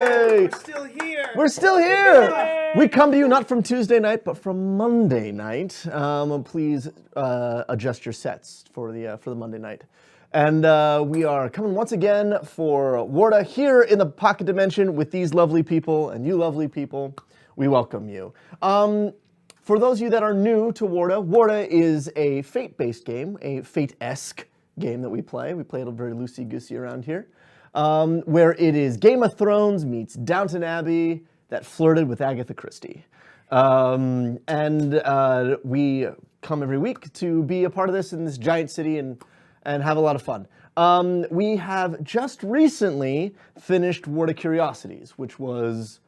We're still here. We're still here. Yay. We come to you not from Tuesday night, but from Monday night. Please adjust your sets for the Monday night. And we are coming once again for Warda here in the Pocket Dimension with these lovely people and you lovely people. We welcome you. For those of you that are new to Warda, Warda is a Fate-based game, a Fate-esque game that we play. We play it very loosey-goosey around here. Where it is Game of Thrones meets Downton Abbey that flirted with Agatha Christie. We come every week to be a part of this in this giant city and have a lot of fun. We have just recently finished Warda Curiosities, which was,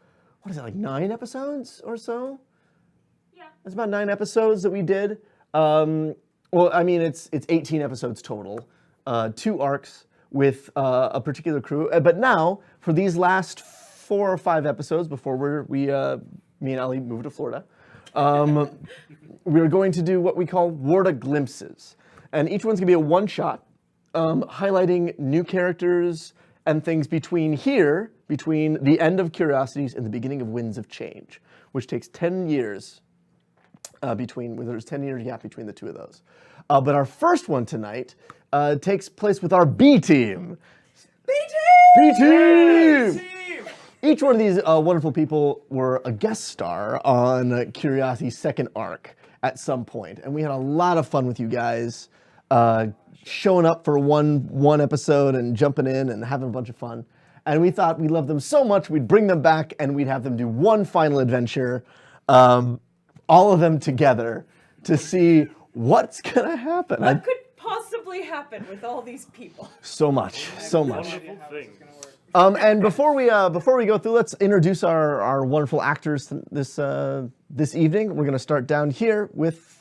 what is it, like 9 episodes or so? Yeah. It's about 9 episodes that we did. Well, I mean, it's 18 episodes total, 2 arcs, with a particular crew. But now, for these last 4 or 5 episodes before me and Ali move to Florida, we're going to do what we call Warda Glimpses. And each one's gonna be a one-shot, highlighting new characters and things between the end of Curiosities and the beginning of Winds of Change, which takes 10 years there's 10 years gap between the two of those. But our first one tonight takes place with our B team. B team! Each one of these wonderful people were a guest star on Curiosity's second arc at some point, and we had a lot of fun with you guys showing up for one episode and jumping in and having a bunch of fun. And we thought we loved them so much we'd bring them back and we'd have them do one final adventure, all of them together, to see what's gonna happen. What could possibly happen with all these people? So much. And before we go through, let's introduce our wonderful actors this evening. We're gonna start down here with.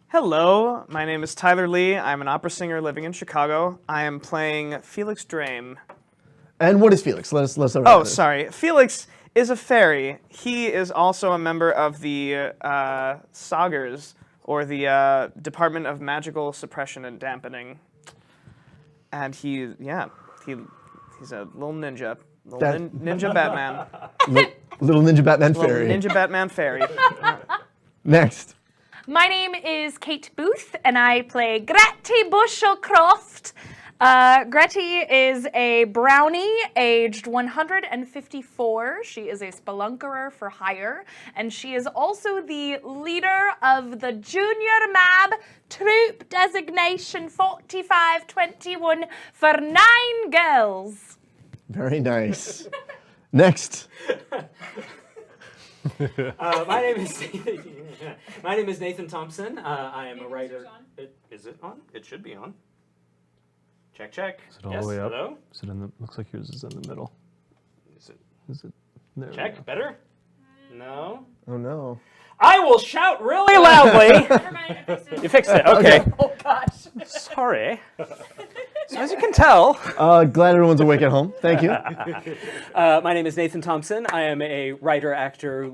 Hello, my name is Tyler Lee. I'm an opera singer living in Chicago. I am playing Felix Draem. And what is Felix? Let's Oh, sorry. Felix is a fairy. He is also a member of the Soggers, or the Department of Magical Suppression and Dampening. And he's a little ninja. Ninja Batman. Little ninja Batman fairy. Ninja Batman fairy. Next. My name is Kate Booth, and I play Grettie Buschelcroft. Grettie is a brownie, aged 154. She is a spelunkerer for hire, and she is also the leader of the Junior Mab Troop Designation 4521 for 9 girls. Very nice. Next. My name is Nathan Thompson. I am a writer. Is it on? It should be on. Check. Is it all the way up? Hello? Is it looks like yours is in the middle. Is it there? Check. Better? No. Oh no. I will shout really loudly. Never mind, I fixed it. You fixed it. Okay. Oh gosh. Sorry. So as you can tell, glad everyone's awake at home. Thank you. my name is Nathan Thompson. I am a writer-actor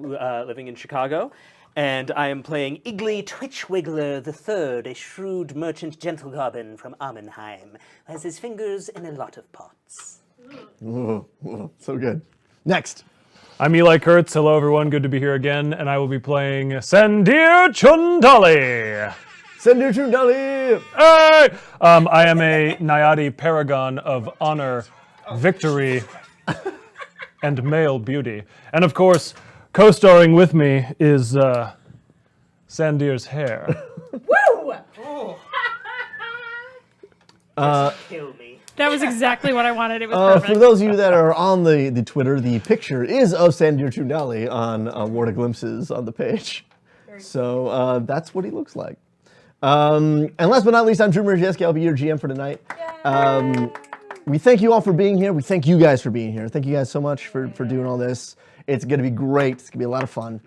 living in Chicago. And I am playing Iggly Twitchwiggler III, a shrewd merchant gentle Gobbin from Amminheim, who has his fingers in a lot of pots. Whoa, so good. Next. I'm Eli Kurtz. Hello, everyone. Good to be here again. And I will be playing Sandir Chundhali. Sandir Chundhali! Hey! I am a Nayati paragon of honor, victory, and male beauty. And of course, co-starring with me is Sandir's hair. Woo! Kill me. That was exactly what I wanted. It was perfect. For those of you that are on the Twitter, the picture is of Sandir Chundhali on Warda Glimpses on the page. So that's what he looks like. And last but not least, I'm Drew Murjeski. I'll be your GM for tonight. We thank you all for being here. We thank you guys for being here. Thank you guys so much for doing all this. It's going to be great. It's going to be a lot of fun.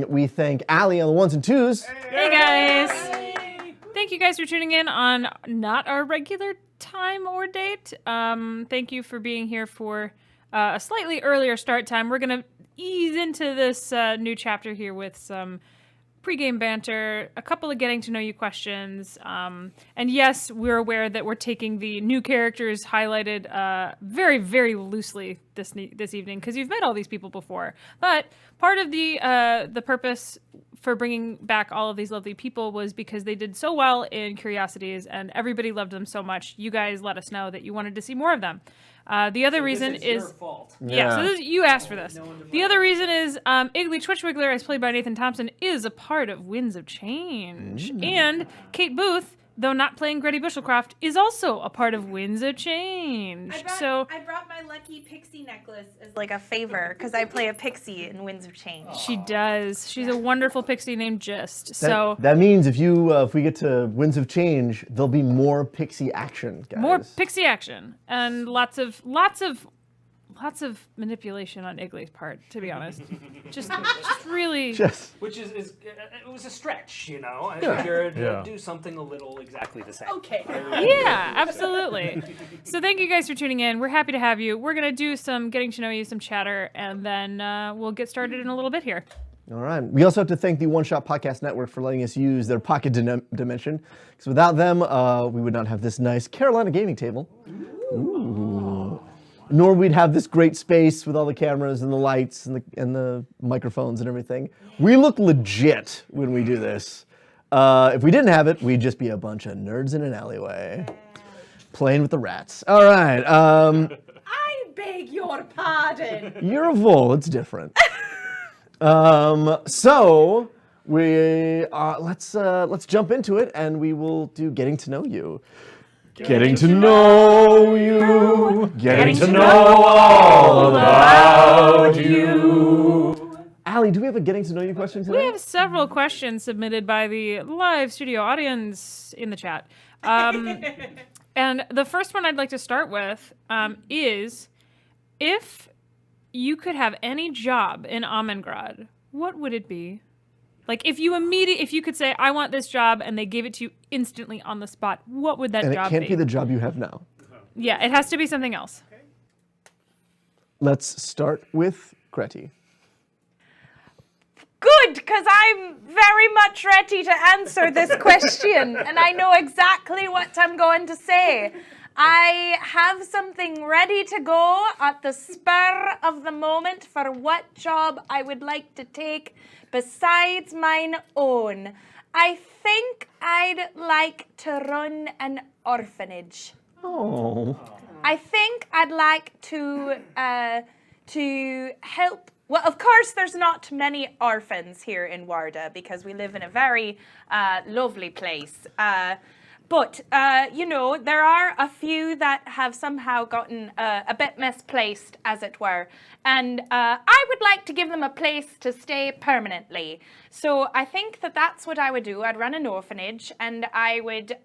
We thank Ali on the 1s and 2s. Hey guys! Thank you guys for tuning in on not our regular time or date. Thank you for being here for a slightly earlier start time. We're going to ease into this new chapter here with some pre-game banter, a couple of getting to know you questions, and yes, we're aware that we're taking the new characters highlighted very, very loosely this evening because you've met all these people before. But part of the purpose for bringing back all of these lovely people was because they did so well in Curiosities, and everybody loved them so much. You guys let us know that you wanted to see more of them. The other reason is is your fault. yeah. So you asked for this. The other reason is Iggly Twitchwiggler, as played by Nathan Thompson, is a part of Winds of Change, and Kate Booth, though not playing Grettie Buschelcroft, is also a part of Winds of Change. I brought my lucky pixie necklace as like a favor because I play a pixie in Winds of Change. She does. She's a wonderful pixie named Gist. That means if we get to Winds of Change, there'll be more pixie action, guys. More pixie action and lots of manipulation on Iggly's part, to be honest. just really. Which is it was a stretch, you know. I figured do something a little exactly the same. Okay. Yeah, absolutely. So thank you guys for tuning in. We're happy to have you. We're going to do some getting to know you, some chatter, and then we'll get started in a little bit here. All right. We also have to thank the One Shot Podcast Network for letting us use their pocket dimension, because without them, we would not have this nice Carolina gaming table. Ooh. Nor we'd have this great space with all the cameras and the lights and the microphones and everything. We look legit when we do this. If we didn't have it, we'd just be a bunch of nerds in an alleyway, playing with the rats. All right. I beg your pardon. You're a vole. It's different. So we let's jump into it, and we will do getting to know you. Getting to know you. Getting to know all about you. Allie, do we have a getting to know you question today? We have several questions submitted by the live studio audience in the chat. And the first one I'd like to start with is, if you could have any job in Ammingrad, what would it be? Like, if you could say, I want this job, and they gave it to you instantly on the spot, what would that and job it can't be the job you have now. Yeah, it has to be something else. Let's start with Grettie. Good, because I'm very much ready to answer this question, and I know exactly what I'm going to say. I have something ready to go at the spur of the moment for what job I would like to take besides mine own. I think I'd like to run an orphanage. Oh. I think I'd like to help. Well, of course, there's not many orphans here in Warda because we live in a very lovely place. But, you know, there are a few that have somehow gotten a bit misplaced, as it were. And I would like to give them a place to stay permanently. So I think that that's what I would do. I'd run an orphanage, and I would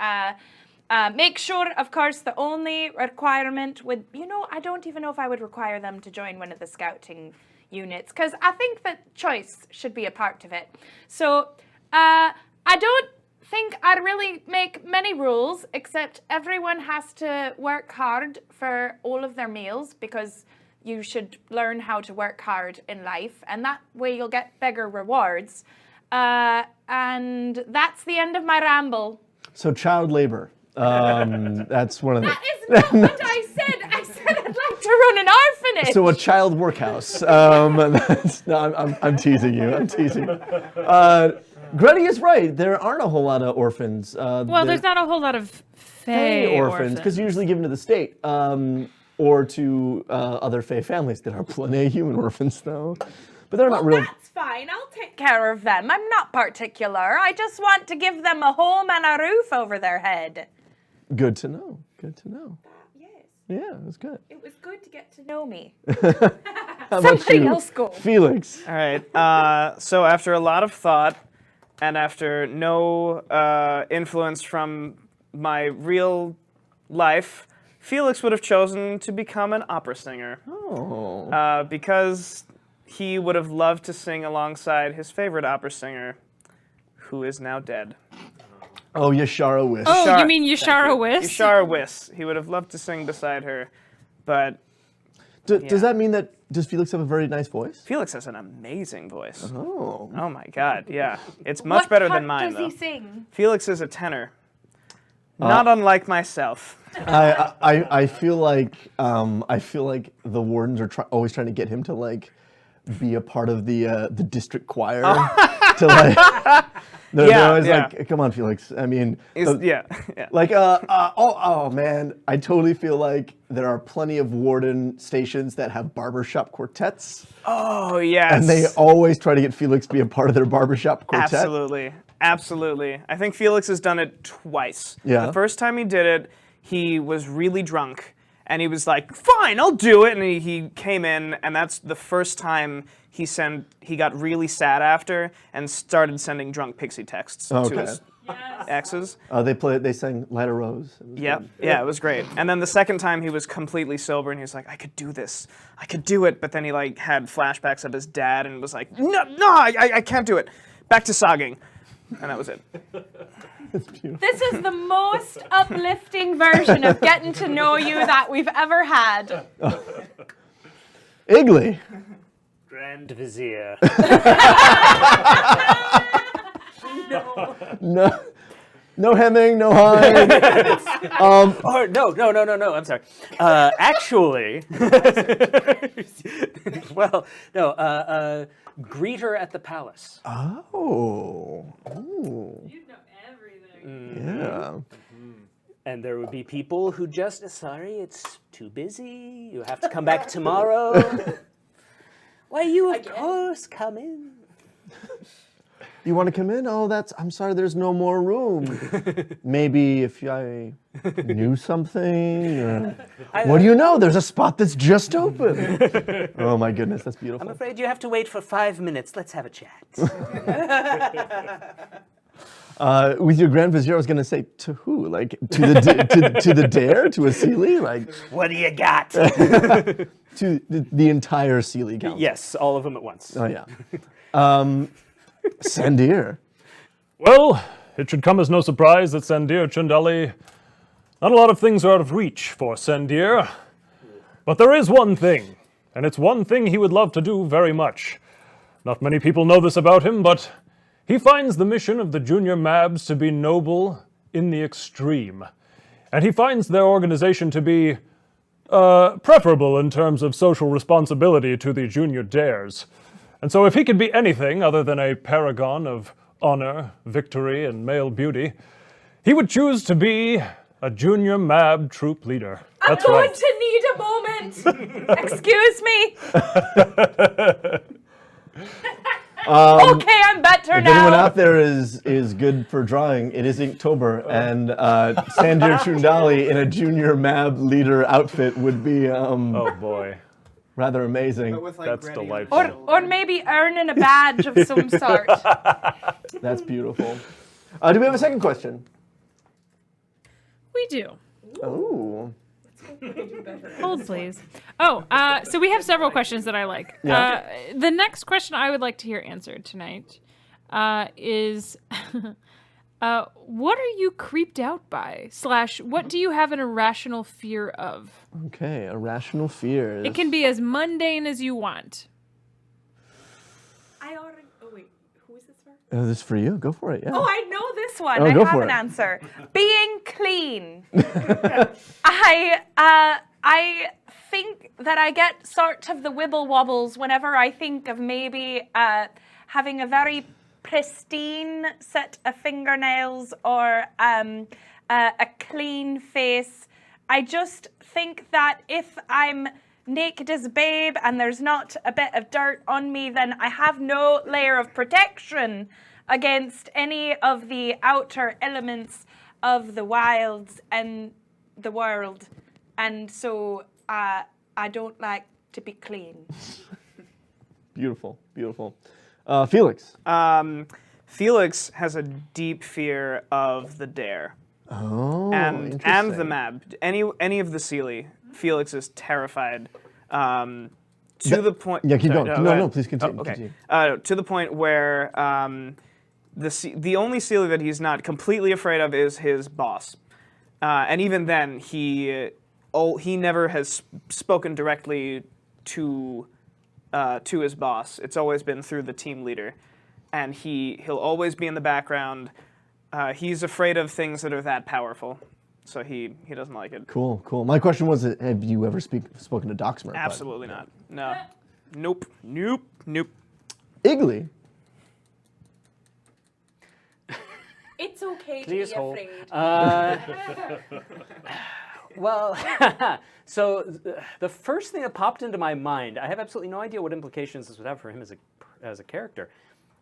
make sure, of course, the only requirement would, you know, I don't even know if I would require them to join one of the scouting units, because I think that choice should be a part of it. So I don't think I'd really make many rules, except everyone has to work hard for all of their meals, because you should learn how to work hard in life, and that way you'll get bigger rewards. And that's the end of my ramble. So child labor. That's one of the... That is not what I said. I said I'd like to run an orphanage. So a child workhouse. I'm teasing you. I'm teasing you. Grettie is right. There aren't a whole lot of orphans. Well, there's not a whole lot of Fae orphans, because they're usually given to the state or to other Fae families. There are plenty of human orphans, though. But they're not real. That's fine. I'll take care of them. I'm not particular. I just want to give them a home and a roof over their head. Good to know. Good to know. Yes. Yeah, it was good. It was good to get to know me. How about Somebody you, else go. Felix? All right. So after a lot of thought, and after no influence from my real life, Felix would have chosen to become an opera singer. Oh. Because he would have loved to sing alongside his favorite opera singer, who is now dead. Oh, Yashara Wish. Oh, you mean Yashara Wiss? Yashara Wiss. He would have loved to sing beside her, but Does that mean that does Felix have a very nice voice? Felix has an amazing voice. Oh. Oh my god, yeah. It's much better than mine, though. Does he sing? Felix is a tenor. Not unlike myself. I feel like the wardens are always trying to get him to like be a part of the district choir to like. They're always like, come on, Felix. I mean, Yeah. like oh man, I totally feel like there are plenty of warden stations that have barbershop quartets, Oh, yes. and they always try to get Felix to be a part of their barbershop quartet. Absolutely. Absolutely. I think Felix has done it twice. Yeah. The first time he did it, he was really drunk. And he was like, fine, I'll do it. And he came in, and that's the first time he got really sad after and started sending drunk pixie texts to his exes. They sang Light a Rose. Yep. Yeah, it was great. And then the second time he was completely sober and he was like, I could do this. I could do it. But then he like had flashbacks of his dad and was like, no, I can't do it. Back to sogging. And that was it. This is the most uplifting version of getting to know you that we've ever had. Iggly. Grand Vizier. No hemming, no hawing. Oh, no, I'm sorry. Actually, well, no, greeter at the palace. Oh. Ooh. You know everything. Yeah. And there would be people who just, sorry, it's too busy. You have to come back tomorrow. Why, you, of course, come in. You want to come in? Oh, I'm sorry, there's no more room. Maybe if I knew something. Or, what do you know? There's a spot that's just open. Oh my goodness, that's beautiful. I'm afraid you have to wait for 5 minutes. Let's have a chat. With your Grand Vizier, I was going to say, to who? Like, to the dare? To a Sealy? Like, What do you got? to the entire Sealy council? Yes, all of them at once. Oh, yeah. Sandir. Well, it should come as no surprise that Sandir Chundhali, not a lot of things are out of reach for Sandir. But there is one thing, and it's one thing he would love to do very much. Not many people know this about him, but he finds the mission of the Junior Mabs to be noble in the extreme. And he finds their organization to be preferable in terms of social responsibility to the Junior Dares. And so if he could be anything other than a paragon of honor, victory, and male beauty, he would choose to be a Junior Mab troop leader. That's I'm going right. to need a moment. Excuse me. Okay, I'm better If anyone now. out there is good for drawing, it is Inktober, and Sandir Chundhali in a Junior Mab leader outfit would be Oh boy. rather amazing. That's delightful. Or maybe earning a badge of some sort. That's beautiful. Do we have a second question? We do. Oh. Hold, please. Oh, so we have several questions that I like. Yeah. The next question I would like to hear answered tonight is, what are you creeped out by? / what do you have an irrational fear of? Okay, irrational fears. It can be as mundane as you want. I already. Oh wait, who is this for? This is for you. Go for it. Yeah. Oh, I know this one. Oh, I go have for an it. answer. Being clean. I think that I get sort of the wibble wobbles whenever I think of maybe having a very pristine set of fingernails or a clean face. I just think that if I'm naked as a babe and there's not a bit of dirt on me, then I have no layer of protection against any of the outer elements of the wilds and the world. And so I don't like to be clean. Beautiful, beautiful. Felix. Felix has a deep fear of the dare. Oh, and interesting. the mab. Any of the Sealy, Felix is terrified. To the point. Yeah, keep sorry, going. go ahead. No, please continue. Okay. continue. To the point where the only Sealy that he's not completely afraid of is his boss, and even then he never has spoken directly to his boss. It's always been through the team leader, and he'll always be in the background. He's afraid of things that are that powerful, so he doesn't like it. Cool, cool. My question was, have you ever spoken to Docsmer? Absolutely not. No. Nope. Iggly. It's okay to Please be hold. afraid. Well, so the first thing that popped into my mind, I have absolutely no idea what implications this would have for him as a character.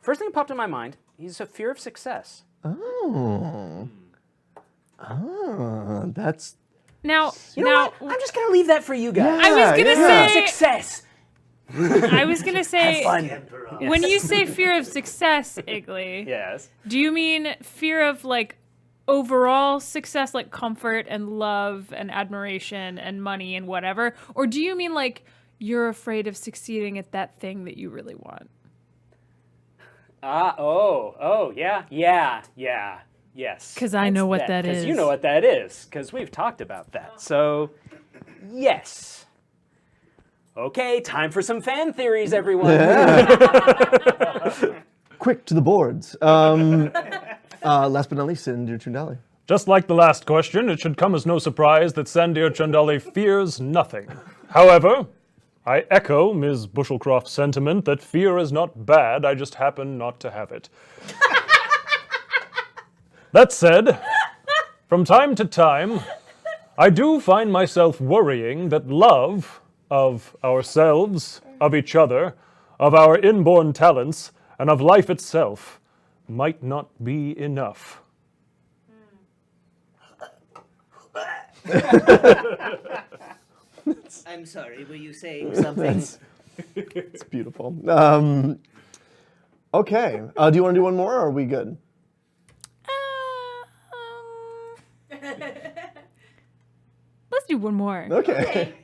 First thing that popped in my mind, he's a fear of success. Oh. That's... Now, You know what? I'm just gonna leave that for you guys. I was gonna Yeah. say. Success. I was gonna say. Fun. When you say fear of success, Iggly, Yes. do you mean fear of like overall success, like comfort and love and admiration and money and whatever, or do you mean like you're afraid of succeeding at that thing that you really want? Yeah, yes. 'Cause I know what that Because is. you know what that is, because we've talked about that. So, yes. Okay, time for some fan theories, everyone. Quick to the boards. Last but not least, Sandir Chundhali. Just like the last question, it should come as no surprise that Sandir Chundhali fears nothing. However, I echo Ms. Buschelcroft's sentiment that fear is not bad, I just happen not to have it. That said, from time to time, I do find myself worrying that love of ourselves, of each other, of our inborn talents, and of life itself might not be enough. I'm sorry, were you saying something? It's beautiful. Okay. Do you want to do one more, or are we good? Let's do one more. Okay.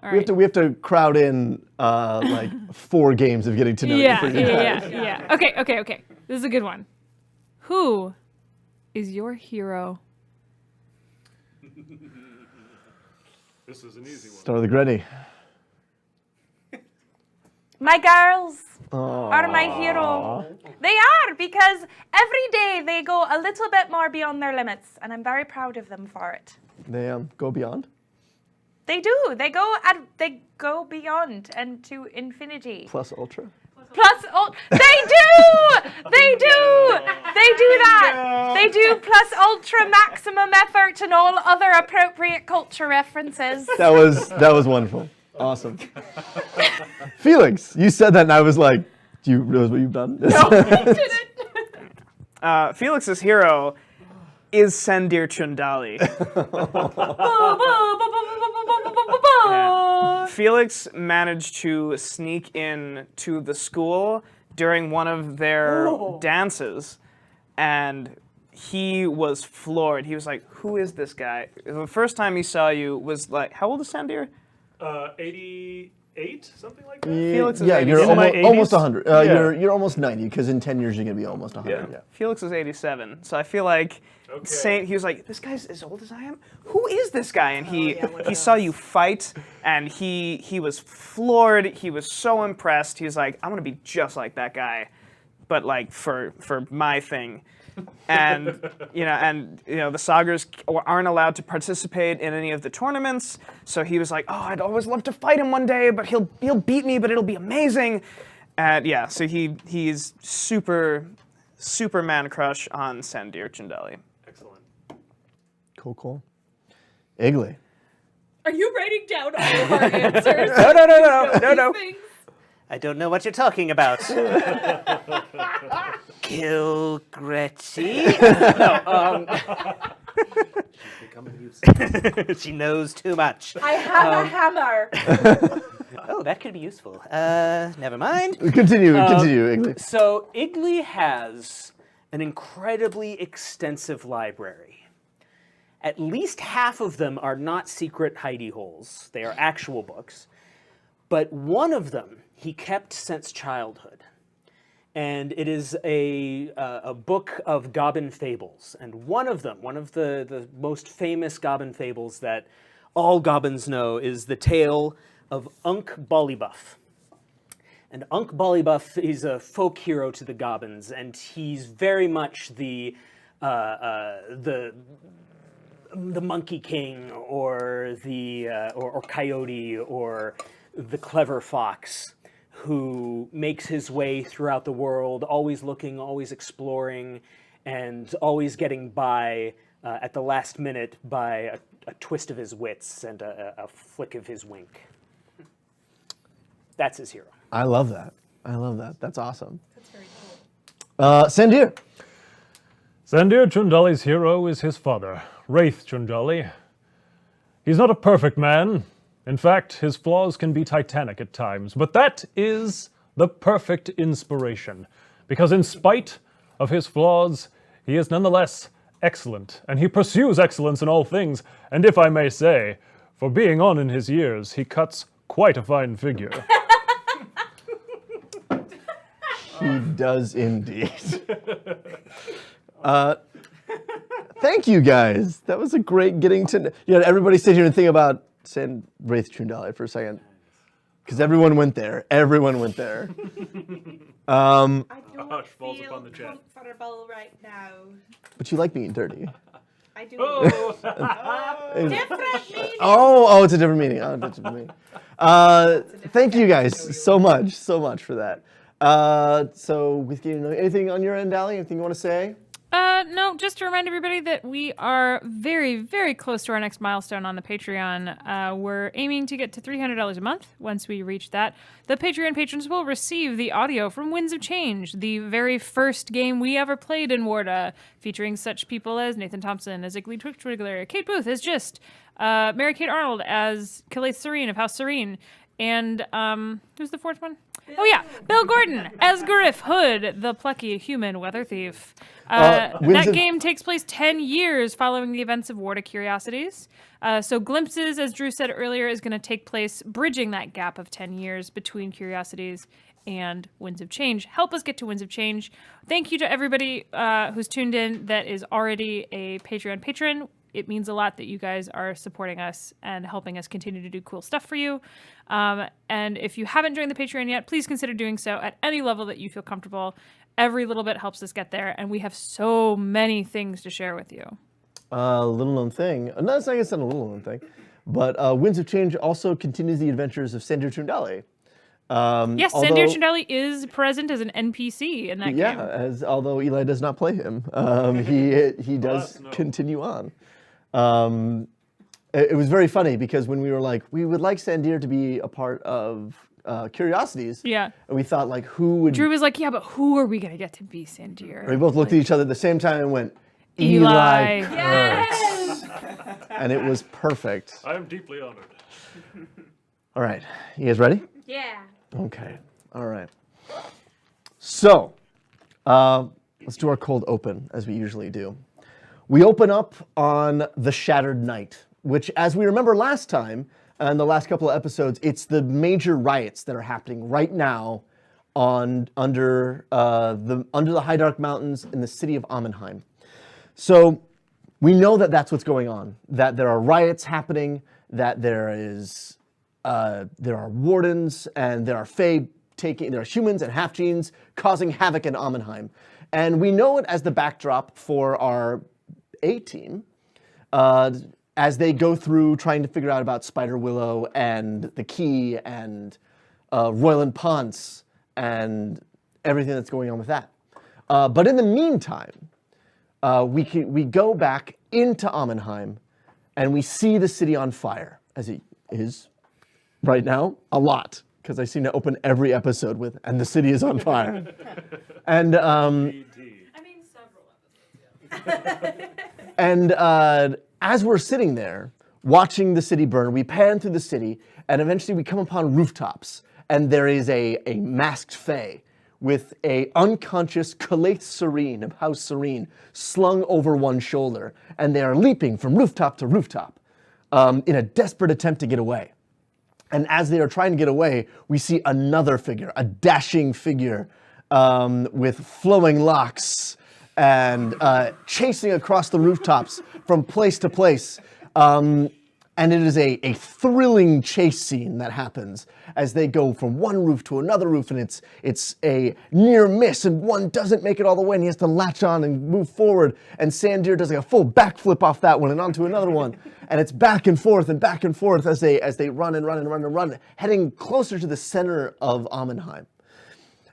All We right. have to crowd in like 4 games of getting to know you. Yeah, for you guys. yeah. Okay. This is a good one. Who is your hero? This is an easy one. Start with Grettie. My girls are my hero. They are, because every day they go a little bit more beyond their limits, and I'm very proud of them for it. They go beyond. They do. They go beyond and to infinity. Plus Ultra. They do that. They do plus ultra maximum effort and all other appropriate culture references. That was wonderful. Awesome. Felix, you said that and I was like, do you realize what you've done? Felix's hero is Sandir Chundhali. Felix managed to sneak in to the school during one of their dances, and he was floored. He was like, "Who is this guy?" The first time he saw you was like, how old is Sandir? 88, something like that? Felix is Yeah, 87. you're In my almost 80s? 100. Yeah. You're almost 90, because in 10 years you're going to be almost 100. Yeah. Felix is 87, so I feel like he was like, this guy's as old as I am? Who is this guy? And he saw you fight, and he was floored. He was so impressed. He was like, I'm going to be just like that guy, but like for my thing. And the Soggers aren't allowed to participate in any of the tournaments, so he was like, "Oh, I'd always love to fight him one day, but he'll beat me, but it'll be amazing." And yeah, so he's super man crush on Sandir Chundhali. Excellent. Cool. Iggly. Are you writing down all of our answers? No. Things? I don't know what you're talking about. Kill Grettie? She knows too much. I have a hammer. Oh, that could be useful. Never mind. Continue, Iggly. So Iggly has an incredibly extensive library. At least half of them are not secret hidey holes. They are actual books. But one of them he kept since childhood. And it is a book of Gobbin fables. And one of the most famous Gobbin fables that all Gobbins know is the tale of Unk Bollybuff. And Unk Bollybuff is a folk hero to the Gobbins, and he's very much the Monkey King, or the or Coyote, or the clever fox, who makes his way throughout the world, always looking, always exploring, and always getting by at the last minute by a twist of his wits and a flick of his wink. That's his hero. I love that. I love that. That's awesome. That's very cool. Sandir. Sandir Chundhali's hero is his father, Wraith Chundhali. He's not a perfect man. In fact, his flaws can be titanic at times, but that is the perfect inspiration, because in spite of his flaws, he is nonetheless excellent, and he pursues excellence in all things, and if I may say, for being on in his years, he cuts quite a fine figure. He does indeed. Thank you guys. That was a great getting to. Everybody sit here and think about Wraith Chundhali for a second, because everyone went there. Everyone went there. I don't hush falls feel upon the chat. comfortable right now. But you like being dirty. I do. Different meaning. Oh, it's a different meaning. Oh, it's a different meaning. Thank you guys so much for that. So, with anything on your end, Allie? Anything you want to say? No, just to remind everybody that we are very, very close to our next milestone on the Patreon. We're aiming to get to $300 a month. Once we reach that, the Patreon patrons will receive the audio from Winds of Change, the very first game we ever played in Warda, featuring such people as Nathan Thompson as Iggly Twitchwiggler, Kate Booth as Just, Mary-Kate Arnold as Quillathe Sareine of House Sareine, and who's the fourth one? Oh yeah, Bill Gordon as Griff Hood, the plucky human weather thief. That game takes place 10 years following the events of Warda Curiosities. So Glimpses, as Drew said earlier, is going to take place bridging that gap of 10 years between Curiosities and Winds of Change. Help us get to Winds of Change. Thank you to everybody who's tuned in that is already a Patreon patron. It means a lot that you guys are supporting us and helping us continue to do cool stuff for you. And if you haven't joined the Patreon yet, please consider doing so at any level that you feel comfortable. Every little bit helps us get there, and we have so many things to share with you. Little known thing. No, it's not a little known thing. But Winds of Change also continues the adventures of Sandir Chundhali. Yes, Sandir Chundhali is present as an NPC in that game. Yeah, although Eli does not play him, he does continue on. It was very funny because when we were like, we would like Sandir to be a part of Curiosities. Yeah. And we thought, like, who would... Drew was like, yeah, but who are we going to get to be Sandir? We both looked at each other at the same time and went, Eli. Yes! And it was perfect. I am deeply honored. All right. You guys ready? Yeah. Okay. All right. So, let's do our cold open, as we usually do. We open up on the Shattered Night, which, as we remember last time, and the last couple of episodes, it's the major riots that are happening right now under the High Dark Mountains in the city of Amminheim. So we know that that's what's going on, that there are riots happening, that there are wardens, and there are fae there are humans and half-genes causing havoc in Amminheim. And we know it as the backdrop for our A-team, as they go through trying to figure out about Spider Willow and the Key and Royland Ponce and everything that's going on with that. But in the meantime, we go back into Amminheim and we see the city on fire, as it is right now, a lot, because I seem to open every episode with, and the city is on fire. And several episodes, yeah. And as we're sitting there watching the city burn, we pan through the city, and eventually we come upon rooftops, and there is a masked fae with a unconscious Quillathe Sareine of House Sareine slung over one shoulder, and they are leaping from rooftop to rooftop in a desperate attempt to get away. And as they are trying to get away, we see another figure, a dashing figure with flowing locks and chasing across the rooftops from place to place. And it is a thrilling chase scene that happens as they go from one roof to another roof, and it's a near miss, and one doesn't make it all the way, and he has to latch on and move forward, and Sandir does like a full backflip off that one and onto another one, and it's back and forth as they run and run and run and run, heading closer to the center of Amminheim.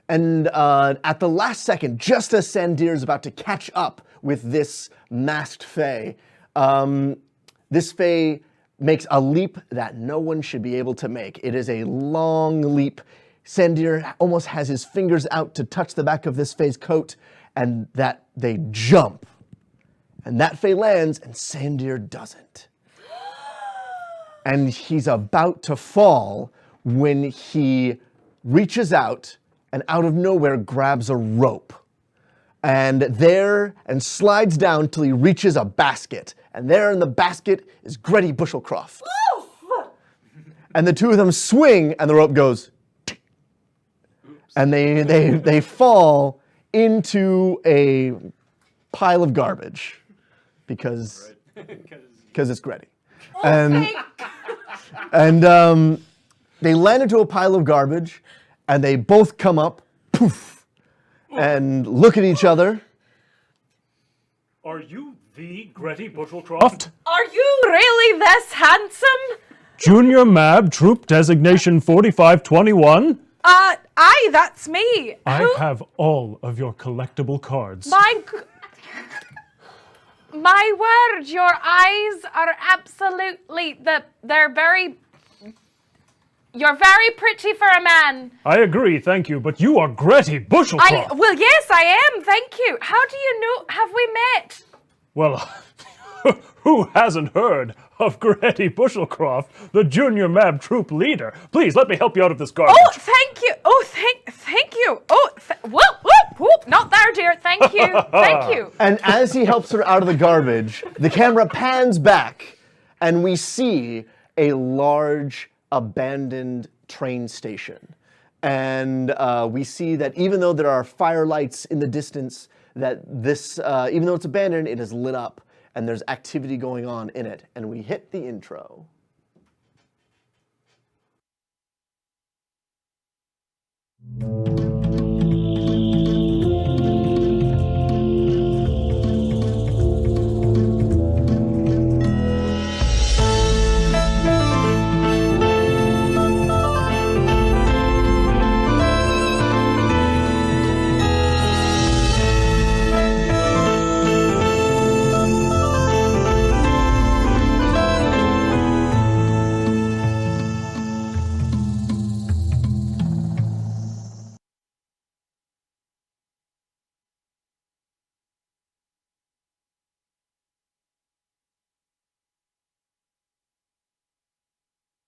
And at the last second, just as Sandir is about to catch up with this masked fae, this fae makes a leap that no one should be able to make. It is a long leap. Sandir almost has his fingers out to touch the back of this fae's coat, and that they jump. And that fae lands, and Sandir doesn't. And he's about to fall when he reaches out and out of nowhere grabs a rope. And slides down till he reaches a basket. And there in the basket is Grettie Buschelcroft. And the two of them swing, and the rope goes. And they fall into a pile of garbage because it's Grettie. And they land into a pile of garbage, and they both come up, poof, and look at each other. Are you the Grettie Buschelcroft? Are you really this handsome? Junior Mab, Troop Designation 4521? Aye, that's me. I have all of your collectible cards. My word, your eyes are absolutely, you're very pretty for a man. I agree, thank you, but you are Grettie Buschelcroft. Well, yes, I am, thank you. How do you know, have we met? Well, who hasn't heard of Grettie Buschelcroft, the Junior Mab Troop leader? Please, let me help you out of this garbage. Oh, thank you. Oh, thank you. Oh, whoop, not there, dear. Thank you, thank you. And as he helps her out of the garbage, the camera pans back, and we see a large abandoned train station. And we see that even though there are firelights in the distance, that this, even though it's abandoned, it is lit up, and there's activity going on in it. And we hit the intro.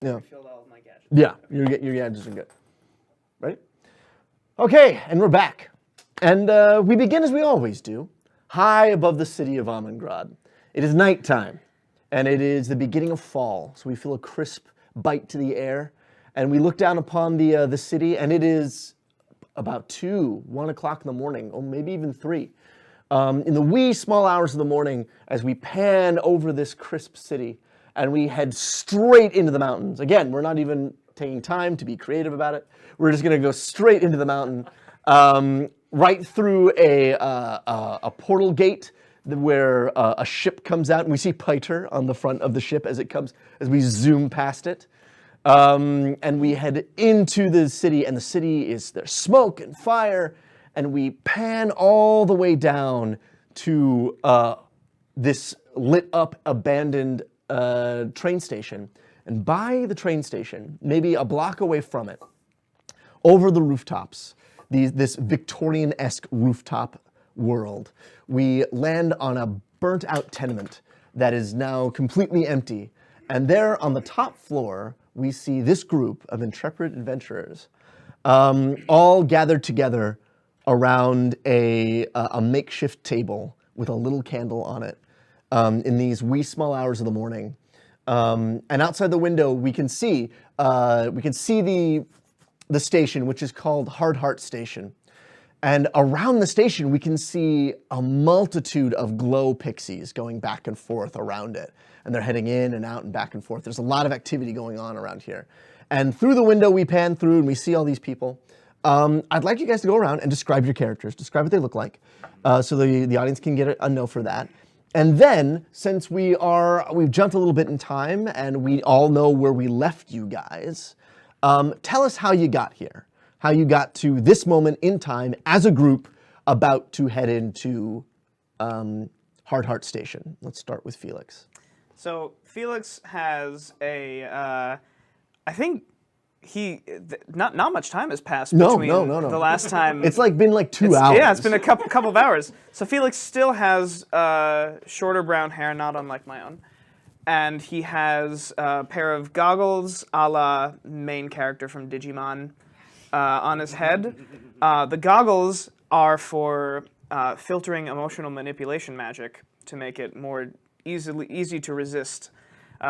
Yeah. Filled all of my gadgets. Yeah, your gadgets are good. Ready? Okay, and we're back. And we begin as we always do, high above the city of Ammingrad. It is nighttime, and it is the beginning of fall, so we feel a crisp bite to the air. And we look down upon the city, and it is about 1 o'clock in the morning, or maybe even 3. In the wee small hours of the morning, as we pan over this crisp city, and we head straight into the mountains. Again, we're not even taking time to be creative about it. We're just going to go straight into the mountain, right through a portal gate where a ship comes out, and we see Piter on the front of the ship as we zoom past it. And we head into the city, and the city there's smoke and fire, and we pan all the way down to this lit up, abandoned train station. And by the train station, maybe a block away from it, over the rooftops, this Victorian-esque rooftop world, we land on a burnt-out tenement that is now completely empty. And there on the top floor, we see this group of intrepid adventurers, all gathered together around a makeshift table with a little candle on it. In these wee small hours of the morning, and outside the window we can see the station, which is called Hard Heart Station, And around the station, we can see a multitude of glow pixies going back and forth around it. And they're heading in and out and back and forth. There's a lot of activity going on around here. And through the window, we pan through and we see all these people. I'd like you guys to go around and describe your characters, describe what they look like, so the audience can get a know for that. And then, since we've jumped a little bit in time and we all know where we left you guys, tell us how you got here, how you got to this moment in time as a group about to head into Hard Heart Station. Let's start with Felix. So Felix has I think not much time has passed between the last time. It's been like 2 hours. Yeah, it's been a couple of hours. So Felix still has shorter brown hair, not unlike my own. And he has a pair of goggles a la main character from Digimon on his head. The goggles are for filtering emotional manipulation magic to make it more easy to resist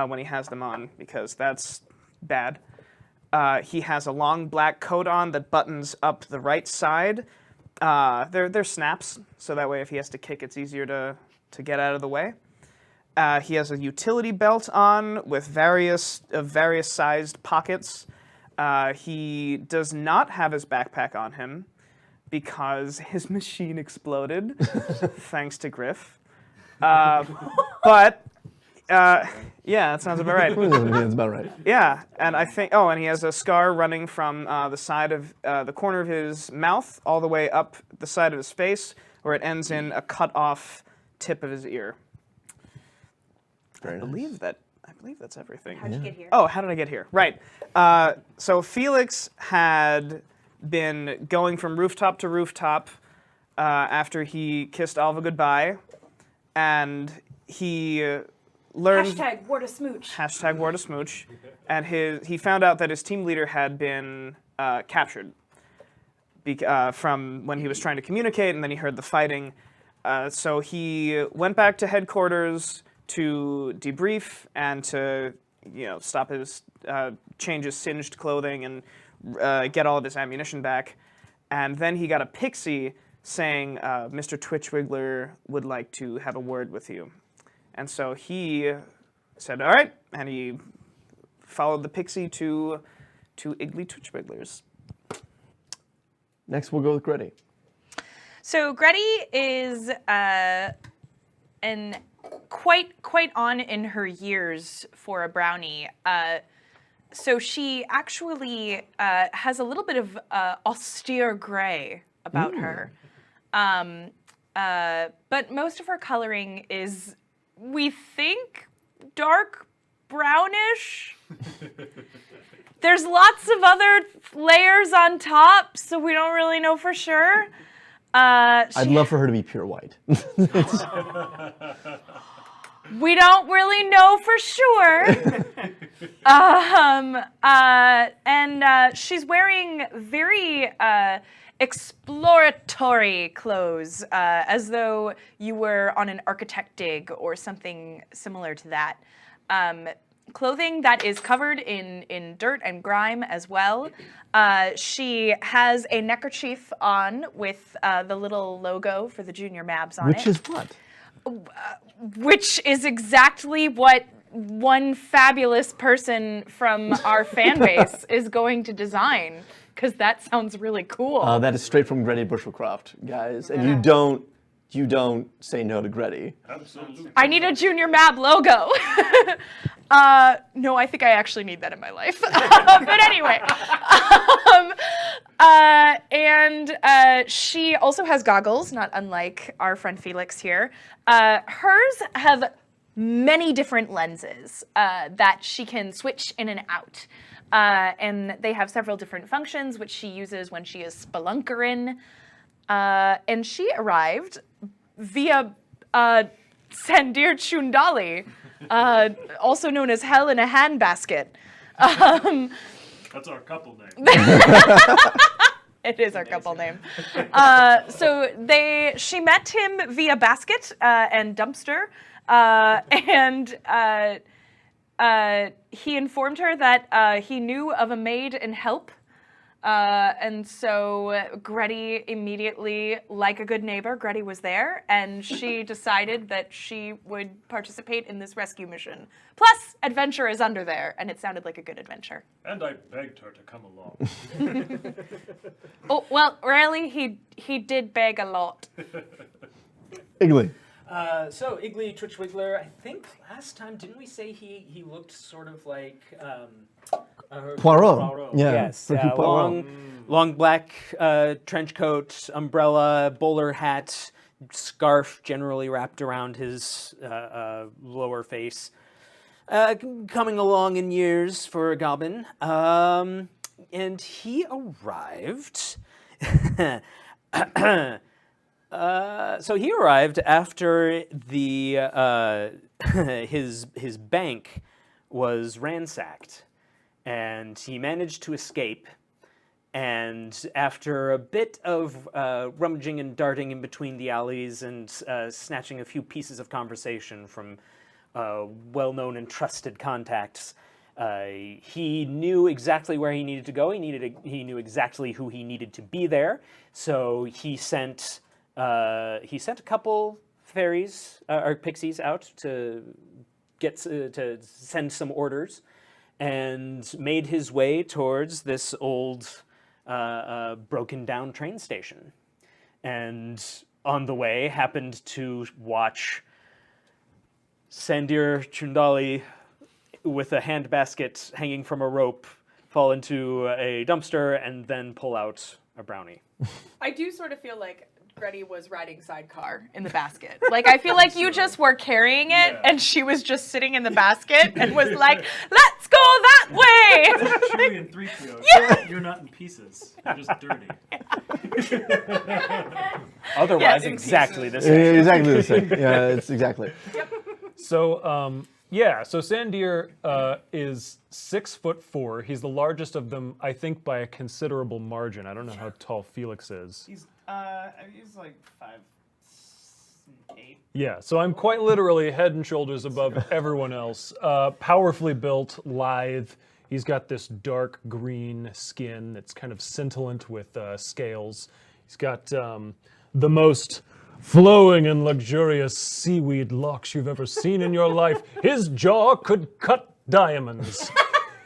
when he has them on, because that's bad. He has a long black coat on that buttons up the right side. They're snaps, so that way if he has to kick, it's easier to get out of the way. He has a utility belt on with various sized pockets. He does not have his backpack on him because his machine exploded, thanks to Griff. But yeah, that sounds about right. That's about right. Yeah, and I think, and he has a scar running from the side of the corner of his mouth all the way up the side of his face, where it ends in a cut-off tip of his ear. Very I believe that's everything. How'd you get here? Oh, how did I get here? Right. So Felix had been going from rooftop to rooftop after he kissed Alva goodbye, and he learned Hashtag Warda Smooch. Hashtag Warda Smooch, and he found out that his team leader had been captured from when he was trying to communicate, and then he heard the fighting. So he went back to headquarters to debrief and to stop his change his singed clothing and get all of his ammunition back. And then he got a pixie saying, Mr. Twitchwiggler would like to have a word with you. And so he said, all right, and he followed the pixie to Iggly Twitchwigglers. Next, we'll go with Grettie. So Grettie is quite on in her years for a brownie. So she actually has a little bit of austere gray about her. But most of her coloring is, we think, dark brownish. There's lots of other layers on top, so we don't really know for sure. I'd love for her to be pure white. We don't really know for sure. And she's wearing very exploratory clothes, as though you were on an architect dig or something similar to that. Clothing that is covered in dirt and grime as well. She has a neckerchief on with the little logo for the Junior Mabs on Which it. is what? Which is exactly what one fabulous person from our fan base is going to design, because that sounds really cool. That is straight from Grettie Buschelcroft, guys. And you don't say no to Grettie. Absolutely. I need a Junior Mab logo. No, I think I actually need that in my life. But anyway. And she also has goggles, not unlike our friend Felix here. Hers have many different lenses that she can switch in and out. And they have several different functions, which she uses when she is spelunkering. And she arrived via Sandir Chundhali, also known as Hell in a Handbasket. That's our couple name. It is our couple name. So she met him via Basket and Dumpster, and he informed her that he knew of a maid in Help And so Grettie immediately, like a good neighbor, Grettie was there, and she decided that she would participate in this rescue mission. Plus, adventure is under there, and it sounded like a good adventure. And I begged her to come along. Oh, well, really, he did beg a lot. Iggly. So Iggly Twitchwiggler, I think last time, didn't we say he looked sort of like Poirot. Yeah. Yes, Hercule Poirot. long black trench coat, umbrella, bowler hat, scarf generally wrapped around his lower face. Coming along in years for Gobbin. And he arrived... So he arrived after the his bank was ransacked, and he managed to escape. And after a bit of rummaging and darting in between the alleys and snatching a few pieces of conversation from well-known and trusted contacts, he knew exactly where he needed to go. He knew exactly who he needed to be there. So he sent a couple fairies or pixies out to to send some orders, and made his way towards this old broken down train station. And on the way happened to watch Sandir Chundhali with a handbasket hanging from a rope fall into a dumpster and then pull out a brownie. I do sort of feel like Grettie was riding sidecar in the basket. Like, I feel like you just were carrying it, and she was just sitting in the basket and was like, let's go that way! Chewie and 3PO, you're not in pieces. You're just dirty. Otherwise, in exactly the Yeah, same. exactly the same. Yeah, it's exactly. So, so Sandir is 6'4". He's the largest of them, I think, by a considerable margin. I don't know how tall Felix is. He's like 5'8". Yeah, so I'm quite literally head and shoulders above everyone else. Powerfully built, lithe. He's got this dark green skin that's kind of scintillant with scales. He's got the most flowing and luxurious seaweed locks you've ever seen in your life. His jaw could cut diamonds.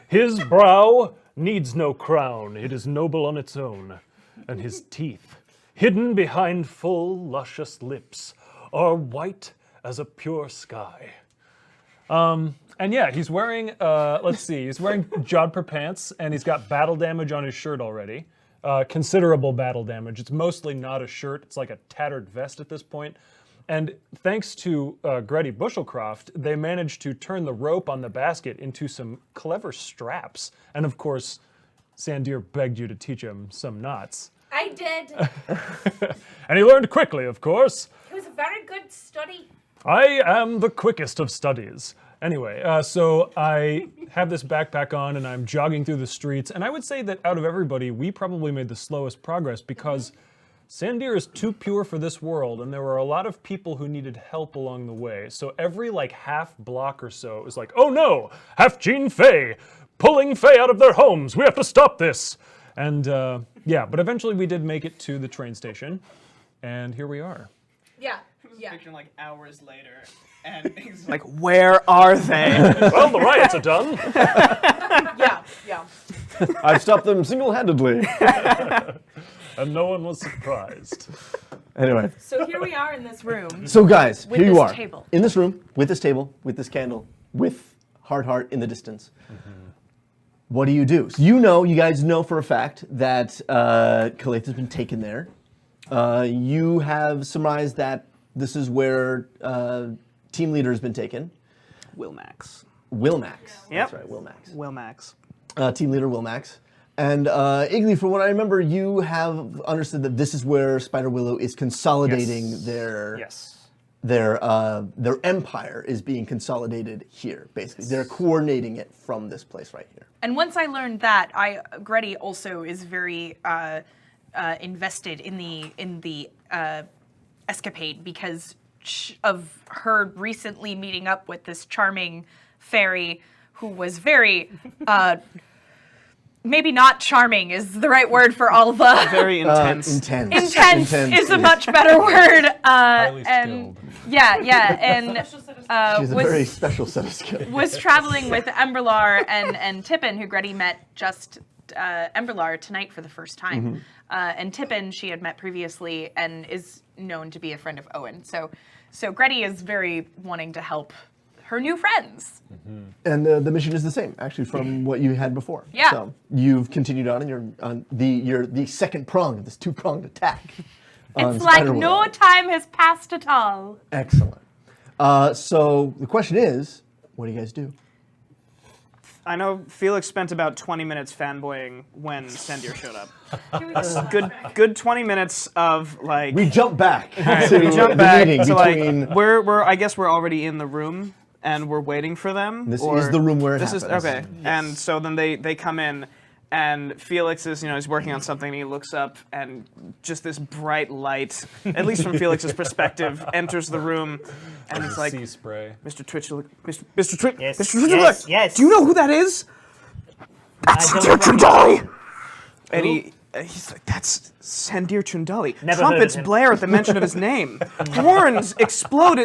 His brow needs no crown. It is noble on its own. And his teeth, hidden behind full, luscious lips, are white as a pure sky. And yeah, he's wearing, he's wearing jodhpur pants, and he's got battle damage on his shirt already. Considerable battle damage. It's mostly not a shirt. It's like a tattered vest at this point. And thanks to Grettie Buschelcroft, they managed to turn the rope on the basket into some clever straps. And of course, Sandir begged you to teach him some knots. I did. And he learned quickly, of course. It was a very good study. I am the quickest of studies. Anyway, so I have this backpack on and I'm jogging through the streets, and I would say that out of everybody, we probably made the slowest progress because Sandir is too pure for this world, and there were a lot of people who needed help along the way. So every half block or so, it was like, oh no, Half-Gene Fae, pulling Fae out of their homes, we have to stop this. And but eventually we did make it to the train station, and here we are. Yeah. Picturing hours later, and he's like, where are they? Well, the riots are done. Yeah. I've stopped them single-handedly. And no one was surprised. Anyway. So here we are in this room. So guys, With here you this are. table. In this room, with this table, with this candle, with Hard Heart in the distance. What do you do? So you guys know for a fact that Quillathe has been taken there. You have surmised that this is where team leader has been taken. Wilmax. Wilmax. Yep. That's right, Wilmax. Wilmax. Team leader Wilmax. And Iggly, from what I remember, you have understood that this is where Spider Willow is consolidating their empire is being consolidated here, basically. They're coordinating it from this place right here. And once I learned that, Grettie also is very invested in the escapade because of her recently meeting up with this charming fairy who was very maybe not charming is the right word for all the. Very intense. Intense is a much better word. Highly And skilled. yeah, and She's a very special set of skills. was traveling with Emberlar and Tippin, who Grettie met just Emberlar tonight for the first time. And Tippin she had met previously and is known to be a friend of Owen. So Grettie is very wanting to help her new friends. And the mission is the same, actually, from what you had before. Yeah. So you've continued on, and you're on the second prong of this two-pronged attack. It's like no time has passed at all. Excellent. So the question is, what do you guys do? I know Felix spent about 20 minutes fanboying when Sandir showed up. Good 20 minutes of like. We jump back to we jump the back meeting to between. like we're I guess we're already in the room and we're waiting for them. This or- is the room where it this happens. is okay. And so then they come in. And Felix is, he's working on something, and he looks up, and just this bright light, at least from Felix's perspective, enters the room, and he's like, Sea spray. Mr. Twitchwiggler, Mr. Yes, Mr. Twitchwiggler, yes, yes. do you know who that is? That's I Sandir don't Chundhali! And he's like, that's Sandir Chundhali. Never heard of Trumpets him. blare at the mention of his name. Horns explode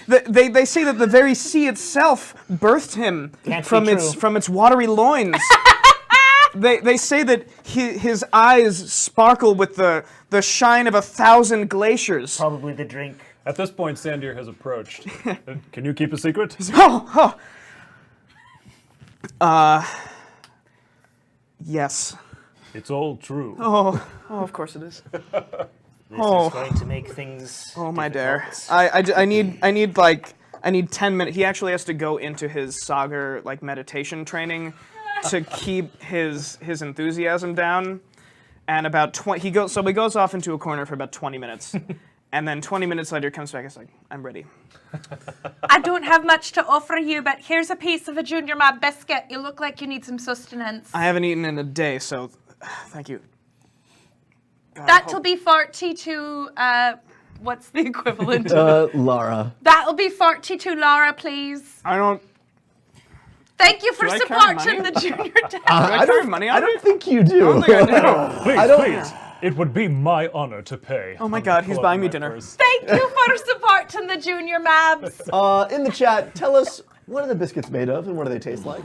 they say that the very sea itself birthed him Can't from be its watery loins. They say that his eyes sparkle with the shine of 1,000 glaciers. Probably the drink. At this point, Sandir has approached. Can you keep a secret? Yes. It's all true. Oh, of course it is. This is going to make things. Oh my dare. difficult. I need 10 minutes. He actually has to go into his sogger meditation training to keep his enthusiasm down. And about 20 he goes off into a corner for about 20 minutes. And then 20 minutes later comes back, it's like, I'm ready. I don't have much to offer you, but here's a piece of a Junior Mab biscuit. You look like you need some sustenance. I haven't eaten in a day, so thank you. God, That'll be 42, what's the equivalent? Lara. That'll be 42 Lara, please. I don't Thank you for Do I carry supporting money? the junior deck. I carry money on I don't it? think you do. Please, I don't- please. It would be my honor to pay. Oh my Let me God, pull he's out buying me my dinner. purse. Thank you for supporting the Junior Mabs. In the chat, tell us, what are the biscuits made of and what do they taste like?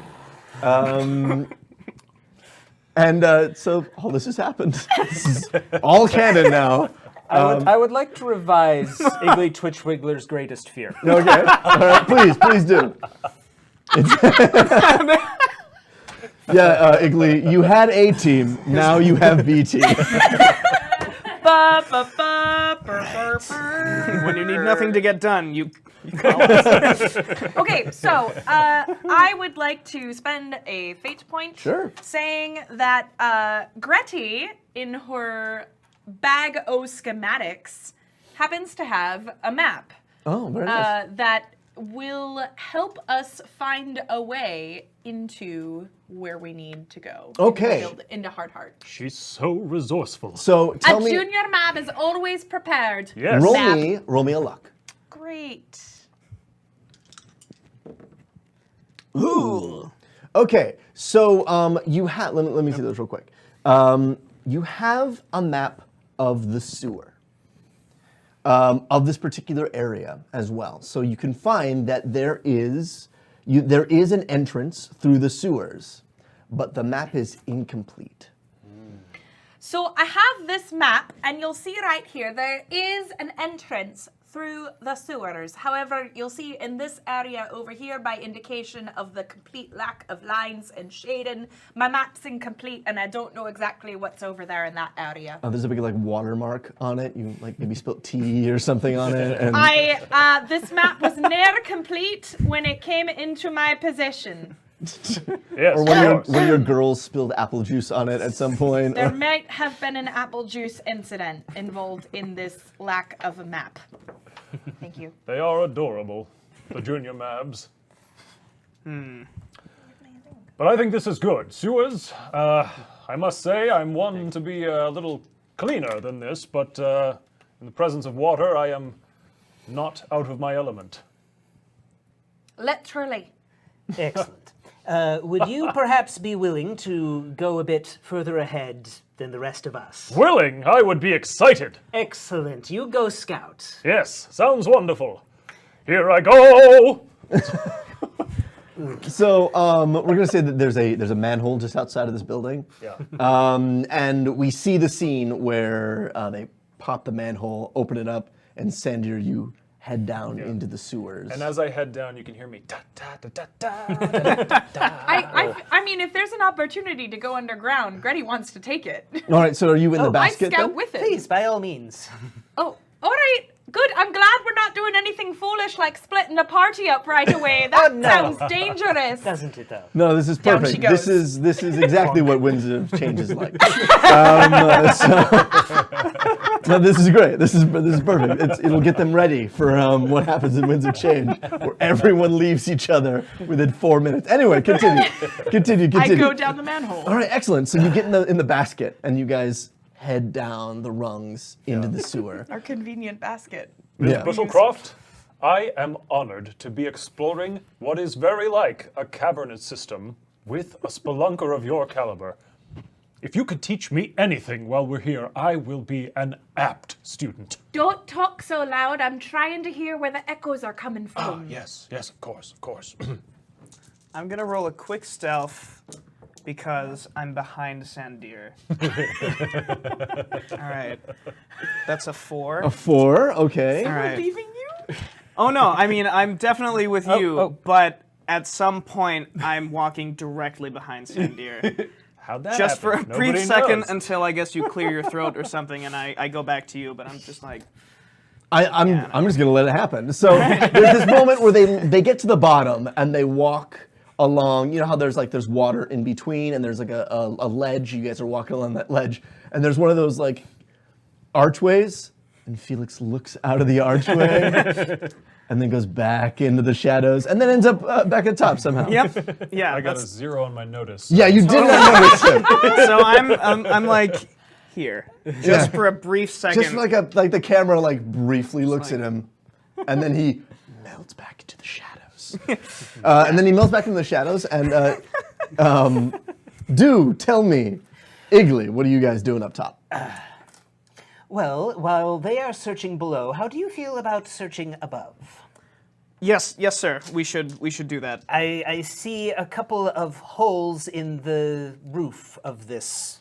So all this has happened. This is all canon now. I would like to revise Iggly Twitchwiggler's greatest fear. Okay. All right. Please do. Iggly, you had A team. Now you have B team. When you need nothing to get done, you Okay, so I would like to spend a fate point Sure. saying that Grettie, in her bag o' schematics, happens to have a map Oh, very nice. that will help us find a way into where we need to go. Okay. Into Hard Heart. She's so resourceful. So tell A me, junior map is always prepared. Yes. roll me a luck. Great. Ooh. Okay, so you have. Let me see those real quick. You have a map of the sewer. Of this particular area as well. So you can find that there is an entrance through the sewers, but the map is incomplete. So I have this map, and you'll see right here, there is an entrance through the sewers. However, you'll see in this area over here, by indication of the complete lack of lines and shading, my map's incomplete, and I don't know exactly what's over there in that area. There's a big watermark on it. You maybe spilled tea or something on it. And This map was never complete when it came into my possession. Yes. or of course. when your girls spilled apple juice on it at some point. There might have been an apple juice incident involved in this lack of a map. Thank you. They are adorable, the junior mabs. But I think this is good. Sewers, I must say, I'm one to be a little cleaner than this, but in the presence of water, I am not out of my element. Literally. Excellent. Would you perhaps be willing to go a bit further ahead than the rest of us? Willing, I would be excited. Excellent. You go scout. Yes, sounds wonderful. Here I go. So we're gonna say that there's a manhole just outside of this building. Yeah. And we see the scene where they pop the manhole, open it up, and Sandir, you head down into the sewers. And as I head down, you can hear me. Da, da, da, da, da, da, da, da. I mean, if there's an opportunity to go underground, Grettie wants to take it. All right, so are you in the I basket scout then? with it. Please, by all means. Oh, all right. Good. I'm glad we're not doing anything foolish like splitting a party up right away. That no. sounds dangerous. Doesn't it, though? No, this is Down perfect. she goes. This is exactly what Winds of Change is like. No, this is great. This is perfect. It'll get them ready for what happens in Winds of Change, where everyone leaves each other within 4 minutes. Anyway, continue. I go down the manhole. All right, excellent. So you get in the basket, and you guys head down the rungs into the sewer. Our convenient basket. Ms. Yeah. Buschelcroft, I am honored to be exploring what is very like a cavernous system with a spelunker of your caliber. If you could teach me anything while we're here, I will be an apt student. Don't talk so loud. I'm trying to hear where the echoes are coming from. Yes, of course. I'm gonna roll a quick stealth because I'm behind Sandir. All right, that's a 4. A 4, okay. All right. Leaving you? Oh no, I mean I'm definitely with you, but at some point I'm walking directly behind Sandir. How'd that Just for a happen? brief Nobody second knows. until I guess you clear your throat or something, and I go back to you. But I'm just like, I'm just gonna let it happen. So there's this moment where they get to the bottom and they walk along. You know how there's water in between and there's like a ledge. You guys are walking along that ledge, and there's one of those like archways. And Felix looks out of the archway and then goes back into the shadows and then ends up back at the top somehow. yep, yeah. I got a that's- 0 on my notice. Yeah, you did not notice him. So I'm like here, just for a brief second. Just like the camera like briefly looks at him, and then he melts back into the shadows. And then he melts back into the shadows. And do tell me, Iggly, what are you guys doing up top? Well, while they are searching below, how do you feel about searching above? Yes, sir. We should do that. I see a couple of holes in the roof of this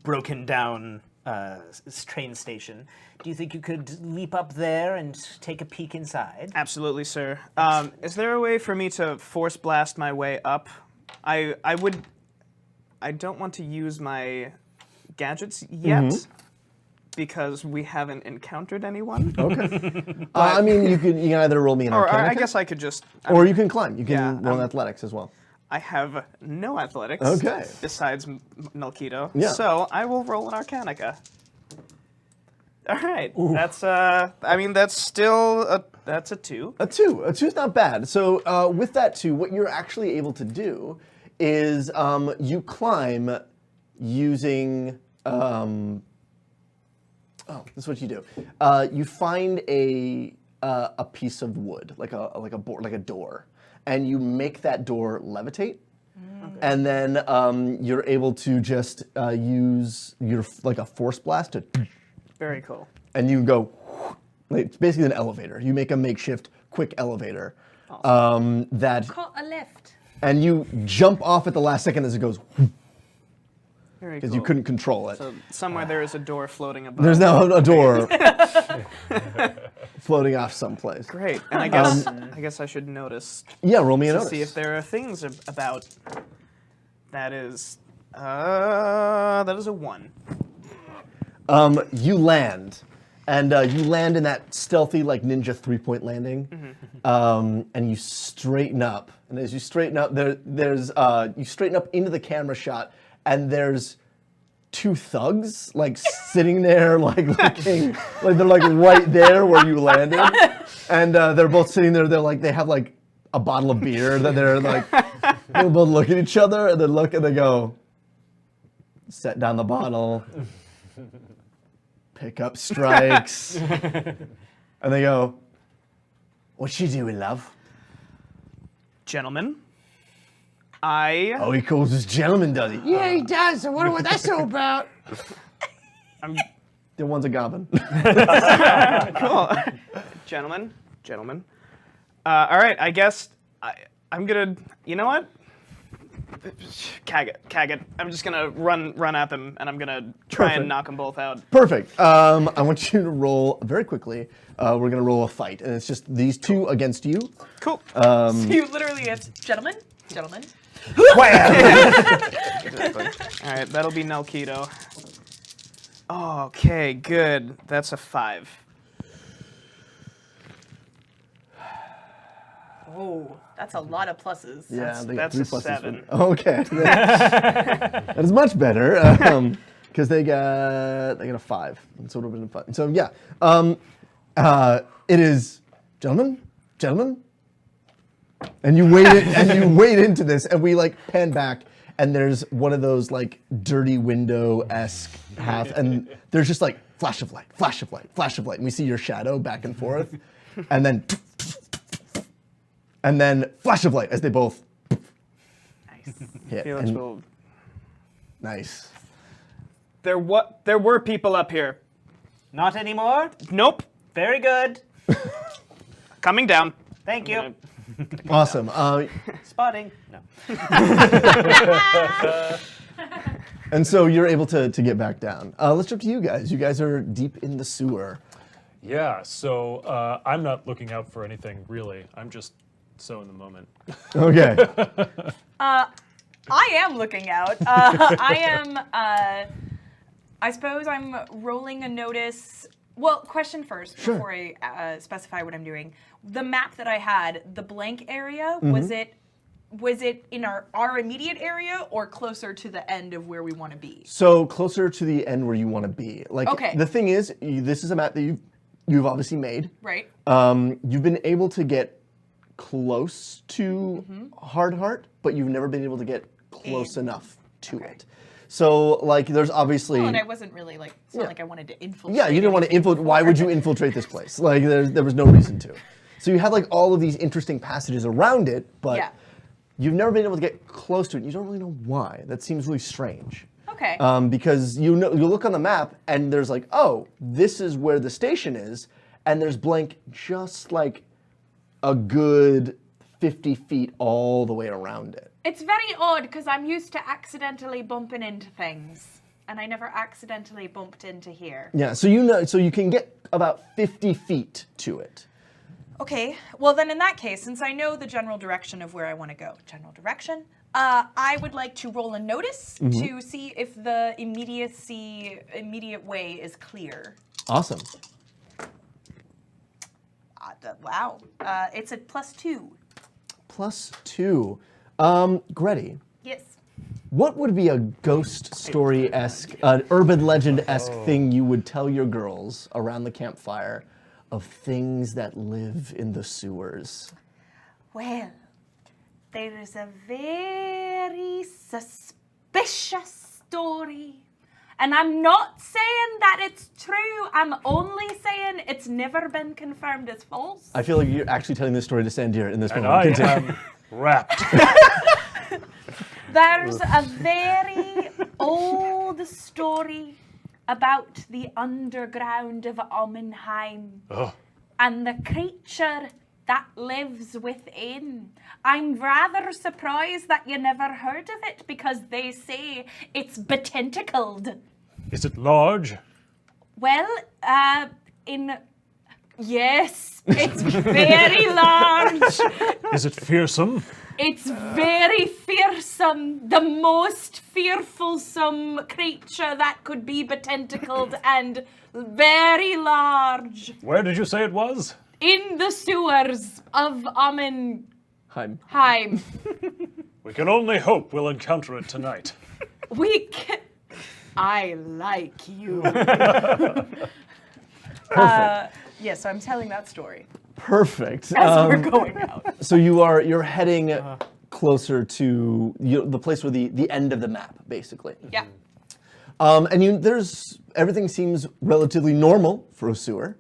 broken down train station. Do you think you could leap up there and take a peek inside? Absolutely, sir. Is there a way for me to force blast my way up? I don't want to use my gadgets yet because we haven't encountered anyone. Okay. I mean, you can either roll me an Or Arcana I check, guess I could just. or you can climb. You can Yeah, roll an athletics as well. I have no athletics. Okay. Besides Nulketo. Yeah. So I will roll an Arcanica. All right. That's I mean that's still that's a 2. A 2. A 2 is not bad. So with that 2, what you're actually able to do is you climb using. This is what you do. You find a piece of wood, like a board, like a door, and you make that door levitate. And then you're able to just use your like a force blast to. Very cool. And you go, like, it's basically an elevator. You make a makeshift quick elevator that, Call a lift. and you jump off at the last second as it goes, Very because cool. you couldn't control it. So somewhere there is a door floating above. There's now a door floating off someplace. Great. And I guess I should notice Yeah, roll me a to notice. see if there are things about. That is a 1. You land, and you land in that stealthy, like ninja 3-point landing, and you straighten up. And as you straighten up, you straighten up into the camera shot, and there's 2 thugs like sitting there, like looking, like they're like right there where you landed, and they're both sitting there. They have like a bottle of beer that they're like, they both look at each other and then look and they go, set down the bottle. Pick up strikes. And they go, "What you doing, love?" Gentlemen, I... Oh, he calls us gentlemen, does he? Yeah, he does. I wonder what that's all about. The one's a goblin. Cool. Gentlemen. All right, I guess I'm gonna... You know what? Cag it. I'm just gonna run at them, and I'm gonna try Perfect. and knock them both out. Perfect. I want you to roll very quickly. We're going to roll a fight, and it's just these two against you. Cool. So you literally it's gentlemen. All right, that'll be Nalketo. Okay, good. That's a 5. Oh, that's a lot of pluses. Yeah, they got that's 3 a pluses. 7. Okay. That is much better. Because they got a 5. And so it would have been fun. So yeah. It is gentlemen. And you wade into this, and we like pan back, and there's one of those like dirty window-esque half, and there's just like flash of light, and we see your shadow back and forth, and then flash of light as they both hit. Felix And- will... Nice. There were people up here. Not anymore? Nope. Very good. Coming down. Thank you. Awesome. Spotting. No. And so you're able to get back down. Let's jump to you guys. You guys are deep in the sewer. Yeah, so I'm not looking out for anything, really. I'm just so in the moment. Okay. I am looking out. I suppose I'm rolling a notice. Well, question first before I specify what I'm doing. The map that I had, the blank area, was it in our immediate area or closer to the end of where we want to be? So closer to the end where you want to be. Like Okay. the thing is, this is a map that you've obviously made. Right. You've been able to get close to Hard Heart, but you've never been able to get close enough to it. So like there's obviously Well, and I wasn't really like, it's not like I wanted to infiltrate. yeah, you didn't want to infiltrate. Why would you infiltrate this place? Like there was no reason to. So you have like all of these interesting passages around it, but Yeah. you've never been able to get close to it. You don't really know why. That seems really strange. Okay. Because you look on the map and there's like, oh, this is where the station is, and there's blank just like a good 50 feet all the way around it. It's very odd because I'm used to accidentally bumping into things, and I never accidentally bumped into here. Yeah, so you can get about 50 feet to it. Okay, well then in that case, since I know the general direction of where I want to go, I would like to roll a notice to see if the immediate way is clear. Awesome. Wow, it's a +2. +2. Grettie, Yes. what would be a ghost story-esque, an urban legend-esque thing you would tell your girls around the campfire of things that live in the sewers? Well, there is a very suspicious story. And I'm not saying that it's true. I'm only saying it's never been confirmed as false. I feel like you're actually telling this story to Sandir in this And moment. I Continue. am wrapped. There's a very old story about the underground of Amminheim Ugh. and the creature that lives within. I'm rather surprised that you never heard of it because they say it's betentacled. Is it large? Well, yes, it's very large. Is it fearsome? It's very fearsome. The most fearfulsome creature that could be betentacled and very large. Where did you say it was? In the sewers of Amminheim. Hi. We can only hope we'll encounter it tonight. I like you. Yes, so I'm telling that story Perfect. as we're going out. So you're heading closer to the place where the end of the map, basically. Yeah. And everything seems relatively normal for a sewer.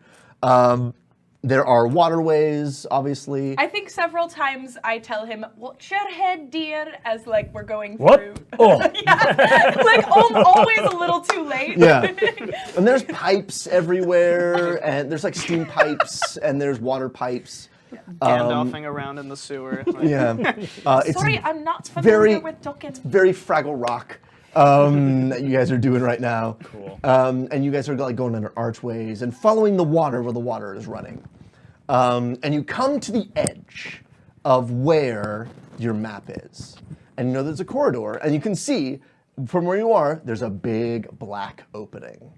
There are waterways, obviously. I think several times I tell him, "Watch your head, dear," as like we're going What? through. Oh, Yeah, like always a little too late. Yeah. And there's pipes everywhere, and there's like steam pipes, and there's water pipes. Gandalfing around in the sewer. Like, Yeah. It's Sorry, I'm not familiar very- with ducking. very Fraggle Rock that you guys are doing right now. Cool. And you guys are like going under archways and following the water where the water is running. And you come to the edge of where your map is. And you know there's a corridor, and you can see from where you are, there's a big black opening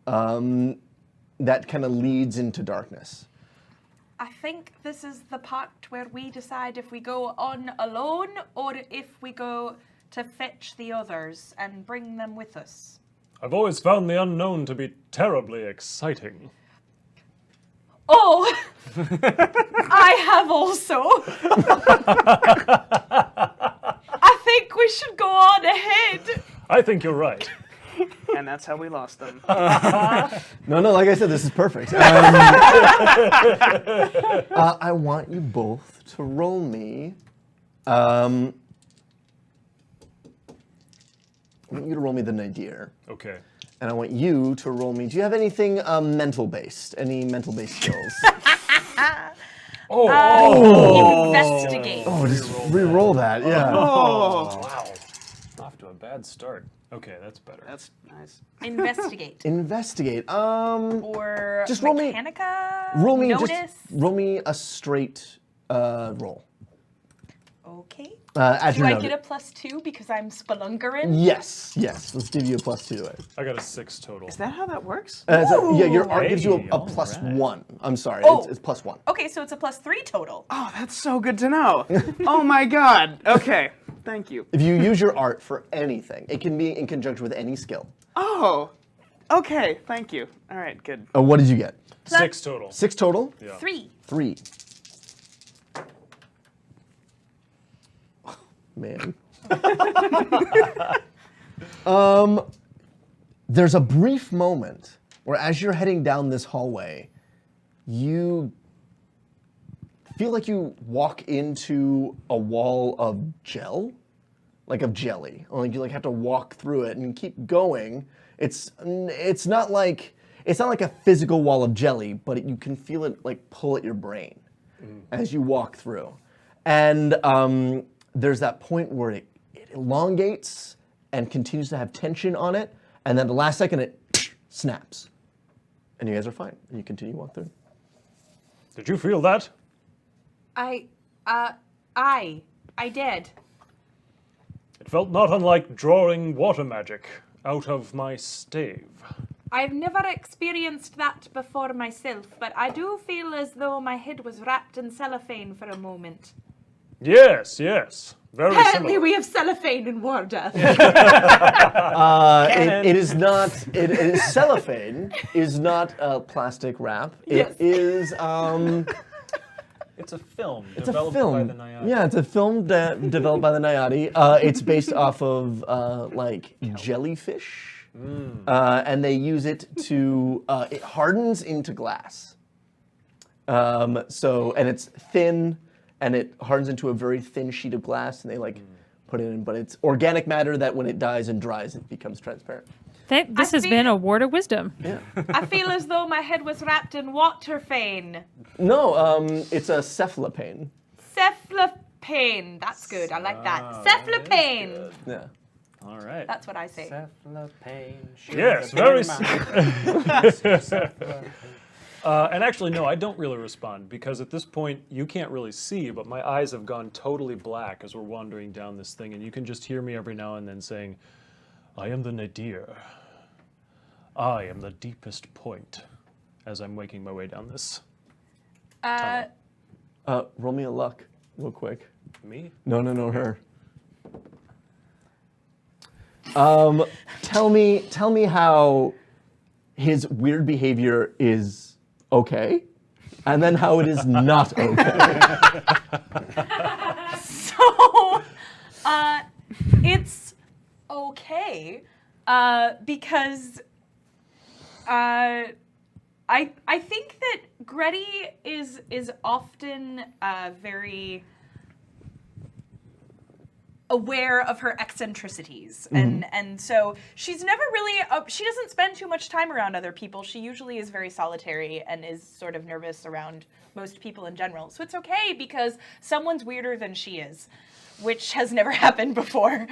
that kind of leads into darkness. I think this is the part where we decide if we go on alone or if we go to fetch the others and bring them with us. I've always found the unknown to be terribly exciting. Oh, I have also. I think we should go on ahead. I think you're right. and that's how we lost them. No, like I said, this is perfect. I want you both to roll me. I want you to roll me the nadir. Okay. And I want you to roll me. Do you have anything mental-based? Any mental-based skills? Investigate. Oh, just re-roll that, yeah. Oh, wow. Off to a bad start. Okay, that's better. That's nice. Investigate. Investigate. Or Just roll me- Mechanica? Roll me Notice? just roll me a straight roll. Okay. Add Do your I notice. get a +2 because I'm spelunkering? Yes. Let's give you a +2 to it. I got a 6 total. Is that how that works? Yeah, your art gives you a Hey, +1. I'm sorry, Oh. it's +1. Okay, so it's a +3 total. Oh, that's so good to know. Oh my god. Okay, thank you. If you use your art for anything, it can be in conjunction with any skill. Oh, okay, thank you. All right, good. What did you get? 6 total. 6 total? Yeah. 3. 3. Man. There's a brief moment where as you're heading down this hallway, you feel like you walk into a wall of gel, like of jelly. Or like you have to walk through it and keep going. It's not like a physical wall of jelly, but you can feel it like pull at your brain as you walk through. And there's that point where it elongates and continues to have tension on it, and then the last second it snaps. And you guys are fine, and you continue to walk through. Did you feel that? I did. It felt not unlike drawing water magic out of my stave. I've never experienced that before myself, but I do feel as though my head was wrapped in cellophane for a moment. Yes. Very Apparently similar. we have cellophane in Warda. It is not. Cellophane is not a plastic wrap. Yes. It is. It's a film It's a developed film. by the Nayade. Yeah, it's a film developed by the Nayade. It's based off of like jellyfish, and they use it to. It hardens into glass. And it's thin, and it hardens into a very thin sheet of glass, and they put it in. But it's organic matter that when it dies and dries, it becomes transparent. This has been a word of wisdom. Yeah. I feel as though my head was wrapped in waterfane. No, it's a cephalopane. Cephalopane. That's good. I like that. Cephalopane. Yeah. All right. That's what I say. Yes, very and actually, no, I don't really respond because at this point you can't really see, but my eyes have gone totally black as we're wandering down this thing, and you can just hear me every now and then saying, "I am the nadir. I am the deepest point," as I'm making my way down this. Roll me a luck, real quick. Me? No, her. Tell me how his weird behavior is okay, and then how it is not okay. So, it's okay, because, I think that Grettie is often very aware of her eccentricities, and so she's never really she doesn't spend too much time around other people. She usually is very solitary and is sort of nervous around most people in general. So it's okay because someone's weirder than she is, which has never happened before,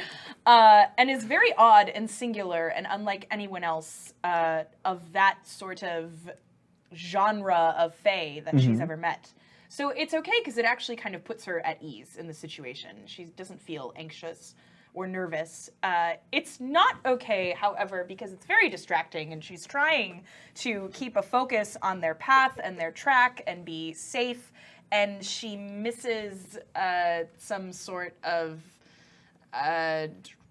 and is very odd and singular and unlike anyone else of that sort of genre of fae that she's ever met. So it's okay because it actually kind of puts her at ease in the situation. She doesn't feel anxious or nervous. It's not okay, however, because it's very distracting and she's trying to keep a focus on their path and their track and be safe, and she misses some sort of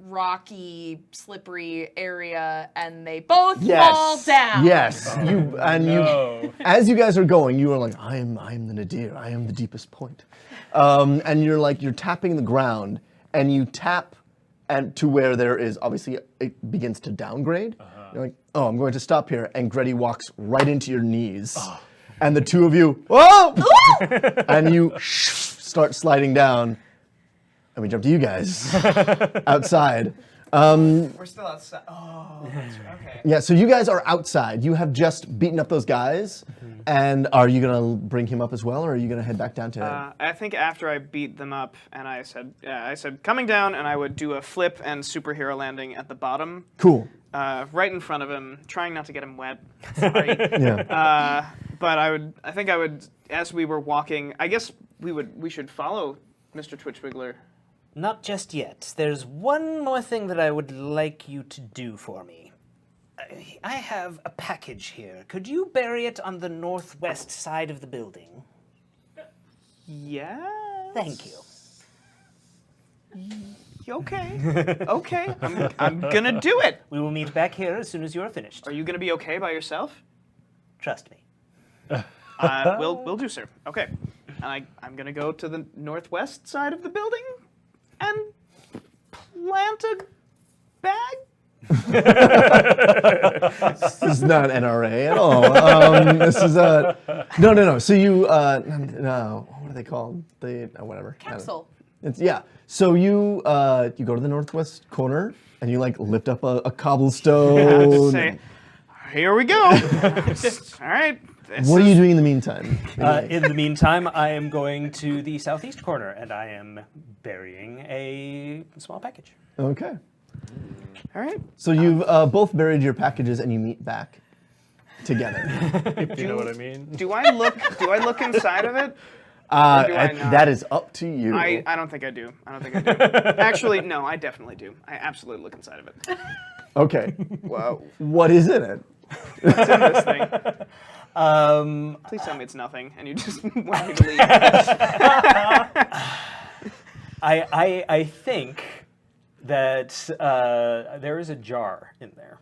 rocky, slippery area, and they both fall down. Yes. You as you guys are going, you are like, I am the nadir. I am the deepest point. And you're tapping the ground, and you tap and to where there is obviously it begins to downgrade. You're like, oh, I'm going to stop here, and Grettie walks right into your knees, and the two of you, whoa, and you start sliding down. And we jump to you guys outside. We're still outside. Oh, that's right. Okay. Yeah, so you guys are outside. You have just beaten up those guys. And are you going to bring him up as well, or are you going to head back down to... I think after I beat them up, and I said coming down, and I would do a flip and superhero landing at the bottom. Cool. Right in front of him, trying not to get him wet. Sorry. Yeah. But I think I would, as we were walking, I guess we should follow Mr. Twitchwiggler. Not just yet. There's one more thing that I would like you to do for me. I have a package here. Could you bury it on the northwest side of the building? Yeah. Thank you. Okay. Okay. I'm gonna do it. We will meet back here as soon as you are finished. Are you gonna be okay by yourself? Trust me. Will do, sir. Okay. And I'm gonna go to the northwest side of the building and plant a bag. This is not NRA at all. This is no. So you no, what are they called? Whatever. Capsule. So you go to the northwest corner and you like lift up a cobblestone. Just say, here we go. All right. What are you doing in the meantime? In the meantime, I am going to the southeast corner and I am burying a small package. Okay. All right. So you've both buried your packages and you meet back together. If you know what I mean. Do I look inside of it? Or do I not? That is up to you. I don't think I do. Actually, no, I definitely do. I absolutely look inside of it. Okay. Whoa. What is in it? What's in this thing? Please tell me it's nothing, and you just want me to leave. I think that there is a jar in there.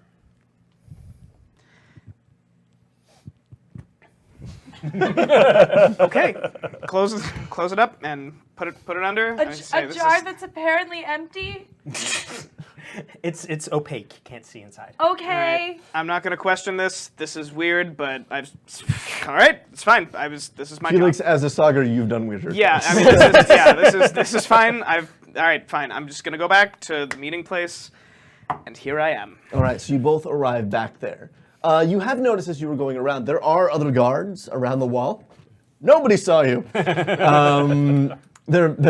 Okay, close it up and put it under. A jar that's apparently empty? It's opaque. You can't see inside. Okay. Right. I'm not gonna question this. This is weird, but all right, it's fine. This is my Felix, job. as a sogger, you've done weirder. Yeah, things. I mean, this is fine. All right, fine. I'm just gonna go back to the meeting place, and here I am. All right, so you both arrive back there. You have noticed as you were going around, there are other guards around the wall. Nobody saw you. They're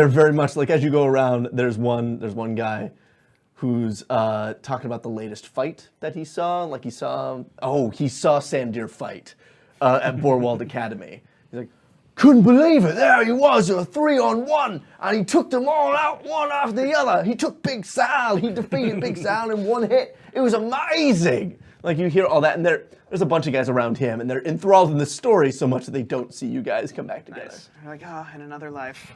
very much like as you go around. There's one guy who's talking about the latest fight that he saw. Like he saw Sandir fight at Borwald Academy. He's like, couldn't believe it. There he was, a 3-on-1, and he took them all out one after the other. He took Big Sal. He defeated Big Sal in one hit. It was amazing. Like you hear all that, and there's a bunch of guys around him, and they're enthralled in the story so much that they don't see you guys come back together. Nice. They're like, in another life.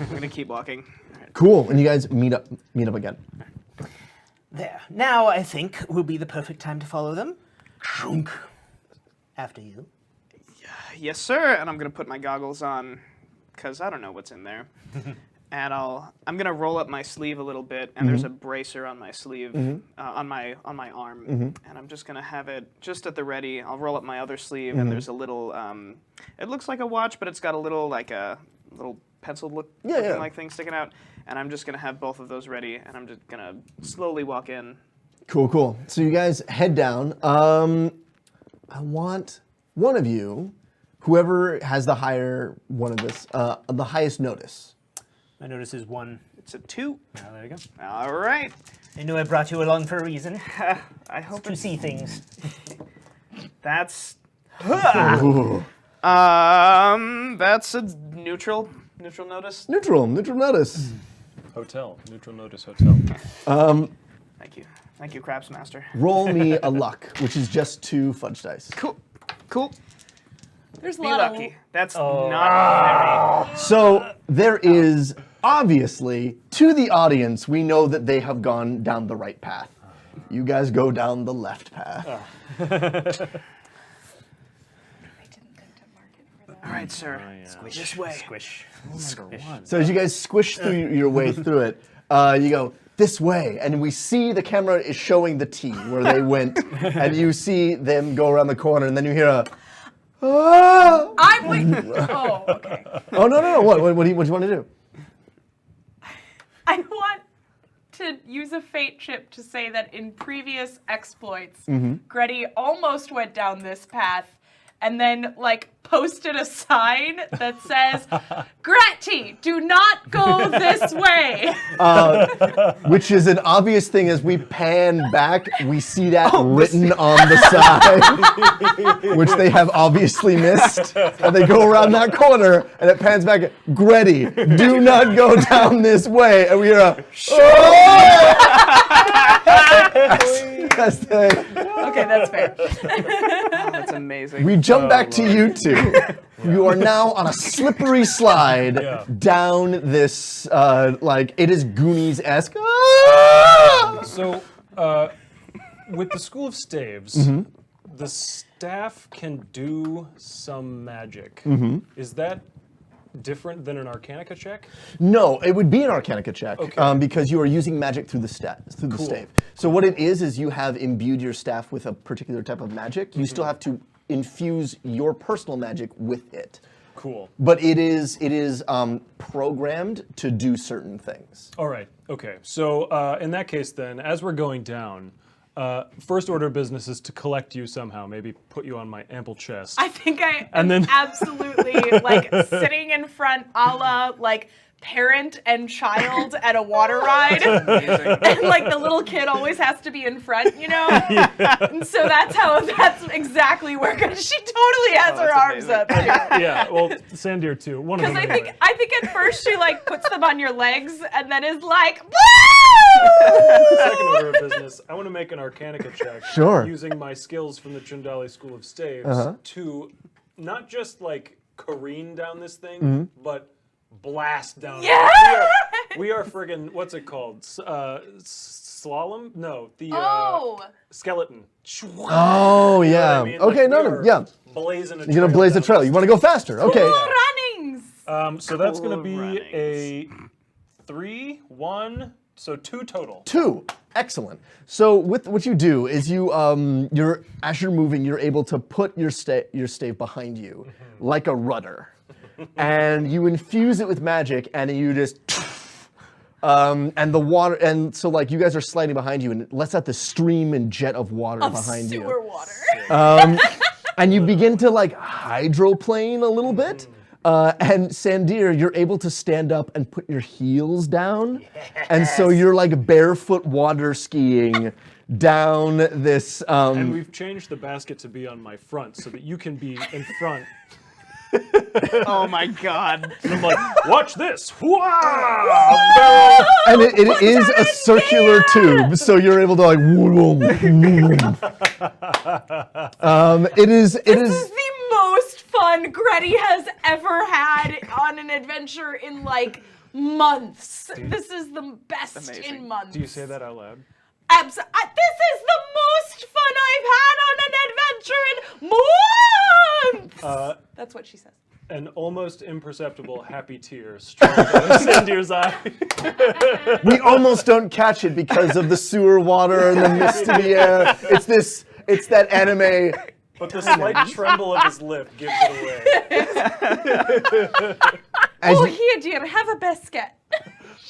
I'm gonna keep walking. Right. Cool, and you guys meet up again. There. Now I think will be the perfect time to follow them. Shunk. After you. Yes, sir. And I'm gonna put my goggles on, cause I don't know what's in there. and I'm gonna roll up my sleeve a little bit, and there's a bracer on my sleeve, on my arm, and I'm just gonna have it just at the ready. I'll roll up my other sleeve, and there's a little. It looks like a watch, but it's got a little little pencil looking like thing sticking out, and I'm just gonna have both of those ready, and I'm just gonna slowly walk in. Cool. So you guys head down. I want one of you, whoever has the higher one of this, the highest notice. My notice is 1. It's a 2. Oh, there you go. All right. I knew I brought you along for a reason. I hope To see things. That's. That's a neutral notice. Neutral notice. Hotel. Neutral notice hotel. Thank you, Craps Master. Roll me a luck, which is just 2 fudge dice. Cool. There's a Be lot lucky. That's not So there is, obviously, to the audience, we know that they have gone down the right path. You guys go down the left path. All right, sir. Squish. This way. Squish. So as you guys squish through your way through it, you go, this way, and we see the camera is showing the T where they went, and you see them go around the corner, and then you hear a, ah! I'm wait. Oh, okay. Oh, no. What do you want to do? I want to use a fate chip to say that in previous exploits, Grettie almost went down this path and then, posted a sign that says, Grettie, do not go this way. Which is an obvious thing. As we pan back, we see that written on the side, which they have obviously missed. And they go around that corner, and it pans back. Grettie, do not go down this way. And we hear a, that's Okay, that's fair. That's amazing. We jump back to you two. You are now on a slippery slide down this, it is Goonies-esque. So, with the School of Staves, the staff can do some magic. Is that different than an Arcanica check? No, it would be an Arcanica check because you are using magic through the stave. So what it is you have imbued your staff with a particular type of magic. You still have to infuse your personal magic with it. Cool. But it is programmed to do certain things. All right. Okay. So in that case, then, as we're going down, first order of business is to collect you somehow. Maybe put you on my ample chest. I think I am absolutely sitting in front, a la parent and child at a water ride, and the little kid always has to be in front, And so that's exactly where she totally has her arms up. Too. Yeah. Well, Sandir too. One of them. Because I think at first she puts them on your legs and then is like, Second order of business, I want to make an Arcanica check. Sure. Using my skills from the Chundhali School of Staves to not just careen down this thing, but blast down. Yeah! We are friggin', what's it called? Slalom? No, the skeleton. Oh, yeah. You know what I mean? Okay, We are yeah. Blazing a You're going to blaze the trail. You want to go faster. Okay. runnings. So that's going to be runnings. a 3, 1, so 2 total. 2. Excellent. So what you do is as you're moving, you're able to put your stave behind you like a rudder. And you infuse it with magic, and you just, and the water, and so you guys are sliding behind you, and it lets out the stream and jet of water behind you. Sewer water. And you begin to hydroplane a little bit. And Sandir, you're able to stand up and put your heels down. And so you're barefoot water skiing down this. And we've changed the basket to be on my front so that you can be in front. Oh my God. And I'm watch this. Wow! And it is a circular tube, so you're able to it is. This is the most fun Grettie has ever had on an adventure in months. This is the best in months. Do you say that out loud? This is the most fun I've had on an adventure in months. That's what she says. An almost imperceptible happy tear strolls down Sandir's eye. We almost don't catch it because of the sewer water and the mist in the air. It's that anime. But the slight tremble of his lip gives it away. Oh, here, dear, have a biscuit.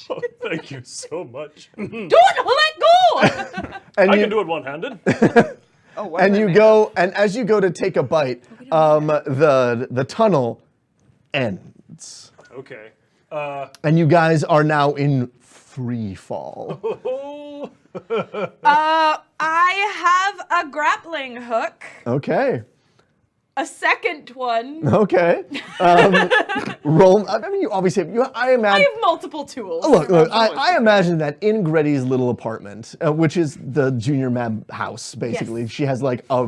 Oh, thank you so much. Don't let go! And I you, can do it one-handed. Oh, what and am I you made go, and as you go to take a bite, the tunnel ends. Okay. And you guys are now in free fall. I have a grappling hook, Okay. a second one. Okay. Roll. I mean, you obviously have. I I imagine. have multiple tools. Look. I imagine that in Grettie's little apartment, which is the junior mab house, basically, Yes. she has like a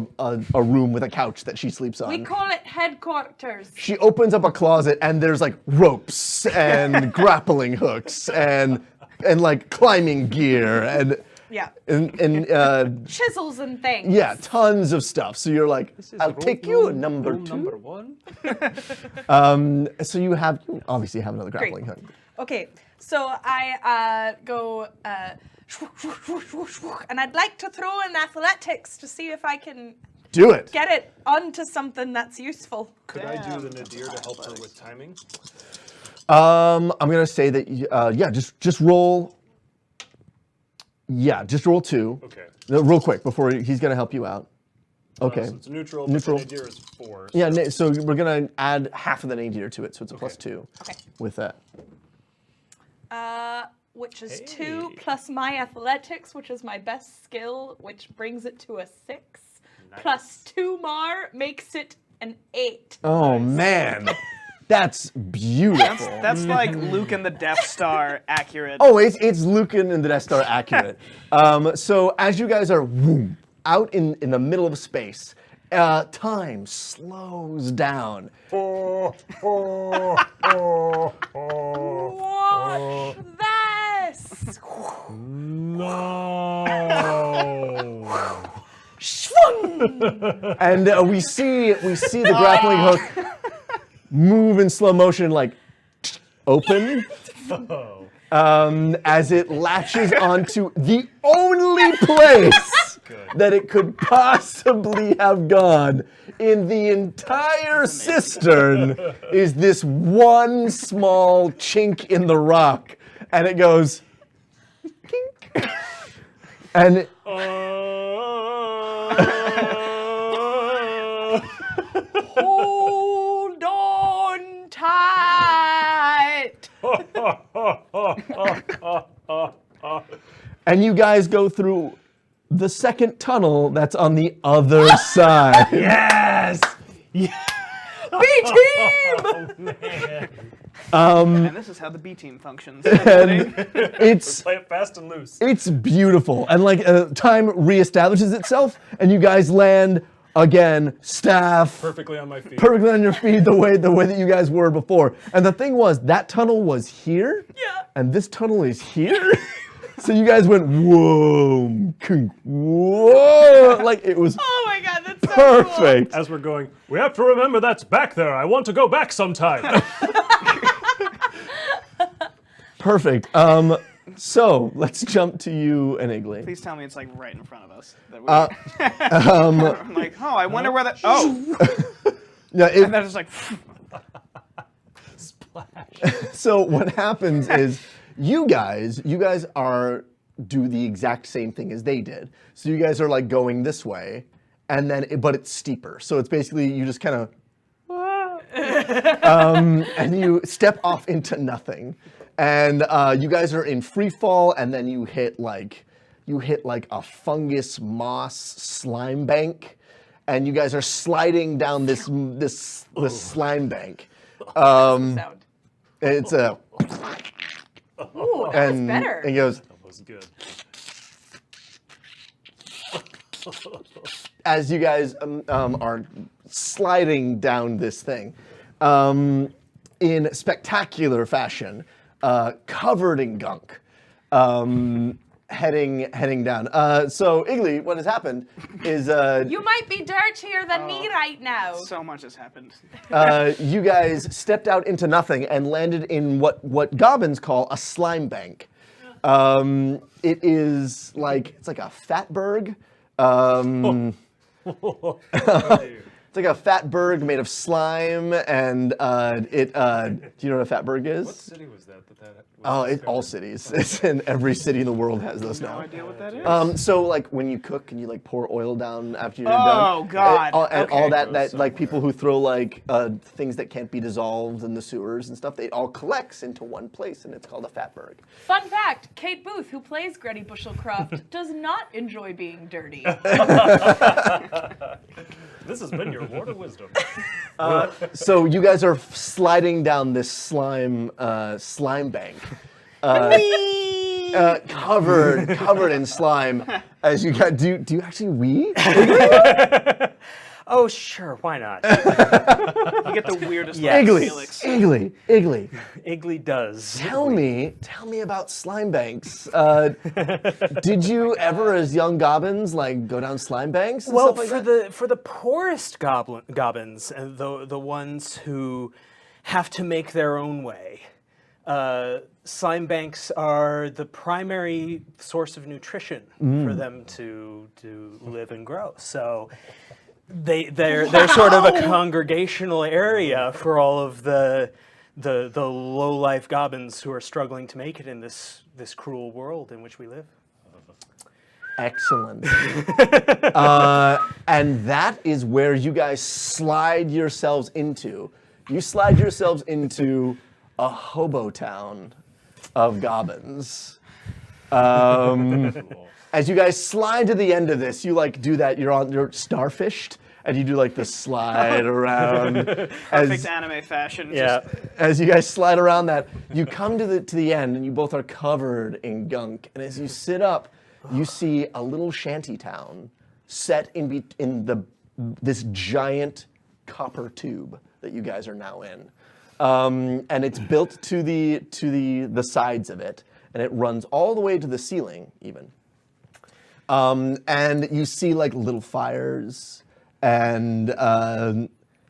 room with a couch that she sleeps on. We call it headquarters. She opens up a closet and there's like ropes and grappling hooks and like climbing gear and Yeah. chisels and things. yeah, tons of stuff. So you're like, I'll take you number Rule two. number one. So you obviously have another grappling hook. Okay, so I go, and I'd like to throw in athletics to see if I can Do it. get it onto something that's useful. Could I do the nadir to help her with timing? I'm gonna say that just roll. Yeah, just roll 2. Okay. No, real quick before he's gonna help you out. Okay. So it's neutral. Neutral. But the nadir is 4. Yeah, so we're gonna add half of the nadir to it, so it's a +2. Okay. With that. Which is 2 plus my athletics, which is my best skill, which brings it to a 6. Plus 2 more makes it an 8. Oh man, that's beautiful. That's like Luke and the Death Star accurate. Oh, it's Lucan and the Death Star accurate. So as you guys are out in the middle of space, time slows down. Watch this! No. And we see the grappling hook move in slow motion, like open, as it latches onto the only place that it could possibly have gone in the entire cistern is this one small chink in the rock, and it goes, kink, and Hold on tight! and you guys go through the second tunnel that's on the other side. Yes. B-team! And this is how the B team functions. It's Play it fast and loose. it's beautiful, and like time reestablishes itself, and you guys land again, staff Perfectly on my feet. perfectly on your feet, the way that you guys were before. And the thing was, that tunnel was here, and this tunnel is here. So you guys went whoa, kunk, whoa, like it was Oh my god, that's so cool. perfect. As we're going, we have to remember that's back there. I want to go back sometime. Perfect. So let's jump to you and Iggly. Please tell me it's like right in front of us. That I'm like, oh, I wonder where that. Oh, Yeah, and then it's like. so what happens is you guys do the exact same thing as they did. So you guys are like going this way, and then but it's steeper. So it's basically you just kind of and you step off into nothing, and you guys are in free fall, and then you hit like a fungus moss slime bank, and you guys are sliding down this slime bank. Sound. It's a Ooh, that's and better. it goes That was good. as you guys are sliding down this thing in spectacular fashion, covered in gunk. heading down. So Iggly, what has happened is You might be dirtier than me right now. So much has happened. you guys stepped out into nothing and landed in what gobbins call a slime bank. It is it's like a fatberg. It's like a fatberg made of slime, and do you know what a fatberg is? What city was that? All cities. It's in every city in the world has those now. No idea what that is. So like when you cook and you like pour oil down after you're done. Oh, God. And all Okay. that like people who throw like things that can't be dissolved in the sewers and stuff, they all collects into one place, and it's called a fatberg. Fun fact, Kate Booth, who plays Grettie Buschelcroft, does not enjoy being dirty. This has been your word of wisdom. So you guys are sliding down this slime bank, covered in slime. As you got, do you actually wee? Oh, sure, why not? You get the weirdest Yes. look, Iggly, Felix. Iggly. Iggly does. Tell me about slime banks. Did you ever, as young gobbins, like go down slime banks? And Well, stuff like that? for the poorest goblins, the ones who have to make their own way, slime banks are the primary source of nutrition for them to live and grow. So they're sort of a congregational area for all of the low life goblins who are struggling to make it in this cruel world in which we live. Excellent. And that is where you guys slide yourselves into. You slide yourselves into a hobo town of gobbins. As you guys slide to the end of this, you like do that. You're starfished, and you do like the slide around. Perfect anime fashion. Yeah. As you guys slide around that, you come to the end, and you both are covered in gunk. And as you sit up, you see a little shanty town set in this giant copper tube that you guys are now in, and it's built to the sides of it, and it runs all the way to the ceiling even. And you see like little fires, and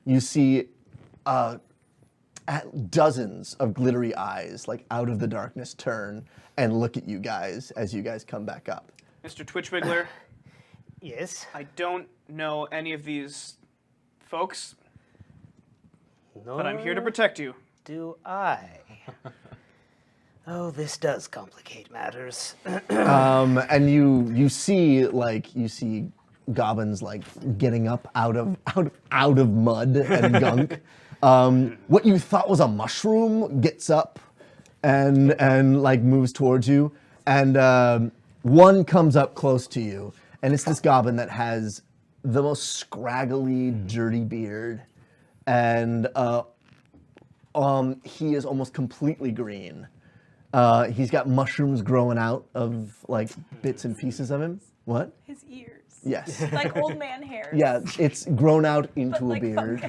you see dozens of glittery eyes like out of the darkness turn and look at you guys as you guys come back up. Mr. Twitchwiggler, Yes. I don't know any of these folks, but I'm here to protect you. Do I? Oh, this does complicate matters. And you see goblins like getting up out of mud and gunk. What you thought was a mushroom gets up and like moves towards you, and one comes up close to you, and it's this goblin that has the most scraggly, dirty beard, and he is almost completely green. He's got mushrooms growing out of like bits and pieces of him. What? His ears. Yes. Like old man hair. Yeah, it's grown out into a like beard.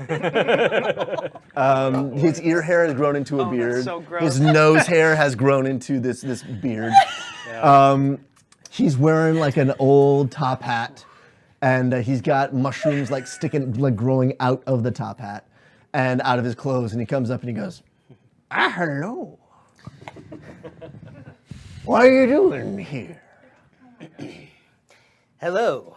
His ear hair has grown into a Oh, beard. that's so gross. His nose hair has grown into this beard. He's wearing like an old top hat, and he's got mushrooms like growing out of the top hat and out of his clothes. And he comes up and he goes, hello. What are you doing here? Hello.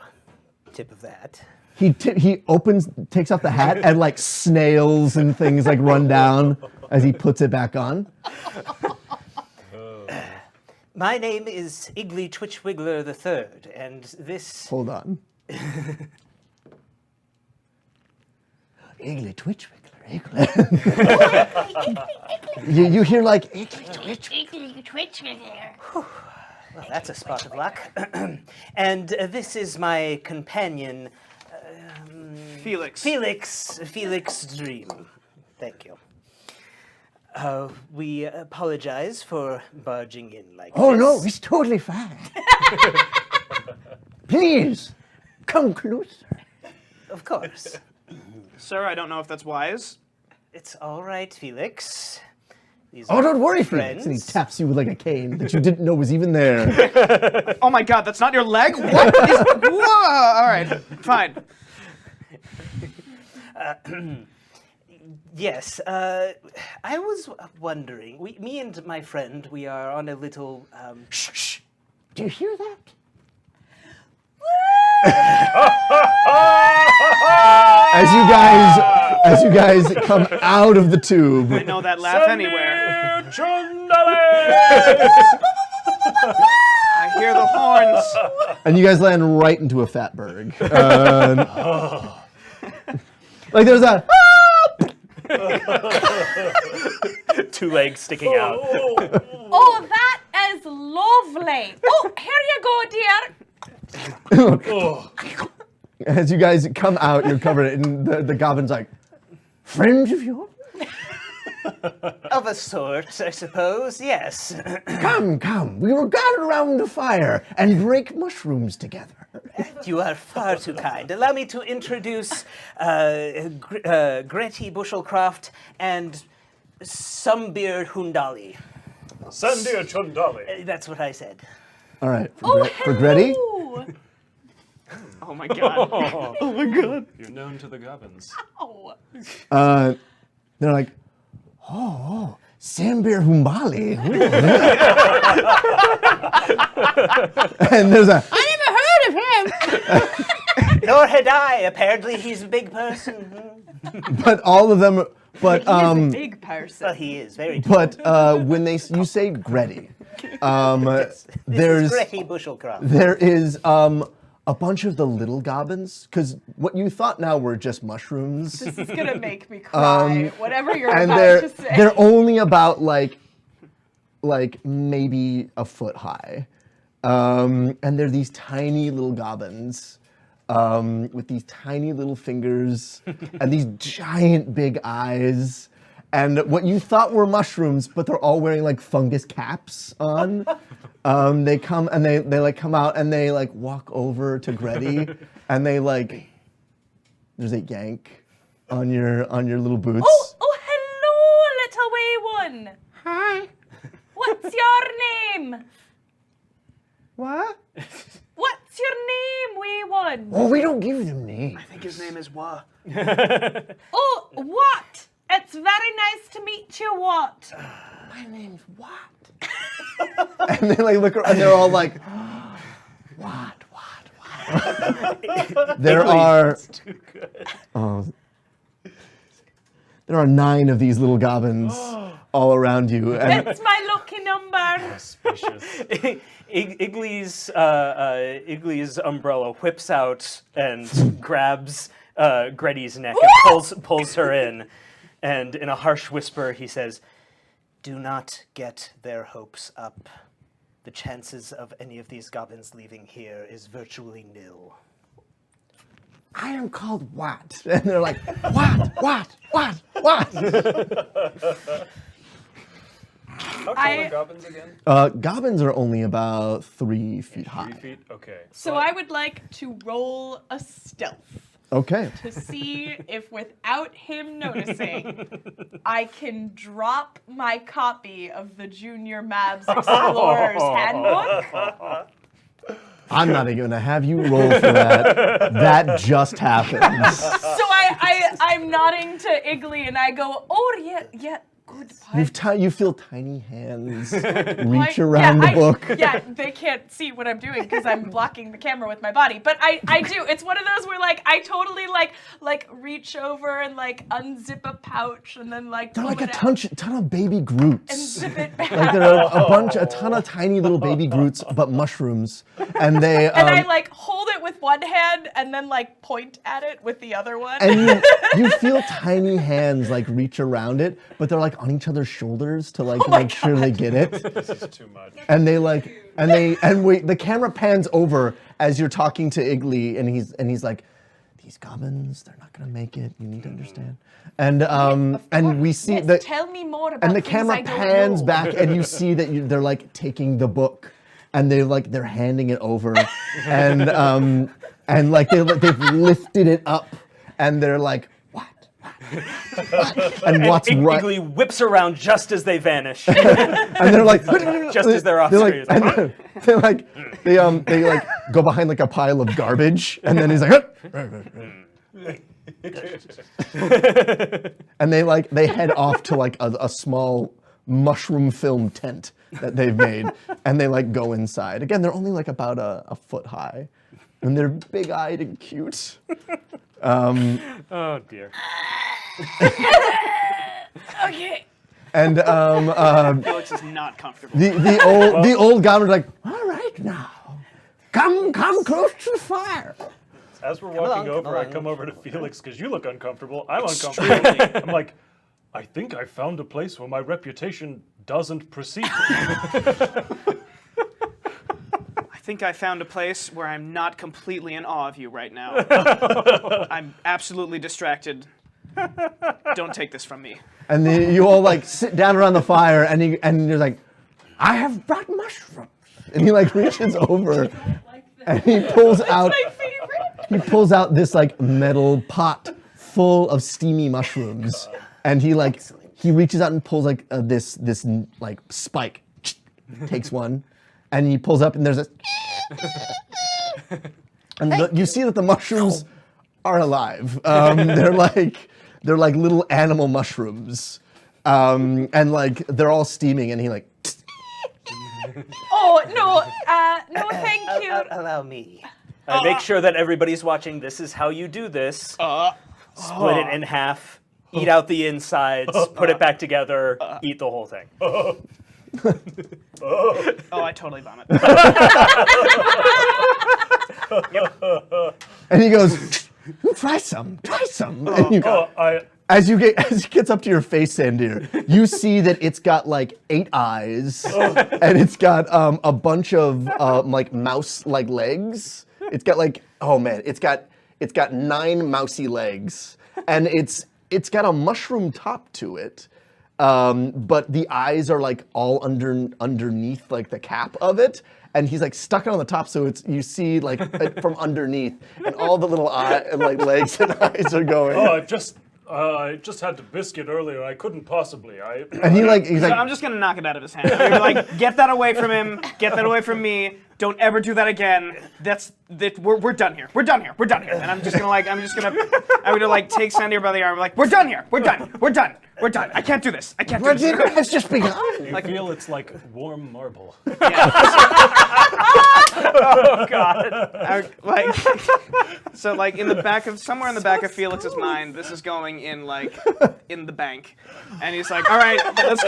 Tip of that. He takes off the hat, and like snails and things like run down as he puts it back on. My name is Iggly Twitchwiggler III, and this... Hold on. Iggly Twitchwiggler, Iggly. you hear like Iggly Twitchwiggler. Well, that's a spot of luck. And this is my companion, Felix. Felix Draem. Thank you. We apologize for barging in like Oh this. no, it's totally fine. Please, come closer. Of course. Sir, I don't know if that's wise. It's all right, Felix. These Oh, are don't worry, Felix. And he friends. taps you with like a cane that you didn't know was even there. Oh my god, that's not your leg? What is... Whoa! Alright, fine. Yes, I was wondering. Me and my friend, we are on a little. Shh. Do you hear that? As you guys come out of the tube, I know that laugh anywhere. Sandir Chundhali! I hear the horns. and you guys land right into a fatberg. Like there's a. Two legs sticking out. Oh, that is lovely. Oh, here you go, dear. As you guys come out, you're covered, and the Gobbin's like, friends of yours? Of a sort, I suppose, yes. Come. We will gather around the fire and break mushrooms together. You are far too kind. Allow me to introduce Grettie Buschelcroft and Sandir Chundhali. Sandir Chundhali. That's what I said. All right, Oh, for Grettie, hello. Oh my god. Oh my god. You're known to the Gobbins. Oh. they're like, oh, Sandir Chundhali. And there's a, I never heard of him. Nor had I. Apparently, he's a big person. but all of them, but He's a big person. Well, he is very tall. but when you say Grettie, This there's is Grettie Buschelcroft. there is a bunch of the little Gobbins, because what you thought now were just mushrooms. This is gonna make me cry. Whatever you're And about to say. they're only about like maybe a foot high, and they're these tiny little Gobbins with these tiny little fingers and these giant big eyes, and what you thought were mushrooms, but they're all wearing like fungus caps on. They come and they like come out and they like walk over to Grettie and they like there's a yank on your little boots. Oh, hello, little wee one. Hi. What's your name? What? What's your name, wee one? Oh, we don't give them names. I think his name is Wa. Oh, what? It's very nice to meet you, what? My name's what? And they like look around and they're all like, what? There are. Oh, there are 9 of these little Gobbins all around you, and It's my lucky number. Iggly's umbrella whips out and grabs Grettie's neck and pulls her in. And in a harsh whisper, he says, "Do not get their hopes up. The chances of any of these goblins leaving here is virtually nil." I am called what? And they're like, what? How tall I- are Gobbins again? Gobbins are only about 3 feet high. 3 feet? Okay. So I would like to roll a stealth Okay. to see if, without him noticing, I can drop my copy of the Junior Mabs Explorer's Handbook. I'm not even gonna have you roll for that. That just happens. So I'm nodding to Iggly and I go, oh yeah, good point. You feel tiny hands reach around the book. Yeah, they can't see what I'm doing because I'm blocking the camera with my body. But I do. It's one of those where like I totally like reach over and like unzip a pouch and then like They're pull like a it out ton of baby Groots. and zip it back. Like there are a ton of tiny little baby Groots, but mushrooms, and they. And I like hold it with one hand and then like point at it with the other one. And you feel tiny hands like reach around it, but they're like on each other's shoulders to like make sure they get it. This is too much. And they the camera pans over as you're talking to Iggly, and he's like, these Gobbins, they're not gonna make it. You need to understand. And we see Yes, that. tell me more about And the things camera I don't pans know. back, and you see that they're like taking the book, and they're handing it over, and like they've lifted it up, and they're like, what? and what's right. Iggly whips around just as they vanish, And they're like, just as they're off screen. they go behind like a pile of garbage, and then he's like, and they head off to like a small mushroom film tent that they've made, and they like go inside. Again, they're only like about a foot high, and they're big-eyed and cute. Oh dear. Okay. And Felix is not comfortable. the old goblin's like, all right now, come close to the fire. As we're walking over, I come over to Felix because you look uncomfortable. I'm uncomfortable. I'm like, I think I found a place where my reputation doesn't precede me. I think I found a place where I'm not completely in awe of you right now. I'm absolutely distracted. Don't take this from me. And you all like sit down around the fire, and you're like, I have brought mushrooms. And he like reaches over, and he pulls out. He pulls out this like metal pot full of steamy mushrooms, and he reaches out and pulls like this like spike, takes one, and he pulls up, and there's a, and you see that the mushrooms are alive. They're like little animal mushrooms, and like they're all steaming, and he like. Oh no, no, thank you. Allow me. I make sure that everybody's watching. This is how you do this. Split it in half, eat out the insides, put it back together, eat the whole thing. Oh, I totally vomit. And he goes, try some. And you go, as he gets up to your face, Sandir, you see that it's got like 8 eyes, and it's got a bunch of like mouse-like legs. It's got like, oh man, it's got 9 mousy legs, and it's got a mushroom top to it, but the eyes are like all underneath like the cap of it, and he's like stuck it on the top, so you see like it from underneath, and all the little legs and eyes are going. Oh, I just had the biscuit earlier. I couldn't possibly. And he's like, I'm just gonna knock it out of his hand. I'm gonna be like, get that away from him. Get that away from me. Don't ever do that again. We're done here. We're done here. And I'm gonna like take Sandir by the arm. Like, we're done here. We're done. I can't do this. I can't do this. It has just begun. I feel it's like warm marble. Oh God! So like somewhere in the back of Felix's mind, this is going in like in the bank, and he's like, "All right, let's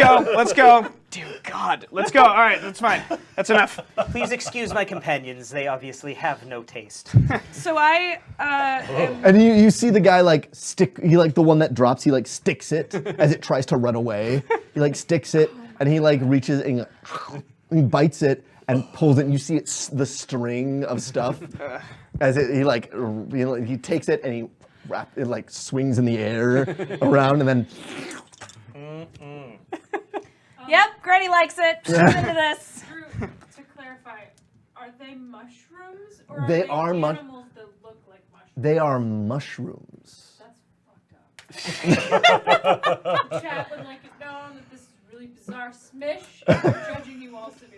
go, dear God, let's go. All right, that's fine. That's enough." Please excuse my companions. They obviously have no taste. So I And you see the guy like he like the one that drops, he like sticks it as it tries to run away. He like sticks it, and he like reaches and he bites it and pulls it, and you see the string of stuff as he takes it and it like swings in the air around, and then Yep, Grettie likes it. She's into this. Drew, to clarify, are they mushrooms or They are are they mu- animals that look like mushrooms? they are mushrooms. That's fucked up. Chat would like it known that this is really bizarre smish, and we're judging you all severely.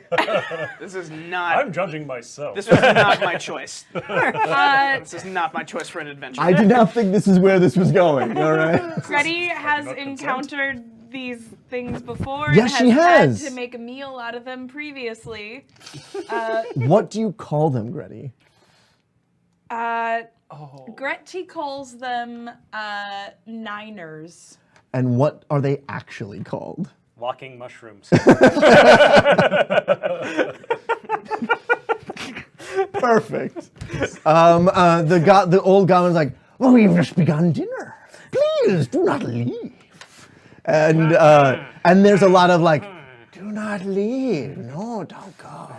This is not. I'm judging myself. This was not my choice. This is not my choice for an adventure. I did not think this is where this was going. All right. Grettie has encountered these things before. Yes, and she has. had to make a meal out of them previously. What do you call them, Grettie? Grettie calls them niners. And what are they actually called? Walking mushrooms. Perfect. The old goblin's like, well, we've just begun dinner. Please do not leave. And there's a lot of like, do not leave. No, don't go.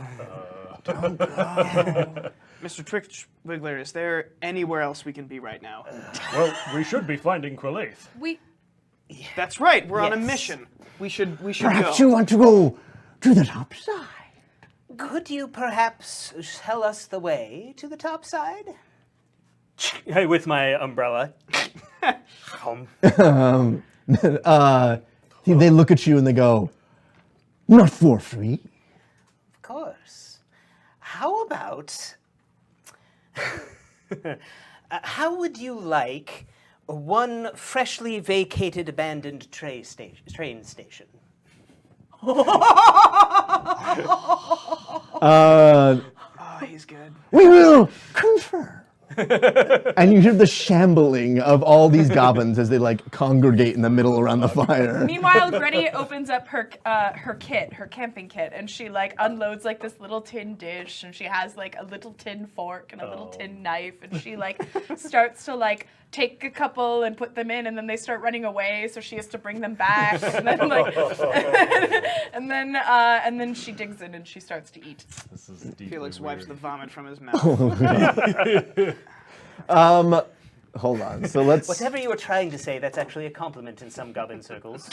Don't go. Mr. Twitchwiggler, is there anywhere else we can be right now? Well, we should be finding Quillathe. That's right. We're on a Yes. mission. We should Perhaps go. you want to go to the top side. Could you perhaps tell us the way to the top side? With my umbrella. They look at you and they go, "Not for free." Of course. How about... how would you like one freshly vacated abandoned train station? Oh, he's good. We will confer. And you hear the shambling of all these goblins as they like congregate in the middle around the fire. Meanwhile, Grettie opens up her camping kit, and she like unloads like this little tin dish, and she has like a little tin fork and a little tin knife, and she like starts to like take a couple and put them in, and then they start running away, so she has to bring them back, and then like, and then she digs in and she starts to eat. This is deeply Felix wipes the weird. vomit from his mouth. Hold on. So let's. Whatever you were trying to say, that's actually a compliment in some goblin circles.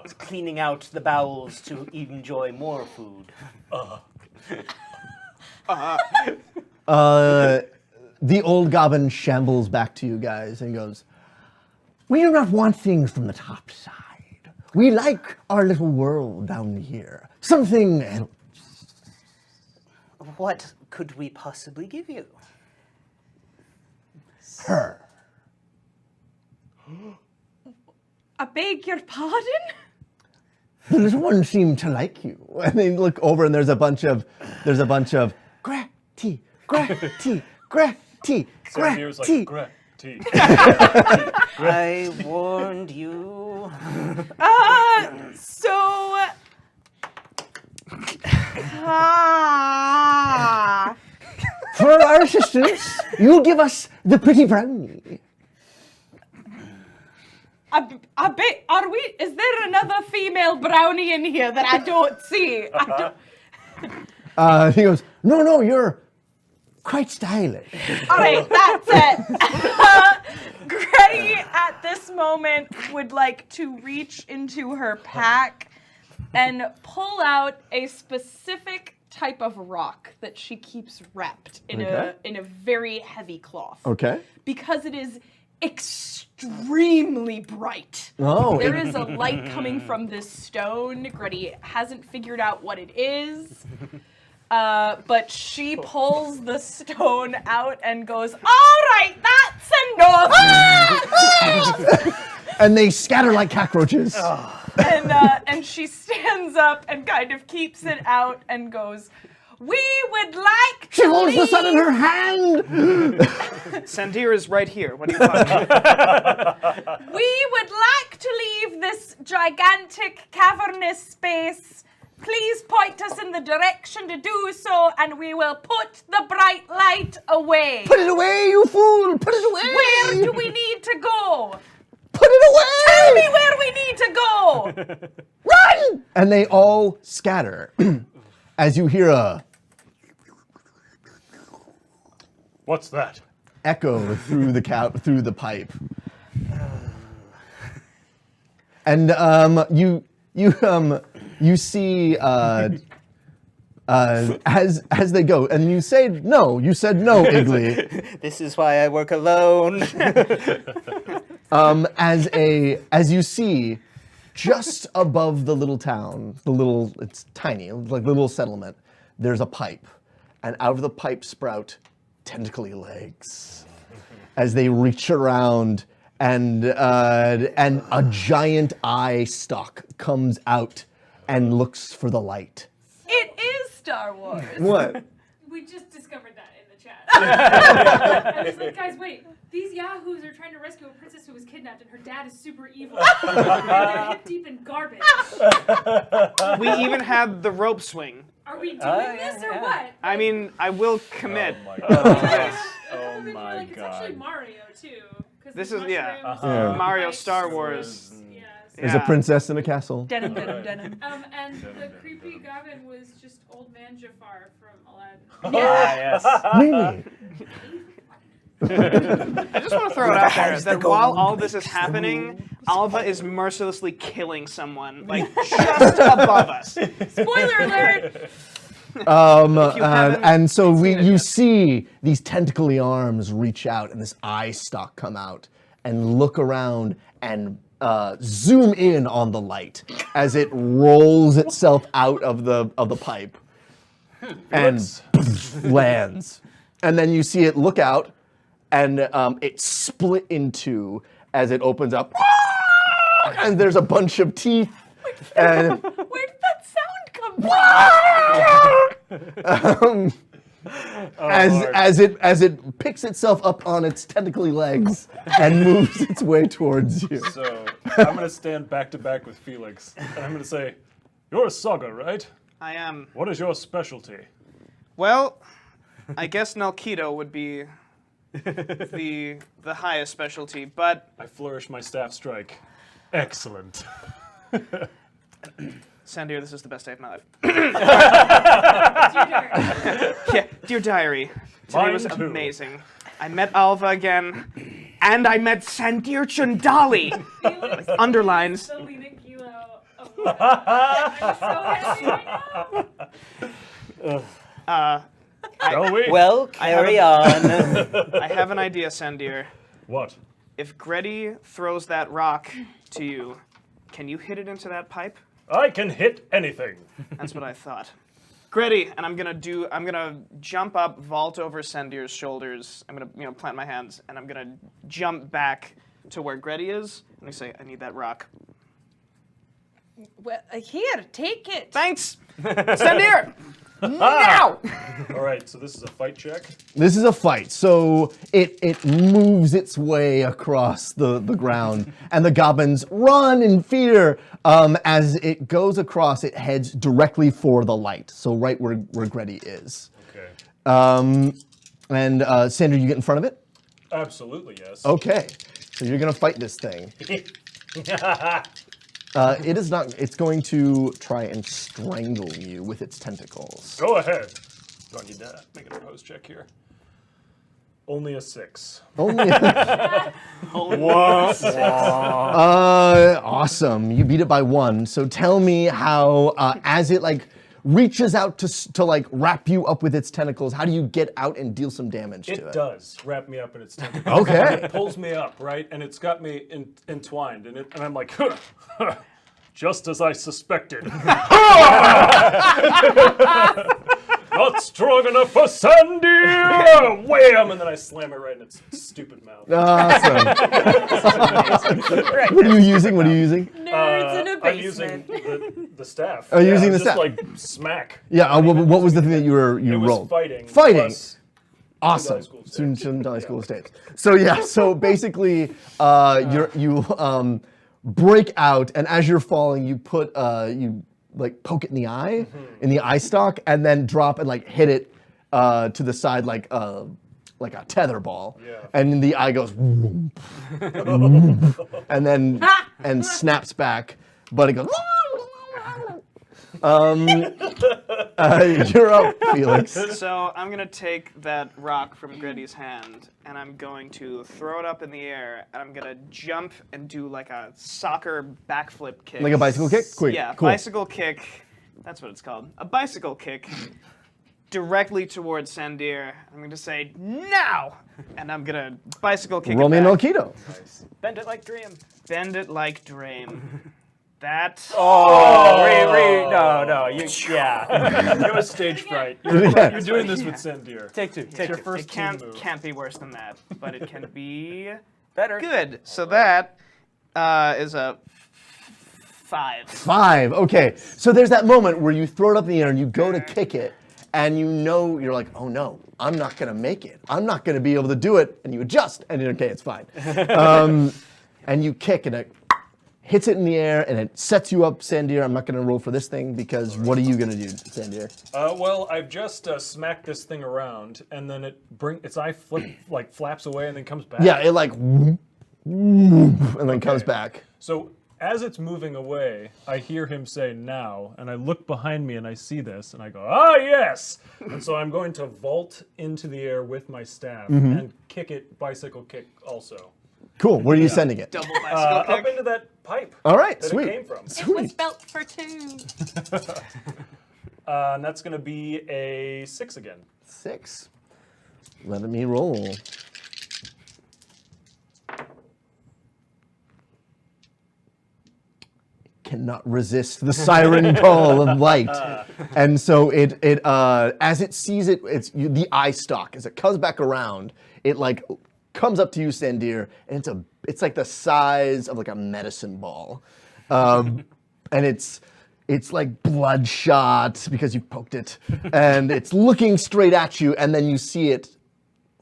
It's cleaning out the bowels to enjoy more food. The old goblin shambles back to you guys and goes, "We do not want things from the top side. We like our little world down here. Something else." What could we possibly give you? Her. I beg your pardon? The little one seemed to like you. And they look over and there's a bunch of Grettie, Grettie, Grettie, Sandir's Grettie. like, Grettie. I warned you. For our assistance, you give us the pretty brownie. Is there another female brownie in here that I don't see? He goes, no, you're quite stylish. All right, that's it. Grettie at this moment would like to reach into her pack and pull out a specific type of rock that she keeps wrapped in a very heavy cloth. Okay. Because it is extremely bright. Oh. There is a light coming from this stone. Grettie hasn't figured out what it is. But she pulls the stone out and goes, "All right, that's enough." And they scatter like cockroaches. And she stands up and kind of keeps it out and goes, "We would like to She holds the leave." sun in her hand. Sandir is right here. What are you talking about? We would like to leave this gigantic cavernous space. Please point us in the direction to do so, and we will put the bright light away. Put it away, you fool! Put it away! Where do we need to go? Put it away! Tell me where we need to go! Run! And they all scatter as you hear a What's that? echo through the pipe. And you see as they go, and you say no. You said no, Iggly. This is why I work alone. As you see, just above the little town, it's tiny, like the little settlement, there's a pipe, and out of the pipe sprout tentacly legs as they reach around, and a giant eye stalk comes out and looks for the light. It is Star Wars. What? We just discovered that in the chat. I was like, guys, wait. These yahoos are trying to rescue a princess who was kidnapped, and her dad is super evil. They're hip deep in garbage. We even had the rope swing. Are we doing this or what? I mean, I will commit. Oh my to god. this. Oh We're my like, it's actually god. Mario too. 'Cause This there's is- yeah. mushrooms, Yeah. Mario lights. Star Wars. Yes. There's a Yeah. princess in a castle. Denim, denim, denim. And the creepy Gobbin was just old man Jafar from Aladdin. Yes. Really? I just want to throw it out there that while all this is happening, Alva is mercilessly killing someone, like just above us. Spoiler alert! And so seen it you yet. see these tentacly arms reach out and this eye stalk come out, and look around and zoom in on the light as it rolls itself out of the pipe and lands. And then you see it look out, and it split in two as it opens up, and there's a bunch of teeth. And Where did that sound come from? as it picks itself up on its tentacly legs and moves its way towards you. So I'm going to stand back to back with Felix, and I'm going to say, "You're a sogger, right? I am. What is your specialty?" Well, I guess Nalkido would be the highest specialty, but I flourish my staff strike. Excellent. Sandir, this is the best day of my life. It's your turn. Yeah, dear diary, today Mine was too. amazing. I met Alva again, and I met Sandir Chundhali. Felix Underlines. is the leading kilo of what? I'm so happy right now. Shall we? Well, carry on. I have an idea, Sandir. What? If Grettie throws that rock to you, can you hit it into that pipe? I can hit anything. That's what I thought. Grettie, and I'm gonna jump up, vault over Sandir's shoulders. I'm gonna, plant my hands, and I'm gonna jump back to where Grettie is, and I say, I need that rock. Well, here, take it. Thanks! Sandir! Now! All right, so this is a fight check. This is a fight, so it moves its way across the ground, and the goblins run in fear. As it goes across, it heads directly for the light, so right where Grettie is. Okay. And Sandir, you get in front of it? Absolutely, yes. Okay, so you're gonna fight this thing. It is not. It's going to try and strangle you with its tentacles. Go ahead. Do I need to make an opposed check here? Only a 6. Only. Awesome. You beat it by 1. So tell me how, as it reaches out to wrap you up with its tentacles, how do you get out and deal some damage to it? It does wrap me up in its tentacles. Okay. It pulls me up, right? And it's got me entwined, and I'm like, just as I suspected. Not strong enough for Sandir! Wham! And then I slam it right in its stupid mouth. Awesome. What are you using? Nerds in a I'm using basement. the staff. Oh, you're using the just staff. like smack. Yeah. What was the thing that you It was rolled? fighting. Fighting. plus Awesome. School of Student Chundhali School of States. So yeah, so basically, you break out, and as you're falling, you put you poke it in the eye, in the eye stalk, and then drop and hit it to the side like a tether ball. Yeah. And the eye goes, whoomp, whoomp, and snaps back, but it goes. You're up, Felix. So I'm gonna take that rock from Grettie's hand, and I'm going to throw it up in the air, and I'm gonna jump and do like a soccer backflip kick. Like a bicycle kick? Quick, Yeah, cool. bicycle kick. That's what it's called. A bicycle kick directly towards Sandir. I'm going to say, now! And I'm going to bicycle kick Roll it me an back. Alkido. Bend it like Dream. Bend it like Draem. That... No, yeah. You have stage fright. Do it again. You're doing this with Sandir. Take two. It's your first It team move. can't be worse than that, but it can be Better. good. So that is a 5. 5. Okay. So there's that moment where you throw it up in the air and you go to kick it, and you're like, oh no, I'm not gonna make it. I'm not gonna be able to do it. And you adjust, and okay, it's fine. And you kick, and it hits it in the air, and it sets you up, Sandir. I'm not gonna roll for this thing because what are you gonna do, Sandir? Well, I've just smacked this thing around, and then its eye flaps away and then comes back. Yeah, it whoop, whoop, and then comes back. So as it's moving away, I hear him say now, and I look behind me and I see this, and I go, ah, yes! And so I'm going to vault into the air with my staff and kick it, bicycle kick also. Cool. Where are you sending it? Double bicycle Up kick. into that pipe All right, that sweet. it came from. It was built for 2. And that's going to be a 6 again. 6. Let me roll. cannot resist the siren call of light. And so it as it sees it, the eye stalk, as it comes back around, it like comes up to you, Sandir, and it's like the size of like a medicine ball. And it's like bloodshot because you poked it, and it's looking straight at you, and then you see it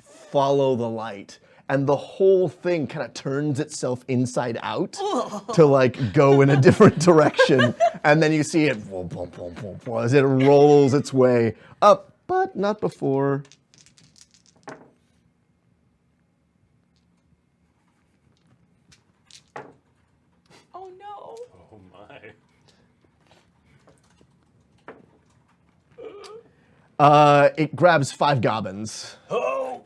follow the light, and the whole thing kind of turns itself inside out to like go in a different direction, and then you see it as it rolls its way up, but not before. Oh no. Oh my. It grabs 5 goblins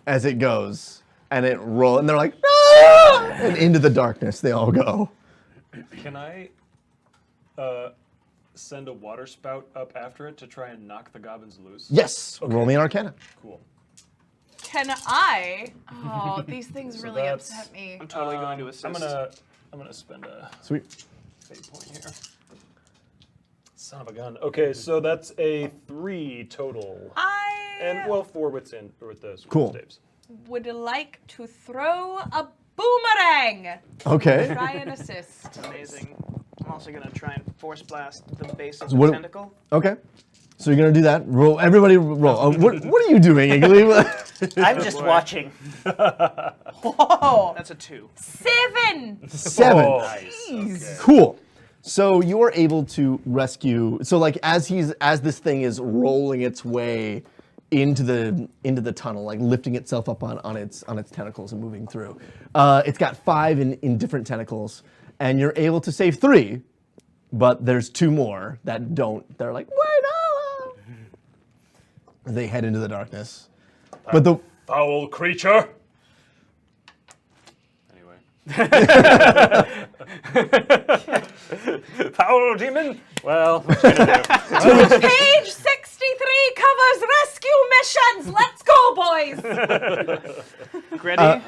as it goes, and it rolls, and they're like, "Ah!" And into the darkness they all go. Can I send a water spout up after it to try and knock the goblins loose? Yes, roll me an Arcana. Cool. Can I? Oh, these things really that's- upset me. I'm totally going to assist. I'm gonna spend a Sweet. fate point here. Son of a gun. Okay, so that's a 3 total. And well, 4 with the Cool. saves. would like to throw a boomerang. Okay. Try and assist. Amazing. I'm also going to try and force blast the base of So the what- tentacle. Okay. So you're gonna do that. Roll. Everybody roll. What are you doing, Iggly? I'm just watching. Whoa. That's a 2. 7. 7. Oh, nice. Okay. Cool. So you are able to rescue. So like as this thing is rolling its way into the tunnel, like lifting itself up on its tentacles and moving through. It's got 5 in different tentacles, and you're able to save 3, but there's 2 more that don't. They're like, wait, no. They head into the darkness. But the Foul creature. Anyway. Foul demon. Well, what you gonna do? Page 63 covers rescue missions. Let's go, boys. Grettie,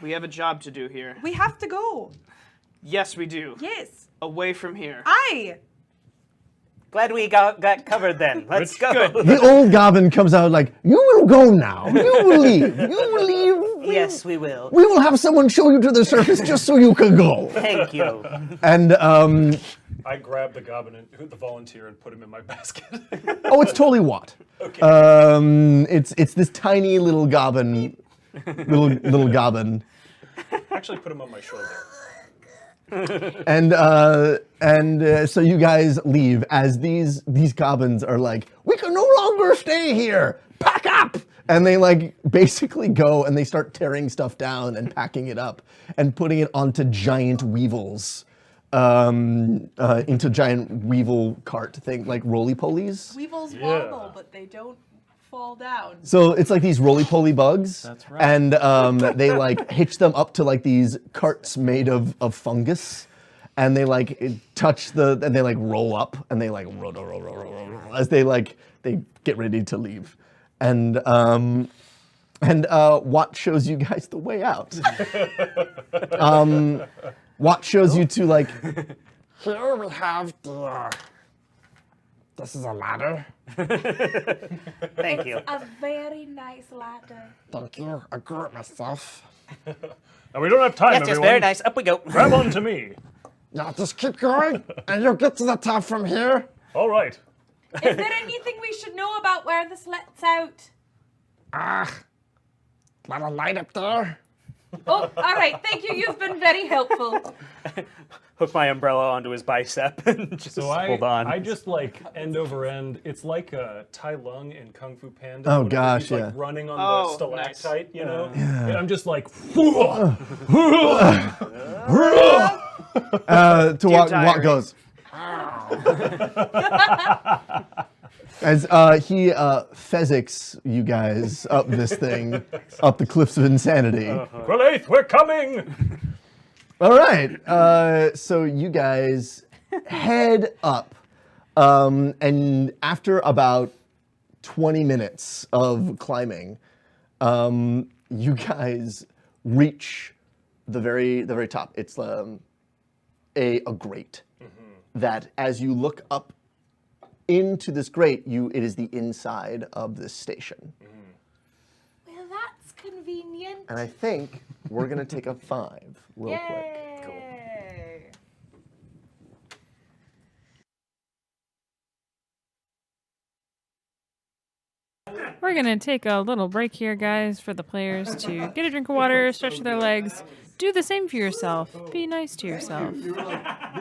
we have a job to do here. We have to go. Yes, we do. Yes. Away from here. Aye. Glad we got covered then. Let's go. the old Gobbin comes out like, you will go now. You will leave. You will leave. Yes, we will. We will have someone show you to the surface just so you can go. Thank you. And I grabbed the goblin, the volunteer, and put him in my basket. oh, it's totally Watt. Okay. It's this tiny little Gobbin, little Gobbin. Actually, put him on my shoulder. And so you guys leave as these goblins are like, we can no longer stay here. Pack up! And they like basically go and they start tearing stuff down and packing it up and putting it onto giant weevils, into giant weevil cart thing, like roly-polies. Weevils Yeah. wobble, but they don't fall down. So it's like these roly-poly bugs. That's right. And they like hitch them up to like these carts made of fungus. And they like touch and they like roll up and they like roll as they get ready to leave. And Watt shows you guys the way out. Watt shows you to like, Here we have the. This is a ladder. Thank you. A very nice ladder. Thank you. I grew it myself. Now we don't have time, Yes, yes, everyone. very nice. Up we go. Grab on to me. Now just keep going, and you'll get to the top from here. All right. Is there anything we should know about where this lets out? Lot of light up there. Oh, all right. Thank you. You've been very helpful. Hook my umbrella onto his bicep and just So hold on. I just like end over end. It's like Tai Lung in Kung Fu Panda. Oh, whenever gosh, he's, like, yeah. running on Oh, the stalactite, you know? Yeah. And I'm just like, to Watt diary. goes. As he Fezzics you guys up this thing, up the cliffs of insanity. Quillathe, we're coming! All right, so you guys head up, and after about 20 minutes of climbing, you guys reach the very top. It's a grate. That as you look up into this grate, it is the inside of this station. Well, that's convenient. And I think we're gonna take a 5 real quick. Yay. We're gonna take a little break here, guys, for the players to get a drink of water, stretch their legs, do the same for yourself. Be nice to yourself.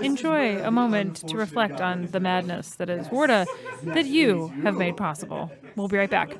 Enjoy a moment to reflect on the madness that is Warda that you have made possible. We'll be right back.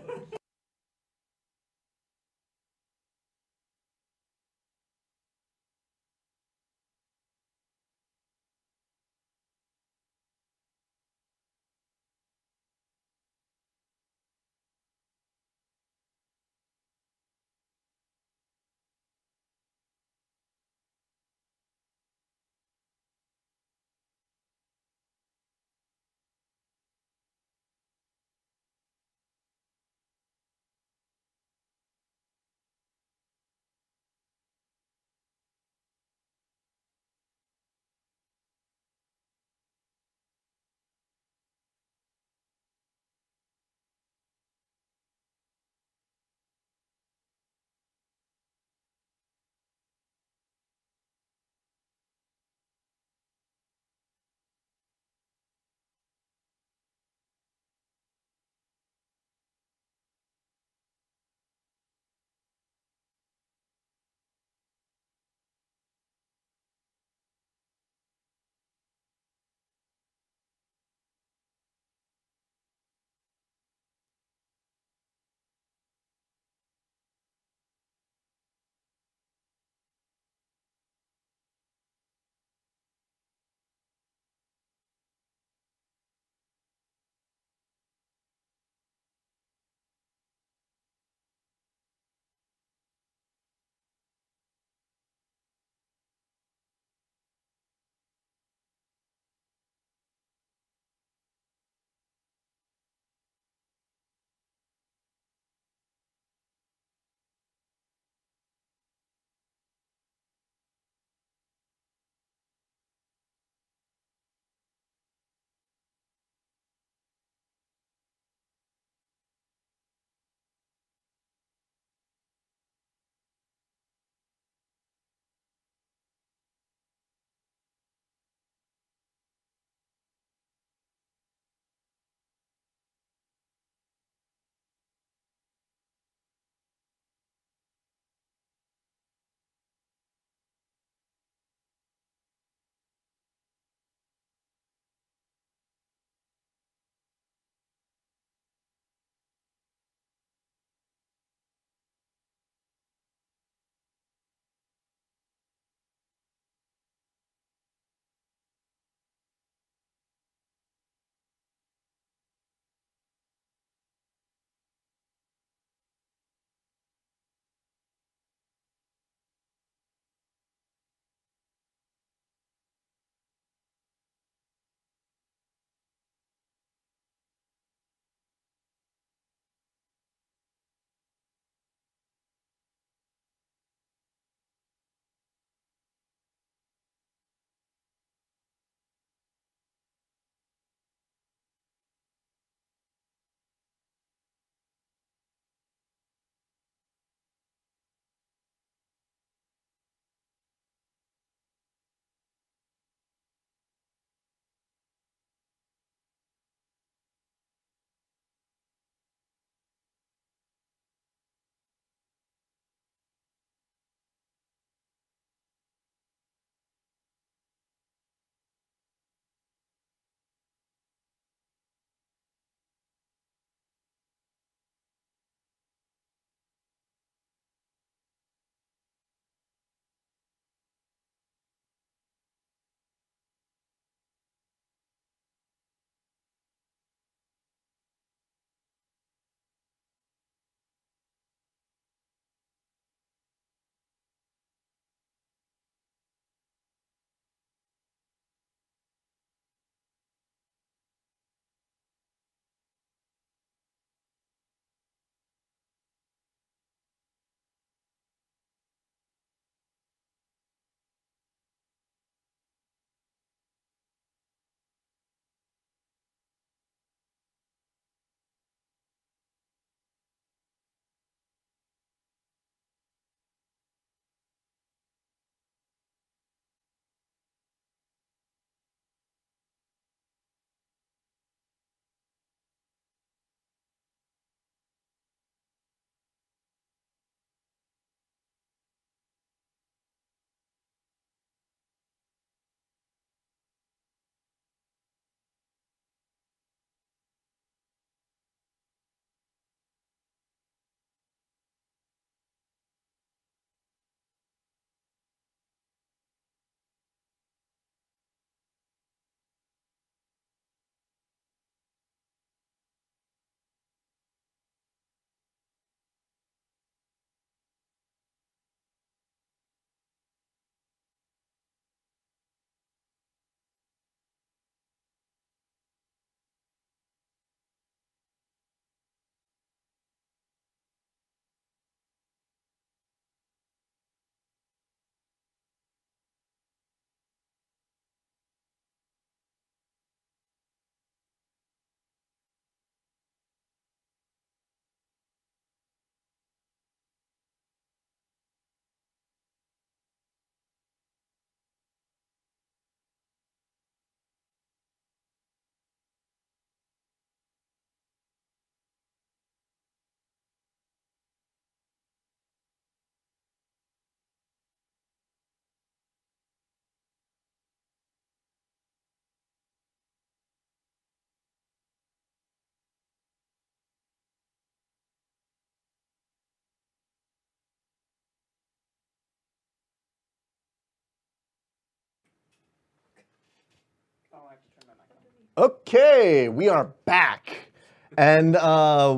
Okay, we are back. And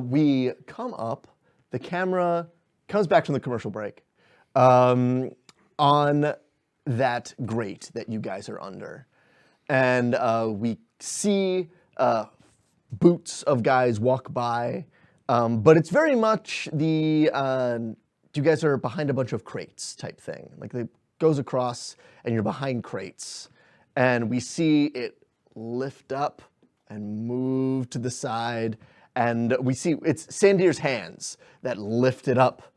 we come up, the camera comes back from the commercial break on that grate that you guys are under. And we see boots of guys walk by, but it's very much you guys are behind a bunch of crates type thing. Like it goes across and you're behind crates. And we see it lift up and move to the side, and we see it's Sandir's hands that lift it up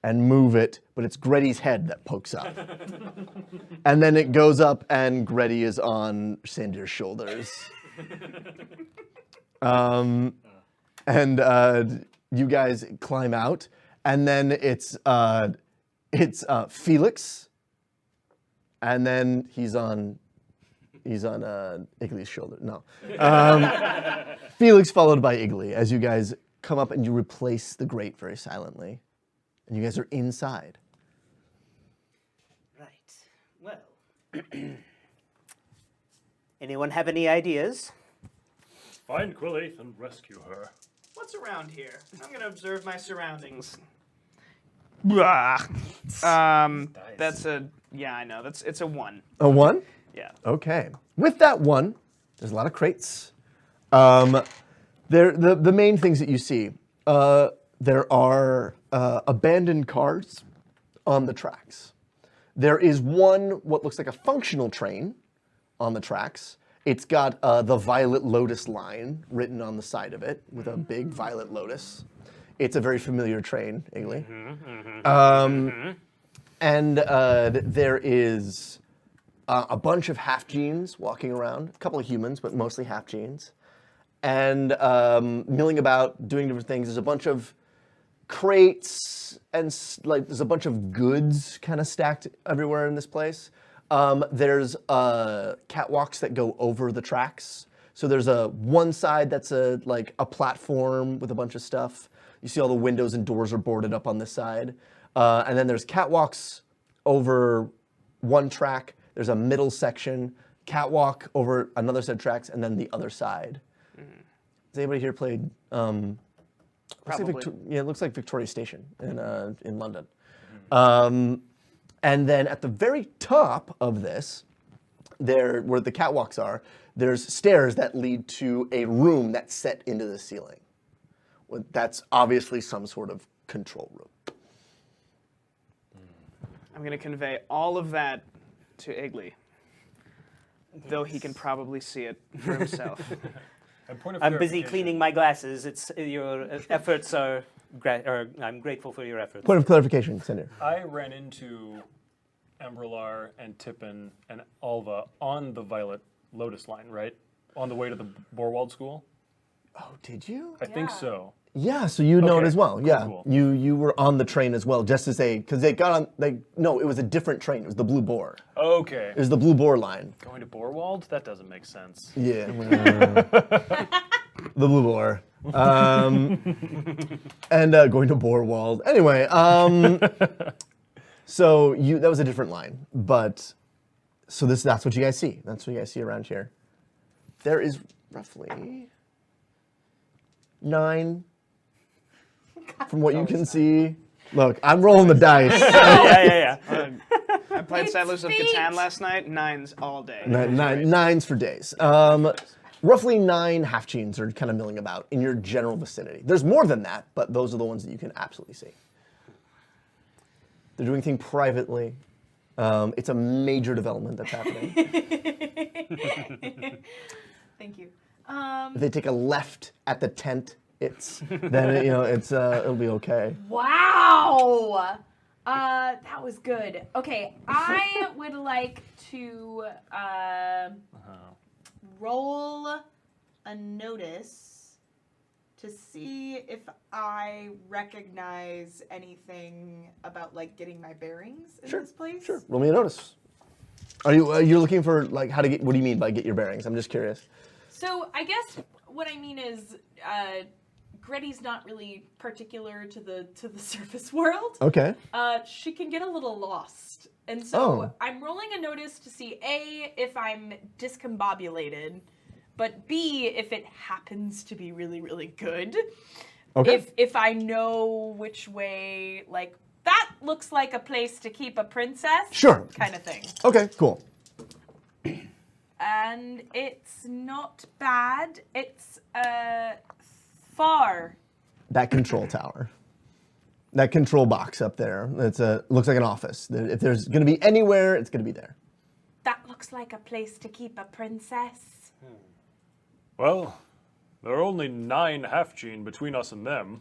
and move it, but it's Grettie's head that pokes up. And then it goes up and Grettie is on Sandir's shoulders. And you guys climb out, and then it's Felix, and then he's on Iggly's shoulder. No. Felix followed by Iggly as you guys come up and you replace the grate very silently. And you guys are inside. Right. Well. Anyone have any ideas? Find Quillathe and rescue her. What's around here? I'm going to observe my surroundings. That's a, yeah, I know. It's a 1. A 1? Yeah. Okay. With that 1, there's a lot of crates. The main things that you see, there are abandoned cars on the tracks. There is one, what looks like a functional train on the tracks. It's got the Violet Lotus line written on the side of it with a big violet lotus. It's a very familiar train, Iggly. And there is a bunch of half-genes walking around, a couple of humans, but mostly half-genes. And milling about, doing different things. There's a bunch of crates and there's a bunch of goods kind of stacked everywhere in this place. There's catwalks that go over the tracks. So there's one side that's a platform with a bunch of stuff. You see all the windows and doors are boarded up on this side. And then there's catwalks over one track. There's a middle section, catwalk over another set of tracks, and then the other side. Has anybody here played? Probably. It looks like Victoria Station in London. And then at the very top of this, there where the catwalks are, there's stairs that lead to a room that's set into the ceiling. That's obviously some sort of control room. I'm going to convey all of that to Iggly, though he can probably see it for himself. I'm busy cleaning my glasses. It's your efforts are I'm grateful for your efforts. Point of clarification, Sandir. I ran into Ambralar and Tippin and Alva on the Violet Lotus line, right? On the way to the Borwald School? Oh, did you? I think so. Yeah, so you know it Okay, as well. Yeah, cool. you were on the train as well, just to say, because they got on. No, it was a different train. It was the Blue Boar. Okay. It was the Blue Boar line. Going to Borwald? That doesn't make sense. Yeah. The Blue Boar. And going to Borwald. Anyway, so that was a different line, but so that's what you guys see. That's what you guys see around here. There is roughly 9. From what you can see. Look, I'm rolling the dice. yeah. I played Settlers of Catan last night. 9s all day. Nines for days. Roughly 9 half-genes are kind of milling about in your general vicinity. There's more than that, but those are the ones that you can absolutely see. They're doing things privately. It's a major development that's happening. Thank you. If they take a left at the tent, it'll be okay. Wow! That was good. Okay, I would like to roll a notice to see if I recognize anything about getting my bearings in this place. Sure. Roll me a notice. Are you're looking for how to get? What do you mean by get your bearings? I'm just curious. So I guess what I mean is, Grettie's not really particular to the surface world. Okay. She can get a little lost, and so I'm rolling a notice to see if I'm discombobulated but B, if it happens to be really, really good. Okay. If I know which way, like, that looks like a place to keep a princess. Sure. Kind of thing. Okay, cool. And it's not bad. It's far. That control tower. That control box up there. Looks like an office. If there's going to be anywhere, it's going to be there. That looks like a place to keep a princess. Well, there are only 9 half-gene between us and them.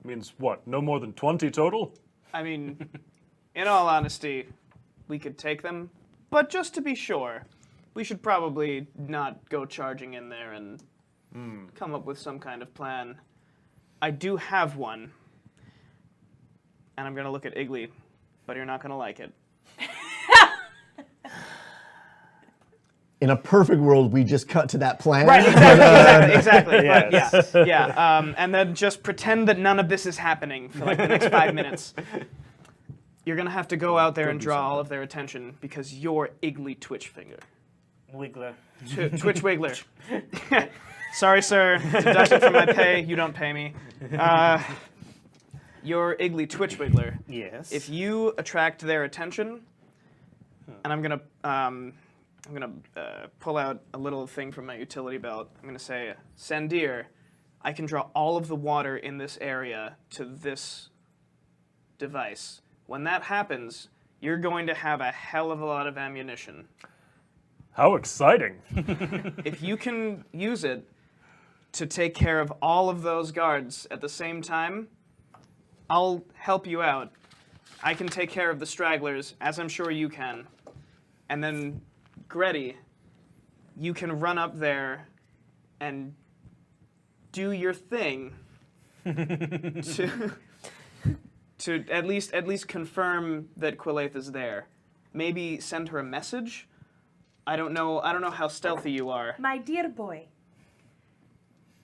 Means what, no more than 20 total? I mean, in all honesty, we could take them, but just to be sure, we should probably not go charging in there and come up with some kind of plan. I do have one, and I'm going to look at Iggly, but you're not going to like it. In a perfect world, we just cut to that plan. Right, exactly. Yes. But yeah. And then just pretend that none of this is happening for like the next 5 minutes. You're going to have to go out there and draw all of their attention because you're Iggly Twitchfinger. Wiggler. Twitchwiggler. Sorry, sir. Deduction from my pay. You don't pay me. You're Iggly Twitchwiggler. Yes. If you attract their attention, and I'm gonna pull out a little thing from my utility belt. I'm gonna say, Sandir, I can draw all of the water in this area to this device. When that happens, you're going to have a hell of a lot of ammunition. How exciting. If you can use it to take care of all of those guards at the same time, I'll help you out. I can take care of the stragglers, as I'm sure you can. And then, Grettie, you can run up there and do your thing to at least confirm that Quillathe is there. Maybe send her a message. I don't know how stealthy you are. My dear boy,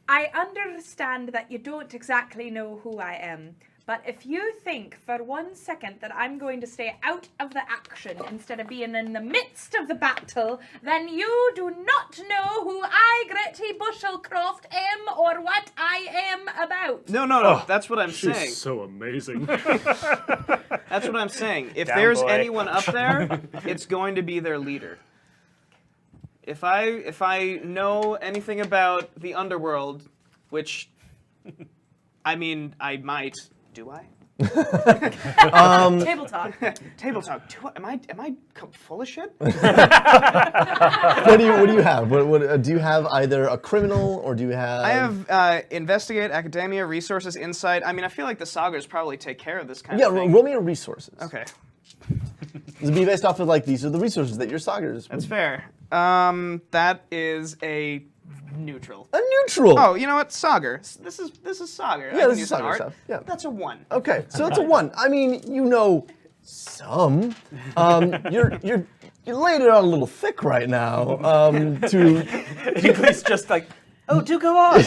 I understand that you don't exactly know who I am, but if you think for 1 second that I'm going to stay out of the action instead of being in the midst of the battle, then you do not know who I, Grettie Buschelcroft, am or what I am about. No, that's what I'm saying. She's so amazing. That's what I'm saying. If Down, there's boy. anyone up there, it's going to be their leader. If I know anything about the underworld, which, I mean, I might. Do I? Table talk. Table talk. Am I full of shit? What do you have? What do you have? Either a criminal or do you have? I have investigate, academia, resources, insight. I mean, I feel like the sagas probably take care of this kind of thing. roll me a resources. Okay, This will be based off of like these are the resources that your sagas. that's fair. That is a neutral. A neutral. Oh, you know what? Sogger. This is Sogger. Yeah, this is Sogger stuff. Yeah. That's a 1. Okay, so that's a 1. I mean, you know some. You're laying it on a little thick right now. Iggly's just like, oh, do go on.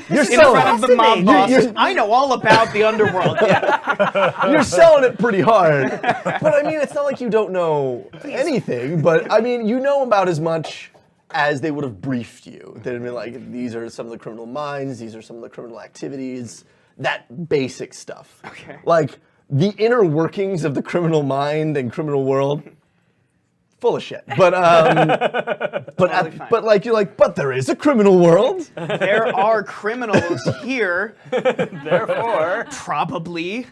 You're In front of the mob boss. I know all about the underworld. Yeah. You're selling it pretty hard. But I mean, it's not like you don't know anything, but I mean, you know about as much as they would have briefed you. They'd have been like, these are some of the criminal minds, these are some of the criminal activities, that basic stuff. Okay. Like, the inner workings of the criminal mind and criminal world, full of shit. But but there is a criminal world. There are criminals here, Therefore, probably,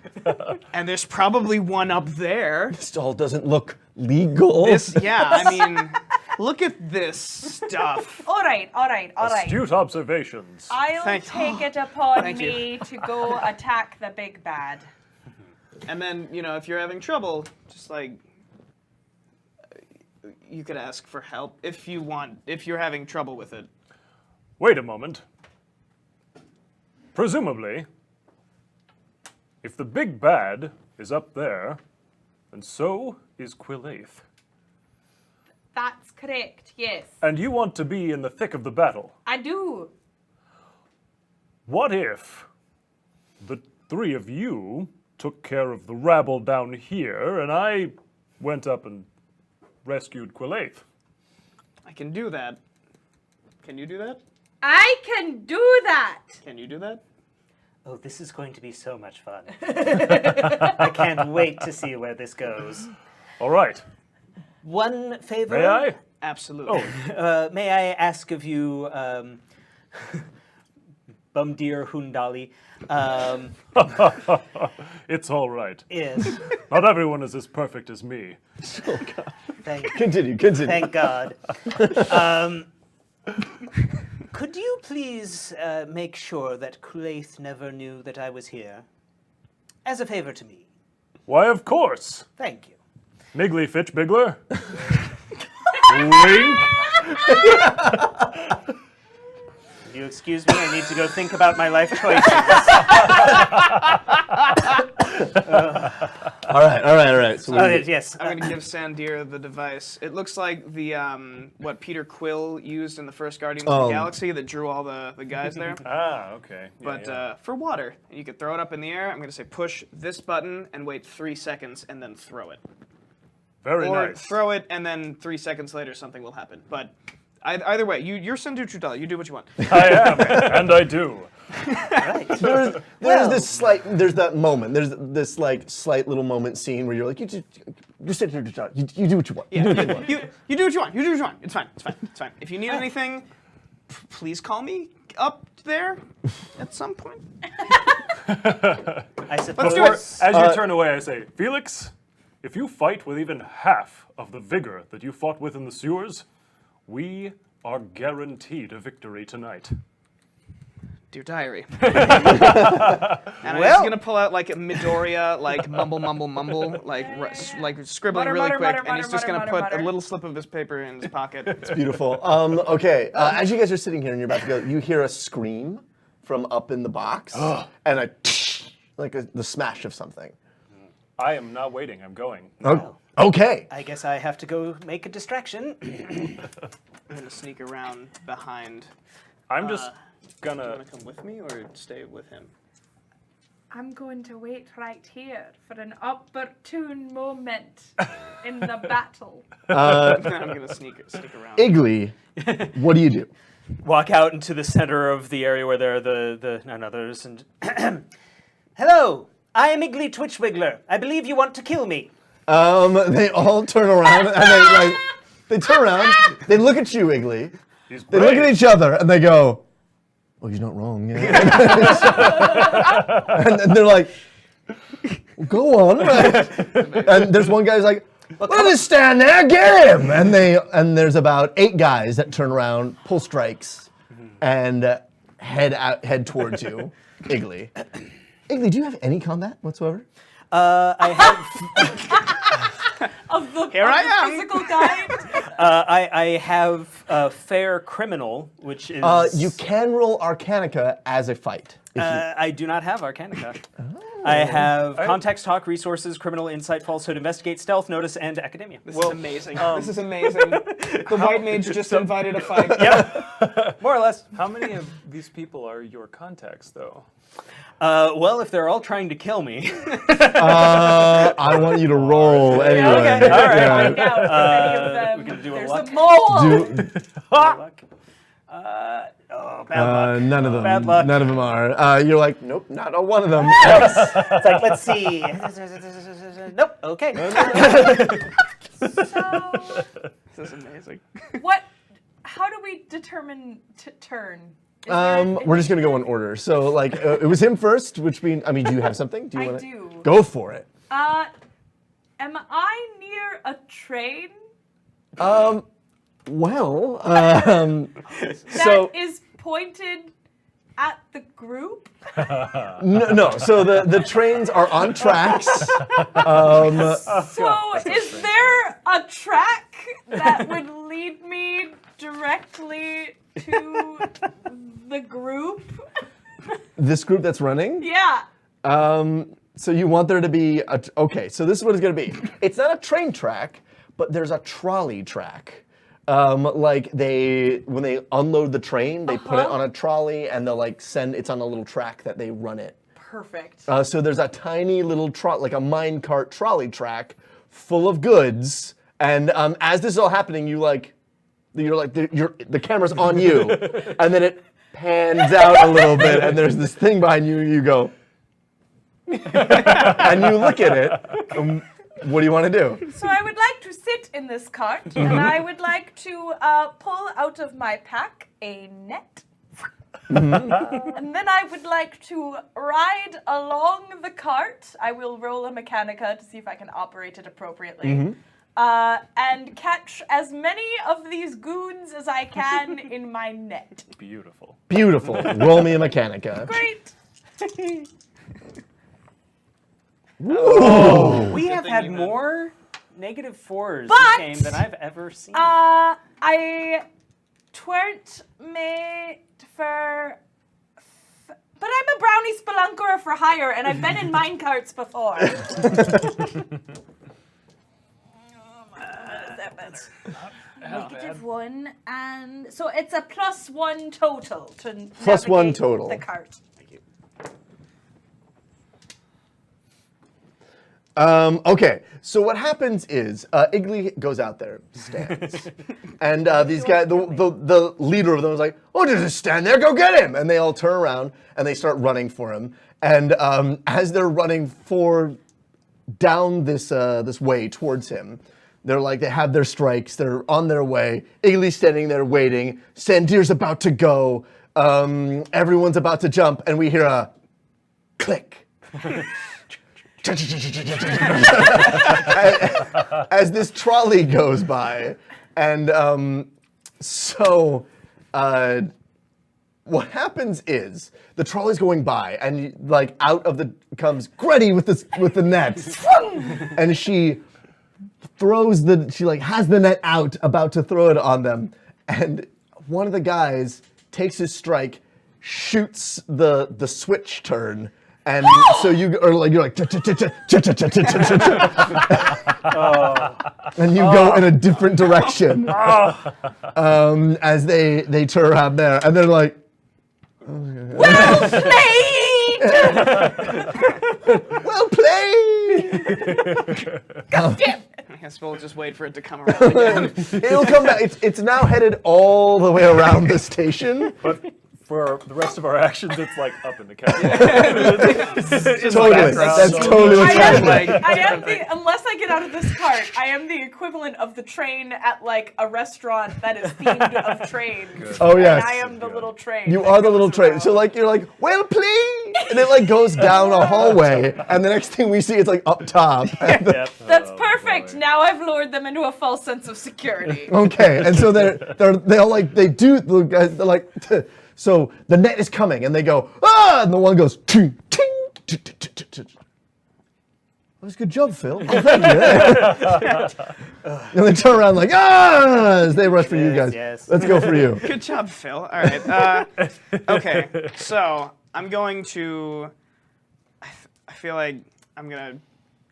and there's probably one up there. This all doesn't look legal. I mean, look at this stuff. All right. Astute observations. I'll Thank- take it upon Thank you. me to go attack the big bad. And then, if you're having trouble, just like, you could ask for help if you want, if you're having trouble with it. Wait a moment. Presumably, if the big bad is up there, then so is Quillathe. That's correct, yes. And you want to be in the thick of the battle. I do. What if the 3 of you took care of the rabble down here, and I went up and rescued Quillathe? I can do that. Can you do that? I can do that. Can you do that? Oh, this is going to be so much fun. I can't wait to see where this goes. All right. One favor. May I? Absolutely. May I ask of you, Bumdir Chundhali, It's all right. yes, Not everyone is as perfect as me. Continue. thank God. Could you please make sure that Quillathe never knew that I was here? As a favor to me. Why, of course. Thank you. Iggly Twitchwiggler. Wink. Will you excuse me? I need to go think about my life choices. All right. So Yes. I'm gonna give Sandir the device. It looks like the what Peter Quill used in the first Guardians of the Galaxy that drew all the guys there. Ah, okay. But for water, you could throw it up in the air. I'm gonna say push this button and wait 3 seconds and then throw it. Very Or nice. throw it and then 3 seconds later something will happen. But either way, you're Sandir Chundhali. You do what you want. I am, and I do. there's that moment. There's this like slight little moment scene where you're like, you sit here, you do what you want. Yeah, you do what you want. You do what you want. It's fine. If you need anything, please call me up there at some point. I suppose. Let's do it. As you turn away, I say, Felix, if you fight with even half of the vigor that you fought with in the sewers, we are guaranteed a victory tonight. Dear diary. And I'm just gonna pull out like a Midoriya, like mumble, like scribbling Mutter, really mutter, quick, mutter, and he's just mutter, gonna mutter, put mutter. a little slip of his paper in his pocket. It's beautiful. Okay, as you guys are sitting here and you're about to go, you hear a scream from up in the box, and the smash of something. I am not waiting. I'm going. Okay. I guess I have to go make a distraction. I'm gonna sneak around behind. I'm just Do you gonna. wanna come with me or stay with him? I'm going to wait right here for an opportune moment in the battle. I'm gonna sneak around. Iggly, what do you do? Walk out into the center of the area where there are the none others and hello, I am Iggly Twitchwiggler. I believe you want to kill me. They all turn around and they turn around, they look at you, Iggly. He's They look brave. at each other and they go, "Oh, he's not wrong." Yeah. and they're like, "Go on." And there's one guy's like, "Let us stand there, get him!" And there's about 8 guys that turn around, pull strikes, and head towards you, Iggly. Iggly, do you have any combat whatsoever? I have Here I am. Physical guide. I have fair criminal, which is You can roll Arcanica as a fight. I do not have Arcanica. I have context, talk, resources, criminal insight, falsehood, investigate, stealth, notice, and academia. This is amazing. This is amazing. The white mage just invited a fight. More or less. How many of these people are your contacts, though? Well, if they're all trying to kill me, I want you to roll anyway. okay, all right. Find out if any of them. gonna do a There's luck. a mole. luck. Bad luck. None of them. Bad luck. None of them are. You're like, nope, not a one of them. It's like, let's see. Nope. Okay. So, This is amazing. how do we determine turn? Is there an We're just gonna go in order. So like, it was him first, which means, I mean, do you have something? Do you I wanna do. Go for it. Am I near a train Well, that is pointed at the group? no. So the trains are on tracks. So is there a track that would lead me directly to the group? This group that's running. Yeah. So you want there to be okay. So this is what it's gonna be. It's not a train track, but there's a trolley track. Like when they unload the train, they put it on a trolley and they'll like it's on a little track that they run it. Perfect. So there's a tiny little like a minecart trolley track full of goods. And as this is all happening, you like you're like the camera's on you, and then it pans out a little bit, and there's this thing behind you, and you go, and you look at it. What do you want to do? So I would like to sit in this cart, and I would like to pull out of my pack a net. And then I would like to ride along the cart. I will roll a Mechanica to see if I can operate it appropriately. And catch as many of these goons as I can in my net. Beautiful. Beautiful. Roll me a Mechanica. Great. We have had more -4s But, this game than I've ever seen. I tweren't made for... But I'm a brownie spelunkerer for hire, and I've been in minecarts before. -1, and so it's a +1 total to +1 navigate total. the cart. Okay, so what happens is Iggly goes out there, stands, and these guys, the leader of them is like, "Oh, just stand there, go get him!" And they all turn around and they start running for him. And as they're running down this this way towards him, they have their strikes, they're on their way. Iggly's standing there waiting. Sandir's about to go. Everyone's about to jump, and we hear a click. As this trolley goes by, and what happens is the trolley's going by, and like out of comes Grettie with the net, and she has the net out, about to throw it on them, and one of the guys takes his strike, shoots the switch turn. And so you're like, and you go in a different direction as they turn around there, and they're like, Well played! well played! I guess we'll just wait for it to come around again. It'll come back. It's now headed all the way around the station. But for the rest of our actions, it's like up in the castle. Totally. That's totally what's happening. Unless I get out of this cart, I am the equivalent of the train at like a restaurant that is themed of trains. Oh, yes. And I am the little train. You that are the little goes train. around. So you're like, well, please, and it like goes down a hallway, and the next thing we see, it's like up top. That's perfect. Now I've lured them into a false sense of security. Okay, and so they're like. So the net is coming, and they go, ah! And the one goes, ting, ting, ting, ting, ting, ting. That was a good job, Phil. Oh, thank you. And they turn around like, ah! As they rush for you guys. Yes. Let's go for you. Good job, Phil. All right. Okay, so I'm going to... I feel like I'm going to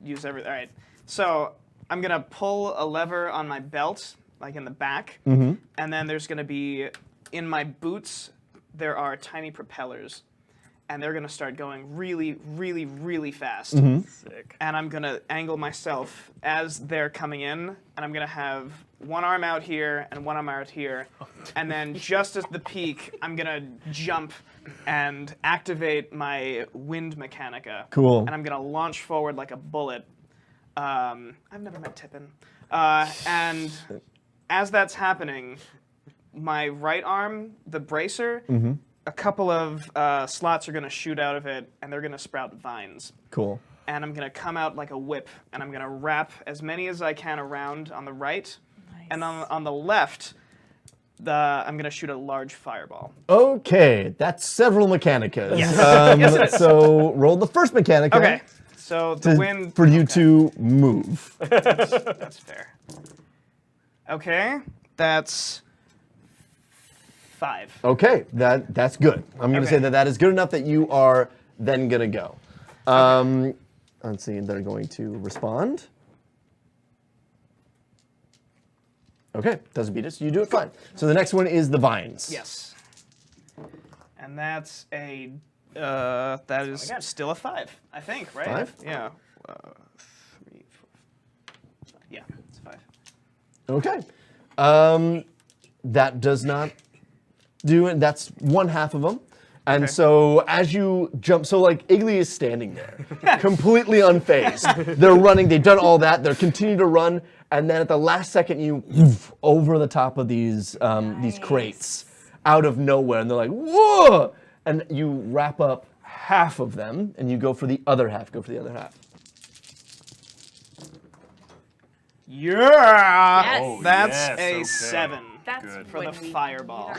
use everything. All right. So I'm going to pull a lever on my belt, like in the back, and then there's going to be, in my boots, there are tiny propellers, and they're gonna start going really, really, really fast. Sick. And I'm gonna angle myself as they're coming in, and I'm gonna have one arm out here and one arm out here, and then just at the peak, I'm gonna jump and activate my wind mechanica. Cool. And I'm gonna launch forward like a bullet. I've never met Tippin. And as that's happening, my right arm, the bracer, a couple of slots are going to shoot out of it, and they're going to sprout vines. Cool. And I'm going to come out like a whip, and I'm going to wrap as many as I can around on the right. Nice. And on the left, I'm going to shoot a large fireball. Okay, that's several Mechanicas. Yes. Yes, it is. So roll the first Mechanica. Okay, so the wind... For you to move. That's fair. Okay, that's 5. Okay, that's good. I'm going to say that is good enough that you are then going to go. Let's see, they're going to respond. Okay, doesn't beat it, so you do it fine. So the next one is the vines. Yes. And that's that is still a 5, I think, right? 5? Yeah. 3, 4. Yeah, it's 5. Okay. that does not do it. That's one half of them. And so as you jump, so like Iggly is standing there, completely unfazed. They're running, they've done all that, they're continuing to run, and then at the last second you over the top of these crates out of nowhere, and they're like, whoa! And you wrap up half of them, and you go for the other half, Yeah! Yes. That's yes, a okay. 7 That's for the when we fireball. need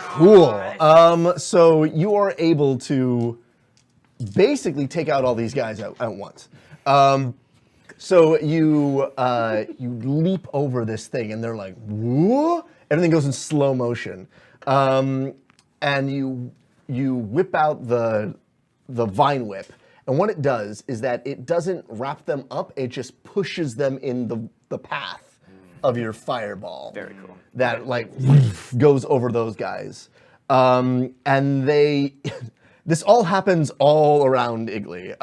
our- Cool. So you are able to basically take out all these guys at once. So you leap over this thing, and they're like, whoa! Everything goes in slow motion, and you whip out the vine whip, and what it does is that it doesn't wrap them up; it just pushes them in the path of your fireball. Very cool. That like goes over those guys, and they. This all happens all around Iggly.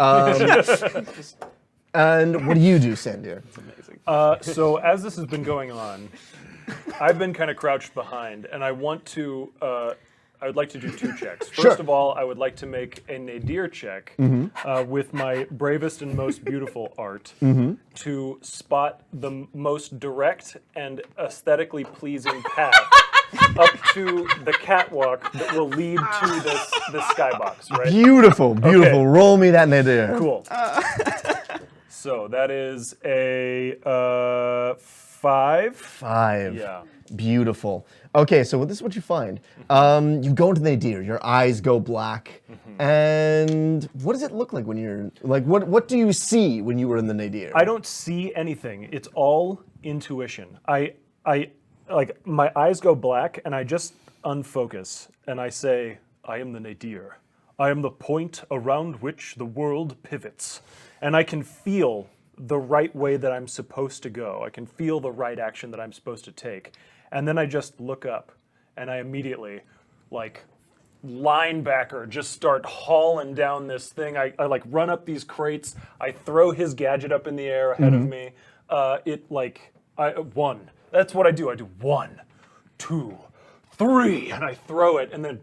And what do you do, Sandir? So as this has been going on, I've been kind of crouched behind, and I want to. I would like to do 2 checks. First of all, I would like to make a nadir check with my bravest and most beautiful art to spot the most direct and aesthetically pleasing path up to the catwalk that will lead to this skybox, right? Beautiful, beautiful. Okay. Roll me that nadir. Cool. So that is a 5. 5. Yeah. Beautiful. Okay, so this is what you find. You go into the nadir, your eyes go black, and what does it look like when you're, like, what do you see when you were in the nadir? I don't see anything. It's all intuition. I like my eyes go black and I just unfocus and I say, I am the nadir. I am the point around which the world pivots. And I can feel the right way that I'm supposed to go. I can feel the right action that I'm supposed to take. And then I just look up and I immediately, like, linebacker, just start hauling down this thing. I like run up these crates. I throw his gadget up in the air ahead of me. One. That's what I do. I do 1, 2, 3, and I throw it, and then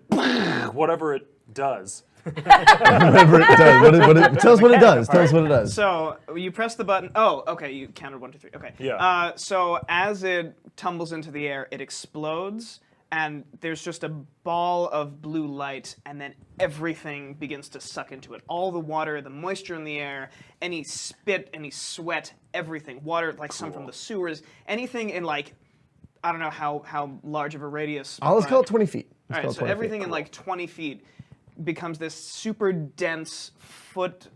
whatever it does. Whatever it does. Tell us what it does. Tell us what it does. So you press the button. Oh, okay. You counted 1, 2, 3. Okay. Yeah. So as it tumbles into the air, it explodes, and there's just a ball of blue light, and then everything begins to suck into it. All the water, the moisture in the air, any spit, any sweat, everything. Water, like some from the sewers, anything in like, I don't know how large of a radius. Let's call it 20 feet. All right, so everything in like 20 feet becomes this super dense foot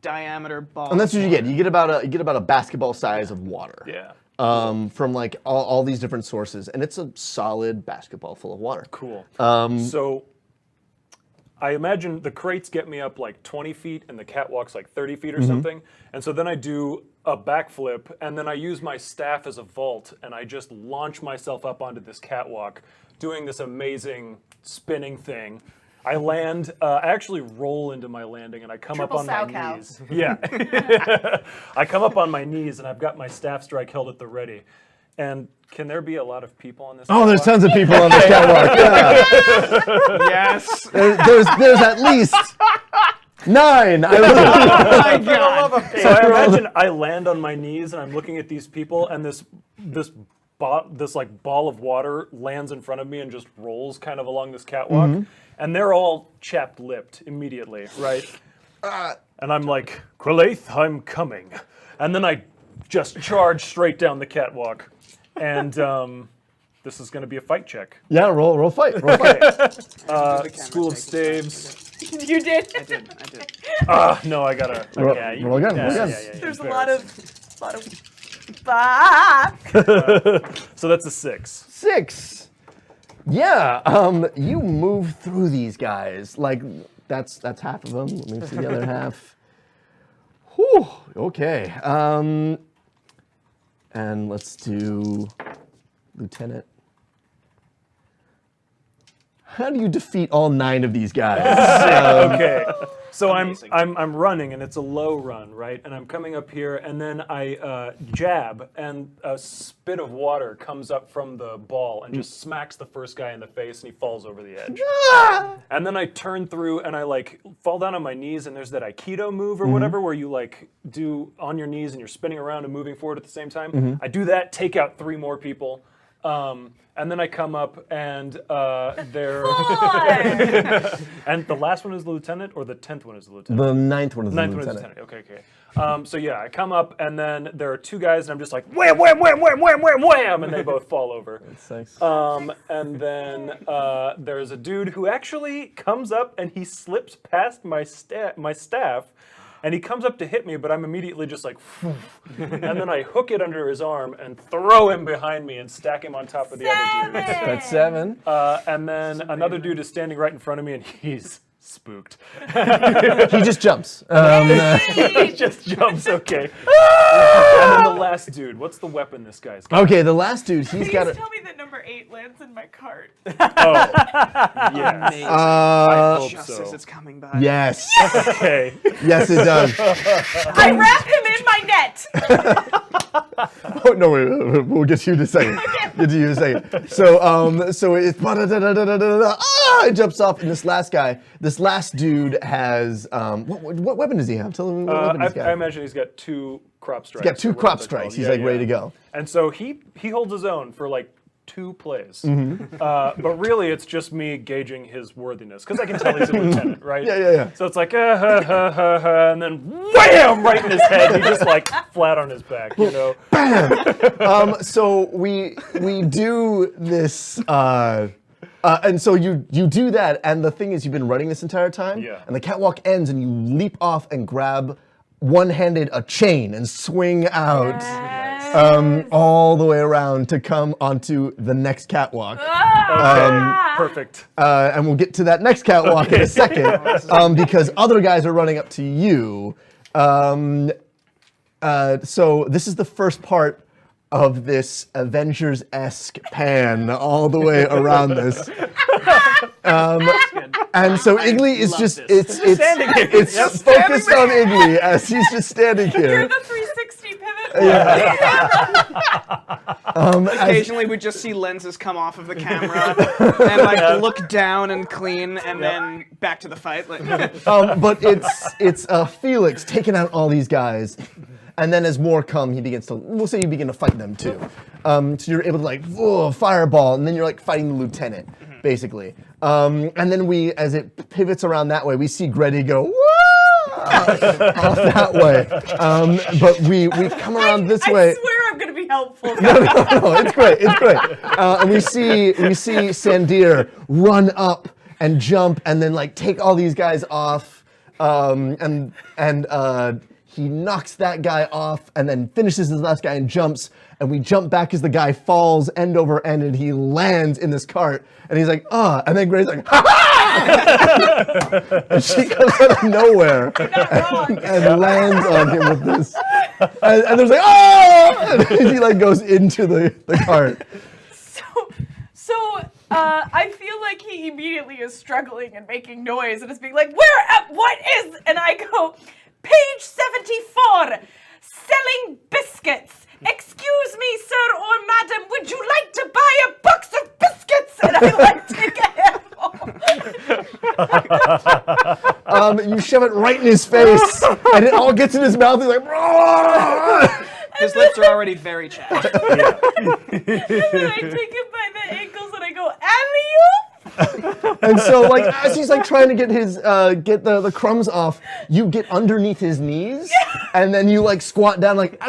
diameter ball. And that's what you get. You get about a basketball size of water. Yeah. From like all these different sources, and it's a solid basketball full of water. Cool. So I imagine the crates get me up like 20 feet and the catwalk's like 30 feet or something. And so then I do a backflip and then I use my staff as a vault and I just launch myself up onto this catwalk doing this amazing spinning thing. I land, I actually roll into my landing and I come Triple up on sow my cow. knees. Yeah. I come up on my knees and I've got my staff strike held at the ready. And can there be a lot of people on this Oh, there's catwalk? tons of people on this catwalk. Yeah. Yes. There's at least 9. My God. So I imagine I land on my knees and I'm looking at these people and this like ball of water lands in front of me and just rolls kind of along this catwalk. And they're all chapped-lipped immediately, right? And I'm like, Quillathe, I'm coming. And then I just charge straight down the catwalk. And this is going to be a fight check. Yeah, roll fight. Roll fight. School of Staves. You did. I did. No, I gotta. Roll Okay, roll again. Roll again. There's a lot of. Fuck. So that's a 6. 6. Yeah, you move through these guys. Like, that's half of them. Let me see the other half. Whew, okay. And let's do Lieutenant. how do you defeat all 9 of these guys? Okay. So I'm running, and it's a low run, right? And I'm coming up here, and then I jab, and a spit of water comes up from the ball and just smacks the first guy in the face, and he falls over the edge. And then I turn through, and I like fall down on my knees, and there's that Aikido move or whatever, where you like do on your knees and you're spinning around and moving forward at the same time. I do that, take out 3 more people. And then I come up and they're and the last one is the lieutenant, or the 10th one is the lieutenant? The 9th one is the Ninth one is lieutenant. lieutenant. Okay. So yeah, I come up and then there are 2 guys and I'm just like wham, wham, wham, wham, wham, wham, wham, and they both fall over. That's nice. And then there's a dude who actually comes up and he slips past my staff. And he comes up to hit me, but I'm immediately just like, and then I hook it under his arm and throw him behind me and stack him on top of the other dudes. That's 7. And then another dude is standing right in front of me, and he's spooked. He just jumps. He just jumps, okay. And then the last dude, what's the weapon this guy's got? Okay, the last dude, he's Please got a... tell me that number 8 lands in my cart. Oh, yes. I hope Just so. as it's coming by. Yes. Okay. Yes, it does. I wrap him in my net. Oh, no, wait, we'll get to you in a second. Get to you in a second. So it's it jumps off, and this last dude has what weapon does he have? Tell me what weapon he's got. I imagine he's got 2 crop strikes. He's got 2 or whatever crop they're strikes. called. He's Yeah, like ready yeah. to go. And so he holds his own for like 2 plays. But really, it's just me gauging his worthiness, because I can tell he's a lieutenant, right? Yeah. So it's like, and then wham, right in his head. He's just like flat on his back, you know? Bam! So we do this, and so you do that, and the thing is, you've been running this entire time, Yeah. and the catwalk ends, and you leap off and grab one-handed a chain and swing out. All the way around to come onto the next catwalk. Perfect. And we'll get to that next catwalk in a second, because other guys are running up to you. So this is the first part of this Avengers-esque pan all the way around this. And so Iggly is just, it's focused on Iggly as he's just standing You're here. the 360 pivot. Occasionally, we just see lenses come off of the camera and like look down and clean, and then back to the fight. Like, But it's Felix taking out all these guys. And then as more come, we'll say you begin to fight them too. So you're able to like, fireball, and then you're like fighting the lieutenant, basically. And then as it pivots around that way, we see Grettie go, whoa, off that way. But we come around this way. I swear I'm going to be helpful. No, it's great, and we see Sandir run up and jump, and then like take all these guys off, and he knocks that guy off and then finishes his last guy and jumps, and we jump back as the guy falls end over end and he lands in this cart, and he's like, and then Grace's like, ha ha! And she comes out of nowhere and lands on him with this. And there's like, and he like goes into the cart. So I feel like he immediately is struggling and making noise and is being like, what is, and I go, page 74, selling biscuits. Excuse me, sir or madam, would you like to buy a box of biscuits? And I like take a handful. You shove it right in his face, and it all gets in his mouth. He's like, his lips are already very chapped. And then I take him by the ankles and I go, alley-oop. And so, like, as he's like trying to get his get the crumbs off, you get underneath his knees, and then you like squat down like,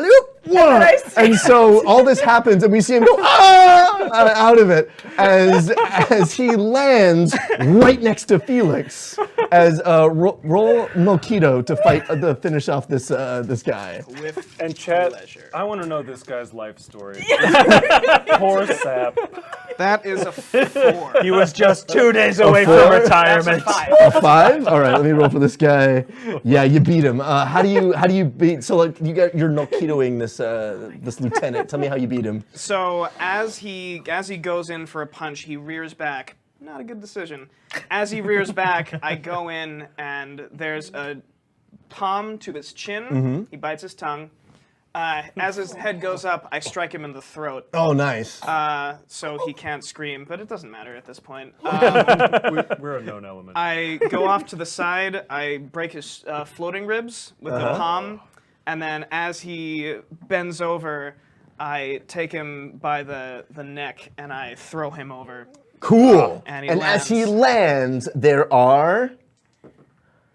and so all this happens, and we see him go out of it as he lands right next to Felix. As roll Moquito to fight to finish off this guy. And Chad, I want to know this guy's life story. Poor sap. That is a 4. He was just 2 days away from retirement. A 5? All right, let me roll for this guy. Yeah, you beat him. How do you beat? So like you're Moquitoing this lieutenant. Tell me how you beat him. So as he goes in for a punch, he rears back, not a good decision. As he rears back, I go in, and there's a palm to his chin. He bites his tongue. As his head goes up, I strike him in the throat. Oh, nice. So he can't scream, but it doesn't matter at this point. We're a known element. I go off to the side, I break his floating ribs with the palm, and then as he bends over, I take him by the neck and I throw him over. Cool. And he as he lands. lands, there are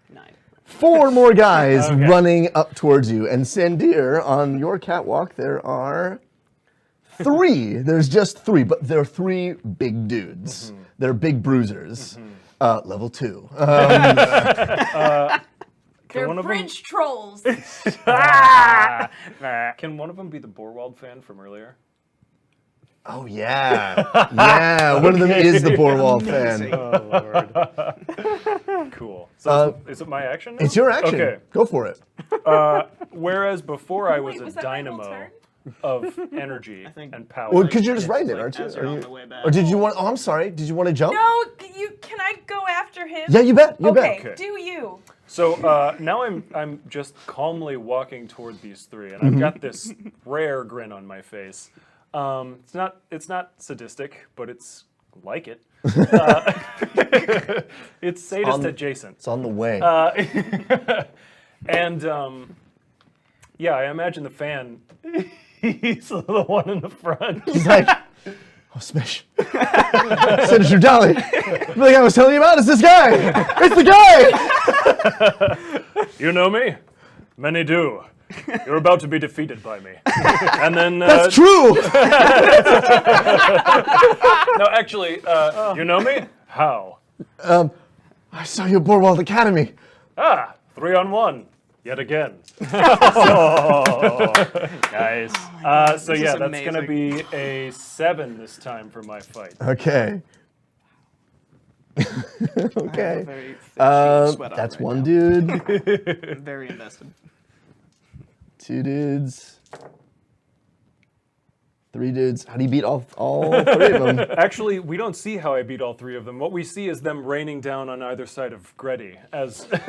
9. 4 more guys running up towards you. And Sandir, on your catwalk, there are 3. There's just 3, but they're 3 big dudes. They're big bruisers. Level 2. They're one of bridge trolls. Can one of them be the Borwald fan from earlier? Oh, yeah. Yeah, one of them is the Borwald fan. Oh, Lord. Cool. So is it my action now? It's your action. Okay. Go for it. Whereas before I was Wait, a was that my whole dynamo turn? of energy and power. Well, because you're just writing it, like aren't you? as you're on the way back. Or did you want? Oh, I'm sorry. Did you want to jump? No, can I go after him? Yeah, you bet. You Okay, bet. Okay. do you? So now I'm just calmly walking toward these 3, and I've got this rare grin on my face. It's not sadistic, but it's like it. It's sadist adjacent. It's on the way. And yeah, I imagine the fan. He's the one in the front. He's like, oh, Smish. Sandir Chundhali. The thing I was telling you about is this guy. It's the guy. You know me? Many do. You're about to be defeated by me. And then That's true. no, actually, you know me? How? I saw you at Borwald Academy. 3-on-1. Yet again. Nice. So This yeah, is that's gonna be a 7 this time for my fight. Okay. Okay. Very thin sheet of sweat on That's right one now. dude. I'm very invested. 2 dudes. 3 dudes. How do you beat all 3 of them? Actually, we don't see how I beat all 3 of them. What we see is them raining down on either side of Grettie as Cool.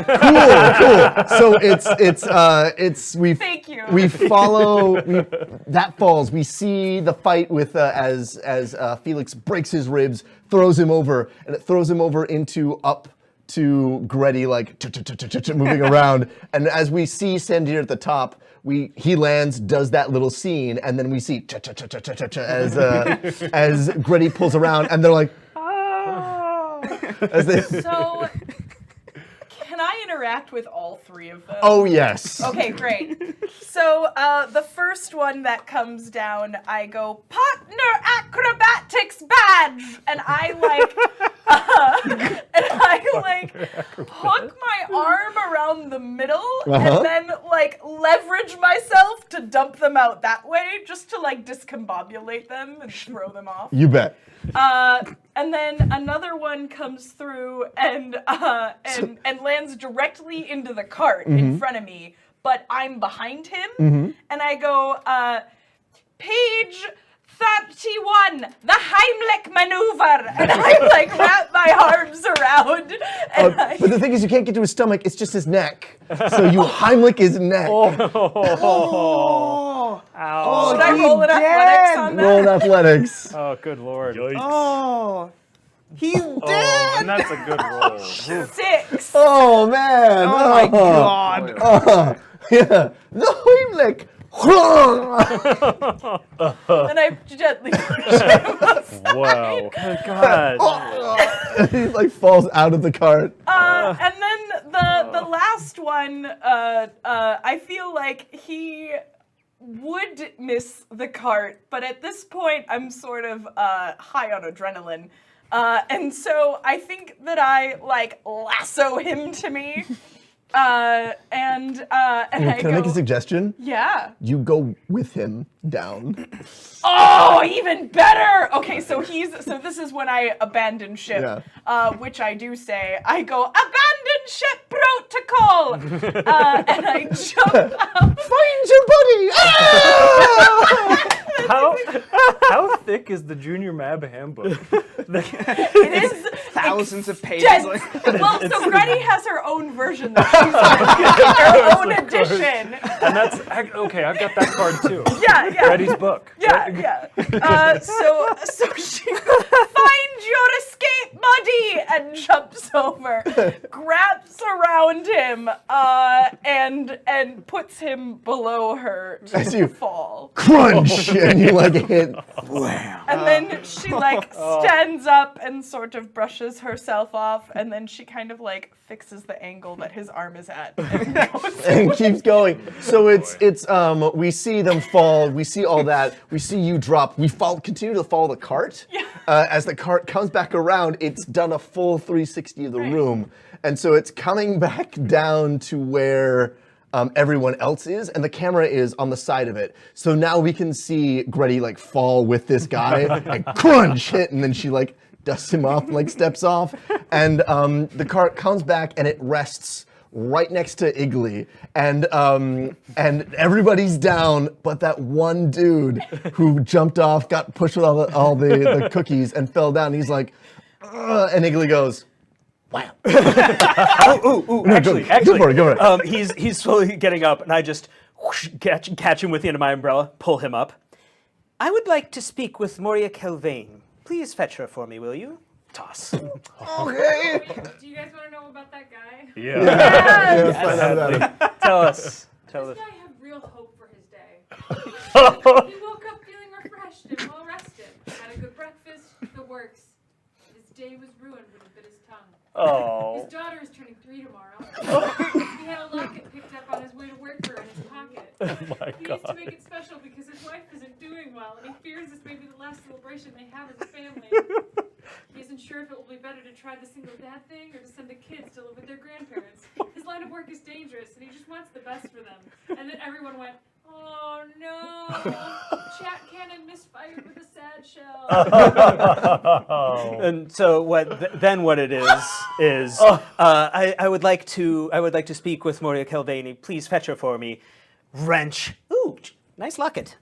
So it's we. Thank you. We follow. That falls. We see the fight with as Felix breaks his ribs, throws him over, and it throws him over into up to Grettie, like moving around. And as we see Sandir at the top, he lands, does that little scene, and then we see as Grettie pulls around, and they're like, as they. So, can I interact with all 3 of them? Oh yes. Okay, great. So the first one that comes down, I go, partner acrobatics badge, and I hook my arm around the middle, and then leverage myself to dump them out that way, just to discombobulate them and throw them off. You bet. And then another one comes through and lands directly into the cart in front of me, but I'm behind him, and I go, page 31, the Heimlich maneuver, and I wrap my arms around. And But the thing is, you can't get to his stomach; it's just his neck. So you Heimlich his neck. should I roll an athletics on that? Roll in athletics. oh, good lord. Oh, he's Oh, dead. and that's a good roll. 6. Oh man! Oh my god. Yeah. The Heimlich. And I gently push him aside. Wow. God. He falls out of the cart. And then the last one, I feel like he would miss the cart, but at this point I'm sort of high on adrenaline. And so I think that I lasso him to me. And I Can I make a suggestion? yeah. You go with him down. Oh, even better. Okay, so this is when I abandon ship, which I do say. I go, abandon ship protocol, and I jump out. Find your buddy! Ah! How thick is the Junior Mab handbook? It is Thousands of pages. dense. Like, Well, so Grettie has her own version that she's her own edition. And that's okay. I've got that card too. Yeah. Freddie's book. Yeah. So she finds your escape, buddy, and jumps over, grabs around him, and puts him below her As to you- fall. Crunch! And you like hit. And then she like stands up and sort of brushes herself off, and then she kind of like fixes the angle that his arm is at and goes And keeps going. So it's we see them fall, we see all that, we see you drop, we continue to follow the cart. As the cart comes back around, it's done a full 360 of the room. And so it's coming back down to where everyone else is, and the camera is on the side of it. So now we can see Grettie like fall with this guy and crunch hit, and then she like dusts him off, like steps off, and the cart comes back and it rests right next to Iggly, and everybody's down, but that one dude who jumped off, got pushed with all the cookies, and fell down. He's like, "Ugh," and Iggly goes, "Wow." Actually, Go for it. he's slowly getting up, and I just whoosh, catch him with the end of my umbrella, pull him up. I would like to speak with Moria Kelvane. Please fetch her for me, will you? Toss. Okay. Do you guys want to know about that guy? Yeah. Yeah, find out about it. Tell us. This guy had real hope for his day. He woke up feeling refreshed and well rested. Had a good breakfast, the works. His day was ruined when he bit his tongue. Oh. His daughter is turning 3 tomorrow. He had a locket picked up on his way to work for her in his pocket. Oh my He needs to God. make it special because his wife isn't doing well, and he fears this may be the last celebration they have as a family. He isn't sure if it will be better to try the single dad thing or to send the kids to live with their grandparents. His line of work is dangerous, and he just wants the best for them. And then everyone went, "Oh no, Chat Cannon misfired with a sad shell." And so then what it is I would like to speak with Moria Kelvane. Please fetch her for me. Wrench. Ooh, nice locket.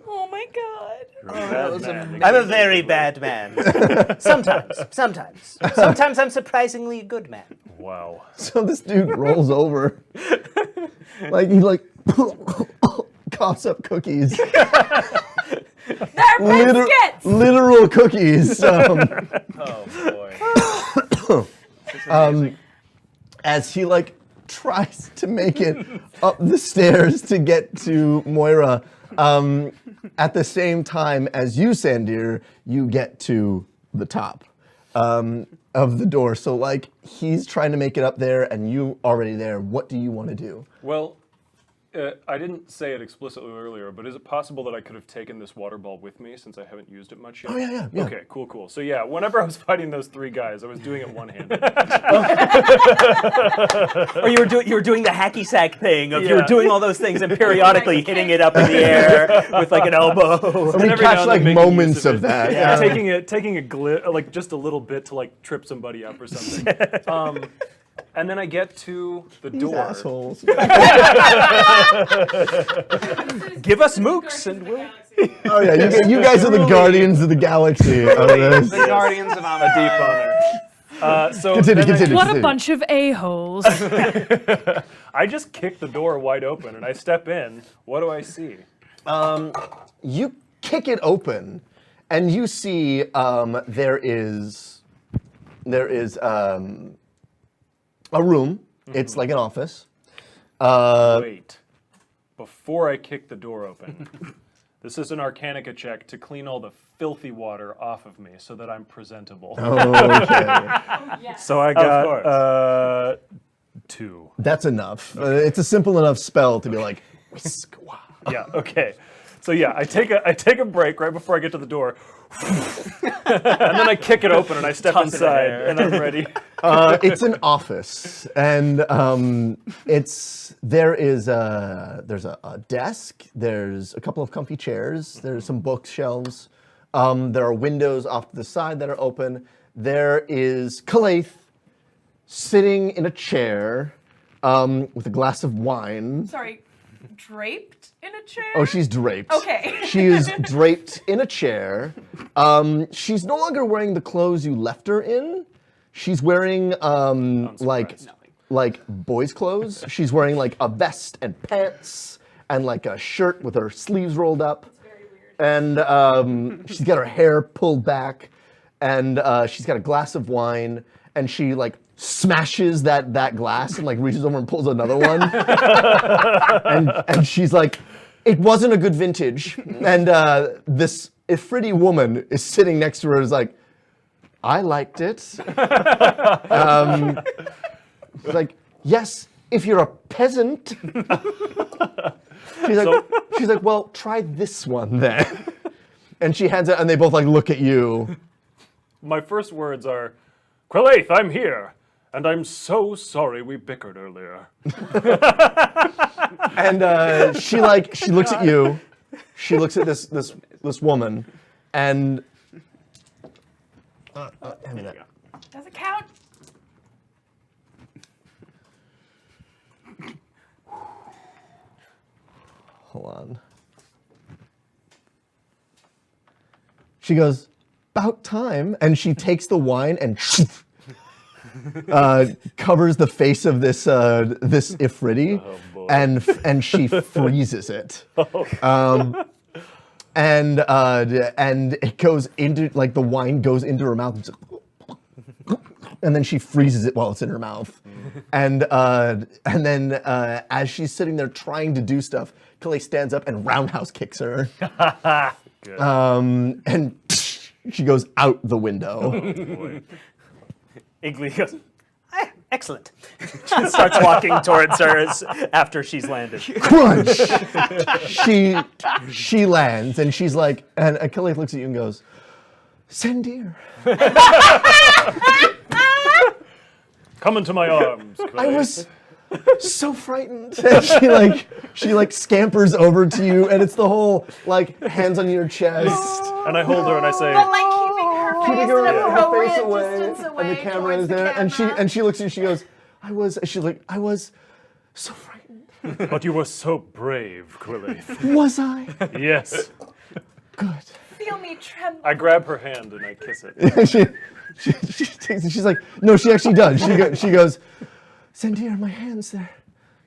Oh my god. I'm a very bad man. Sometimes I'm surprisingly a good man. Wow. So this dude rolls over, like he like coughs up cookies. They're biscuits! Literal cookies. Oh boy. As he like tries to make it up the stairs to get to Moira. At the same time as you, Sandir, you get to the top of the door. So like he's trying to make it up there and you already there. What do you want to do? Well, I didn't say it explicitly earlier, but is it possible that I could have taken this water ball with me since I haven't used it much yet? Oh, yeah. Okay, cool. So yeah, whenever I was fighting those 3 guys, I was doing it one-handed. Or you were doing the hacky sack thing of you were Yeah. doing all those things and periodically hitting it up in the air with like an elbow. We every now catch and like then making moments use of of it. that. Yeah, Yeah. taking a like just a little bit to like trip somebody up or something. And then I get to the These door. assholes. Give us mooks and we'll. Oh yeah, you guys are the guardians of the galaxy. the Guardians of Amminheim. Deep honor. So Continue. then What continue. a bunch of a-holes. I just kick the door wide open and I step in. What do I see? You kick it open, and you see there is a room. It's like an office. Wait. Before I kick the door open, this is an Arcanica check to clean all the filthy water off of me so that I'm presentable. Okay. So I got 2. That's enough. It's a simple enough spell to be like, whisk, wow. Yeah, okay. So yeah, I take a break right before I get to the door. And then I kick it open and I step Toss it in inside there. and I'm ready. It's an office, and there's a desk. There's a couple of comfy chairs. There's some bookshelves. There are windows off to the side that are open. There is Quillathe sitting in a chair with a glass of wine. Sorry, draped in a chair? Oh, she's draped. Okay. She is draped in a chair. She's no longer wearing the clothes you left her in. She's wearing like boys' clothes. She's wearing like a vest and pants and like a shirt with her sleeves rolled up. And she's got her hair pulled back, and she's got a glass of wine, and she like smashes that glass and like reaches over and pulls another one. and she's like, it wasn't a good vintage. And this Ifriti woman is sitting next to her, is like, I liked it. She's like, yes, if you're a peasant. She's like, well, try this one then. And she hands it, and they both like look at you. My first words are, Quillathe, I'm here, and I'm so sorry we bickered earlier. And she looks at you. She looks at this woman, and hand me that. Does it count? Hold on. She goes, about time, and she takes the wine and covers the face of this Ifriti, and she freezes it. And it goes into, like, the wine goes into her mouth, and then she freezes it while it's in her mouth. And then as she's sitting there trying to do stuff, Quillathe stands up and roundhouse kicks her. And she goes out the window. Iggly goes, excellent. Starts walking towards her after she's landed. Crunch! She lands, and she's like, and Quillathe looks at you and goes, Sandir. Come into my arms, Quillathe. I was so frightened. And she scampers over to you, and it's the whole like hands on your chest. And I hold her and I say, But like keeping her face Keeping at her appropriate face distance away and the camera towards is the there, camera. and she looks at you. She goes, I was so frightened. but you were so brave, Quillathe. Was I? Yes. Good. Feel me tremble. I grab her hand and I kiss it. she takes it. She's like, no, she actually does. She goes, Sandir, my hand's there,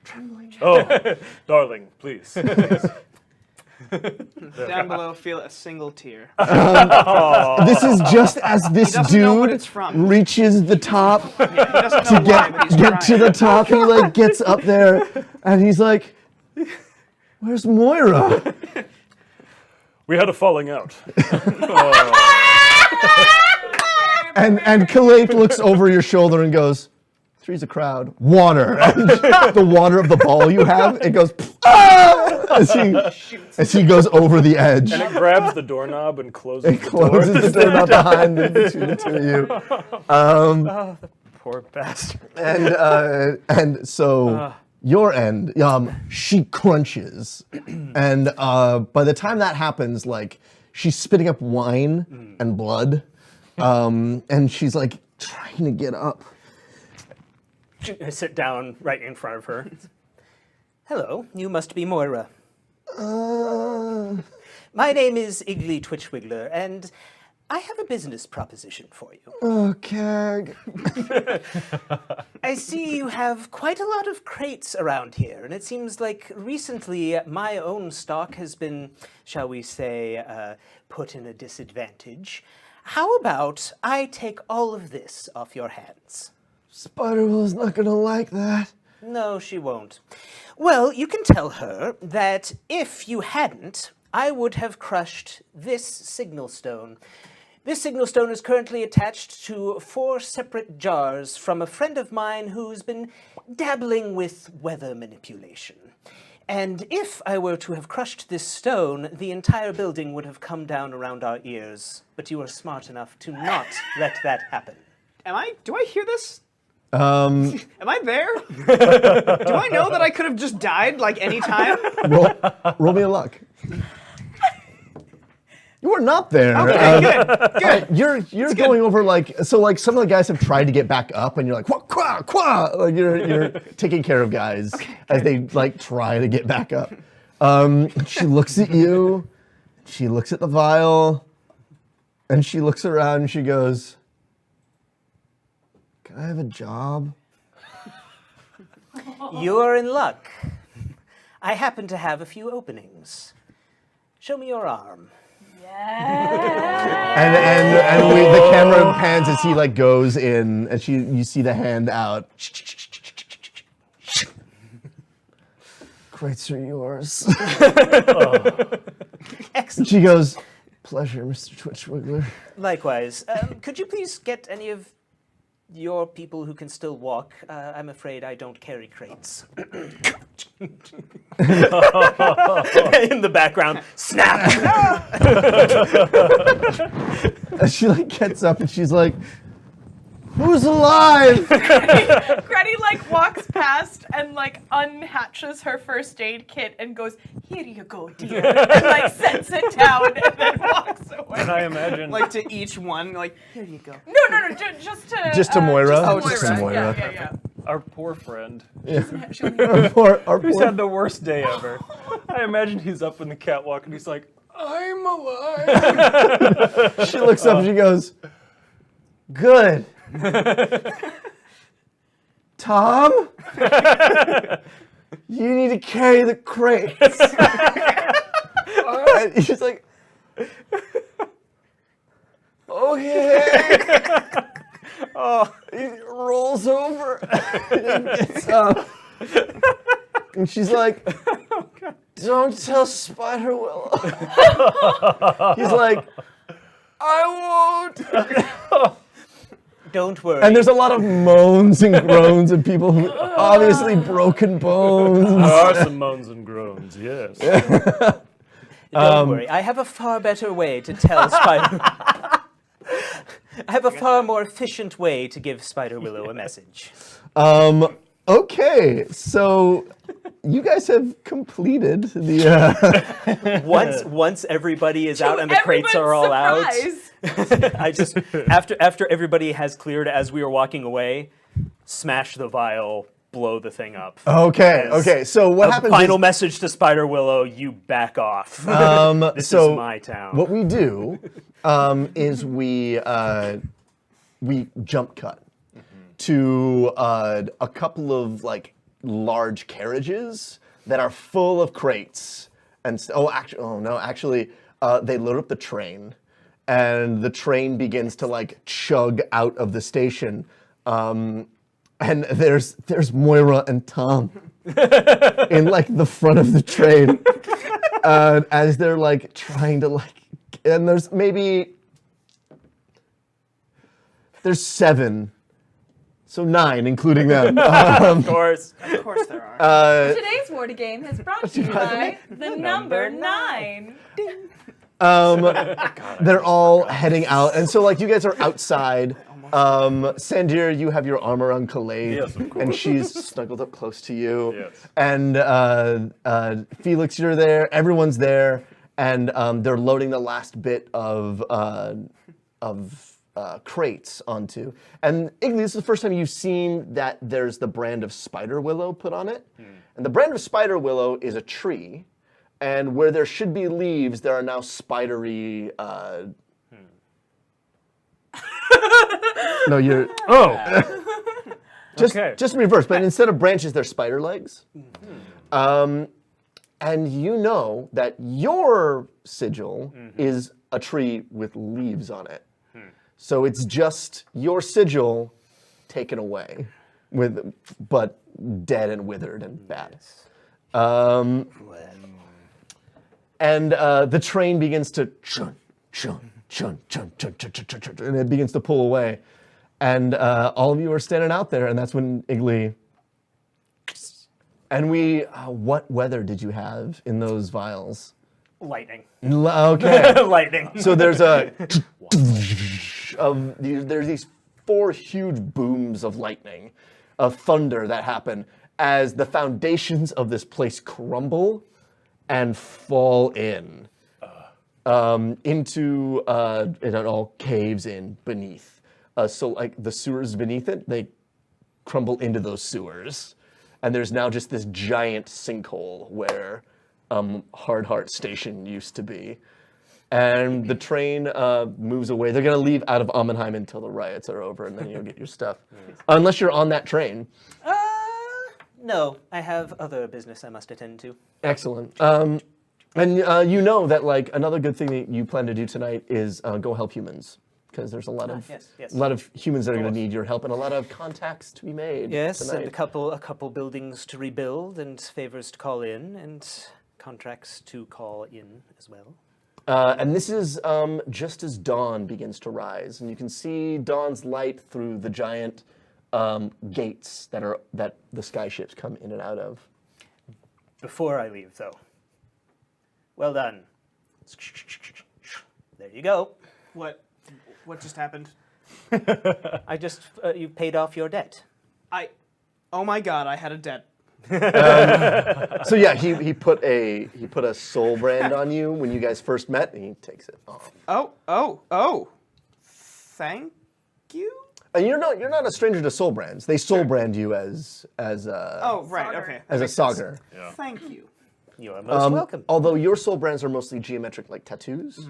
trembling. Oh, darling, please. Down below, feel a single tear. This is just as this doesn't know what dude it's from. reaches the top He doesn't know to why, but he's get to trying. the top. He like gets up there, and he's like, "Where's Moira?" We had a falling out. And Quillathe looks over your shoulder and goes, "Three's a crowd. Water." And the water of the ball you have, it goes as he goes over the edge. And it grabs the doorknob and closes It the door. closes the doorknob behind between the two of you. Poor bastard. And so your end, she crunches, and by the time that happens, like she's spitting up wine and blood, and she's like trying to get up. I sit down right in front of her. Hello, you must be Moira. My name is Iggly Twitchwiggler, and I have a business proposition for you. Okay. I see you have quite a lot of crates around here, and it seems like recently my own stock has been, shall we say, put in a disadvantage. How about I take all of this off your hands? Spiderwell's not gonna like that. No, she won't. Well, you can tell her that if you hadn't, I would have crushed this signal stone. This signal stone is currently attached to 4 separate jars from a friend of mine who's been dabbling with weather manipulation. And if I were to have crushed this stone, the entire building would have come down around our ears. But you are smart enough to not let that happen. Do I hear this? Um, Am I there? Do I know that I could have just died like any time? roll me a luck. You are not there. Good. You're going over like some of the guys have tried to get back up, and you're like quah quah quah. Like you're taking care of guys as they like try to get back up. She looks at you. She looks at the vial, and she looks around and she goes, "Can I have a job?" You're in luck. I happen to have a few openings. Show me your arm. And the camera pans as he like goes in, and you see the hand out. Crates are yours. Excellent. She goes, "Pleasure, Mr. Twitchwiggler." Likewise. Could you please get any of your people who can still walk? I'm afraid I don't carry crates. In the background, snap! And she like gets up and she's like, "Who's alive?" Grettie like walks past and like unhatches her first aid kit and goes, "Here you go, dear," and like sets it down and then walks away. And I imagine Like to each one, like, here you go. No, just to Just to Moira? Just Oh, to just to Moira. Yeah. our poor friend, Our who's poor- had the worst day ever. I imagine he's up in the catwalk and he's like, "I'm alive." She looks up and she goes, "Good. Tom, you need to carry the crates." And he's like, "Okay." He rolls over and gets up. And she's like, "Don't tell Spider Willow." He's like, "I won't." Don't worry. And there's a lot of moans and groans of people who obviously broken bones. There are some moans and groans, yes. Don't worry. I have a far better way to tell Spider. I have a far more efficient way to give Spider Willow a message. Okay, so you guys have completed the. Once everybody is out and the crates are all Everyone's out, I just after everybody has cleared as we were walking away, smash the vial, blow the thing up. Okay. So what happens? Final message to Spider Willow: you back off. This so is my town. What we do is we jump cut to a couple of like large carriages that are full of crates, and actually, they load up the train, and the train begins to like chug out of the station, and there's Moira and Tom in like the front of the train, as they're like trying to like, and there's 7. So 9, including them. Of course. Of course there are. Today's Warda game is brought to you by the number 9. They're all heading out, and so like you guys are outside. Sandir, you have your arm around Quillathe, Yes, of course. and she's snuggled up close to you. Yes. And Felix, you're there. Everyone's there, and they're loading the last bit of crates onto. And Iggly, this is the first time you've seen that there's the brand of Spider Willow put on it. And the brand of Spider Willow is a tree, and where there should be leaves, there are now spidery. No, you're just reverse, but instead of branches, they're spider legs. And you know that your sigil is a tree with leaves on it. So it's just your sigil taken away, but dead and withered and bad. And the train begins to chun, chun, chun, chun, chun, chun, chun, chun, chun, and it begins to pull away. And all of you are standing out there, and that's when Iggly. And what weather did you have in those vials? Lightning. Okay. Lightning. So there's there's these 4 huge booms of lightning, of thunder that happen as the foundations of this place crumble and fall in. into it all caves in beneath. So like the sewers beneath it, they crumble into those sewers, and there's now just this giant sinkhole where Hard Heart Station used to be. And the train moves away. They're gonna leave out of Amminheim until the riots are over, and then you'll get your stuff. Unless you're on that train. No, I have other business I must attend to. Excellent. And you know that like another good thing that you plan to do tonight is go help humans, because there's a lot of yes. a lot of humans that are going to need your help and a lot of contacts to be made. Yes, tonight. and a couple buildings to rebuild, and favors to call in, and contracts to call in as well. And this is just as dawn begins to rise, and you can see dawn's light through the giant gates that the skyships come in and out of. Before I leave, though, well done. There you go. What just happened? I just you paid off your debt. Oh my God, I had a debt. So yeah, he put a soul brand on you when you guys first met, and he takes it off. Oh. Thank you? And you're not a stranger to soul brands. They soul brand you as a Oh, right, okay. as a sogger. Thank you. You are most welcome. Although your soul brands are mostly geometric, like tattoos,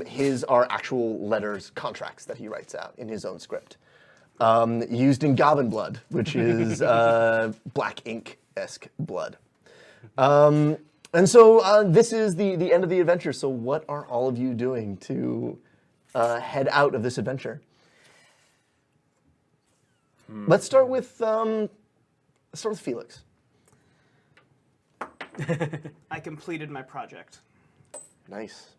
his are actual letters, contracts that he writes out in his own script. Used in Gobbin blood, which is black ink-esque blood. And so this is the end of the adventure. So what are all of you doing to head out of this adventure? Let's start with Felix. I completed my project. Nice.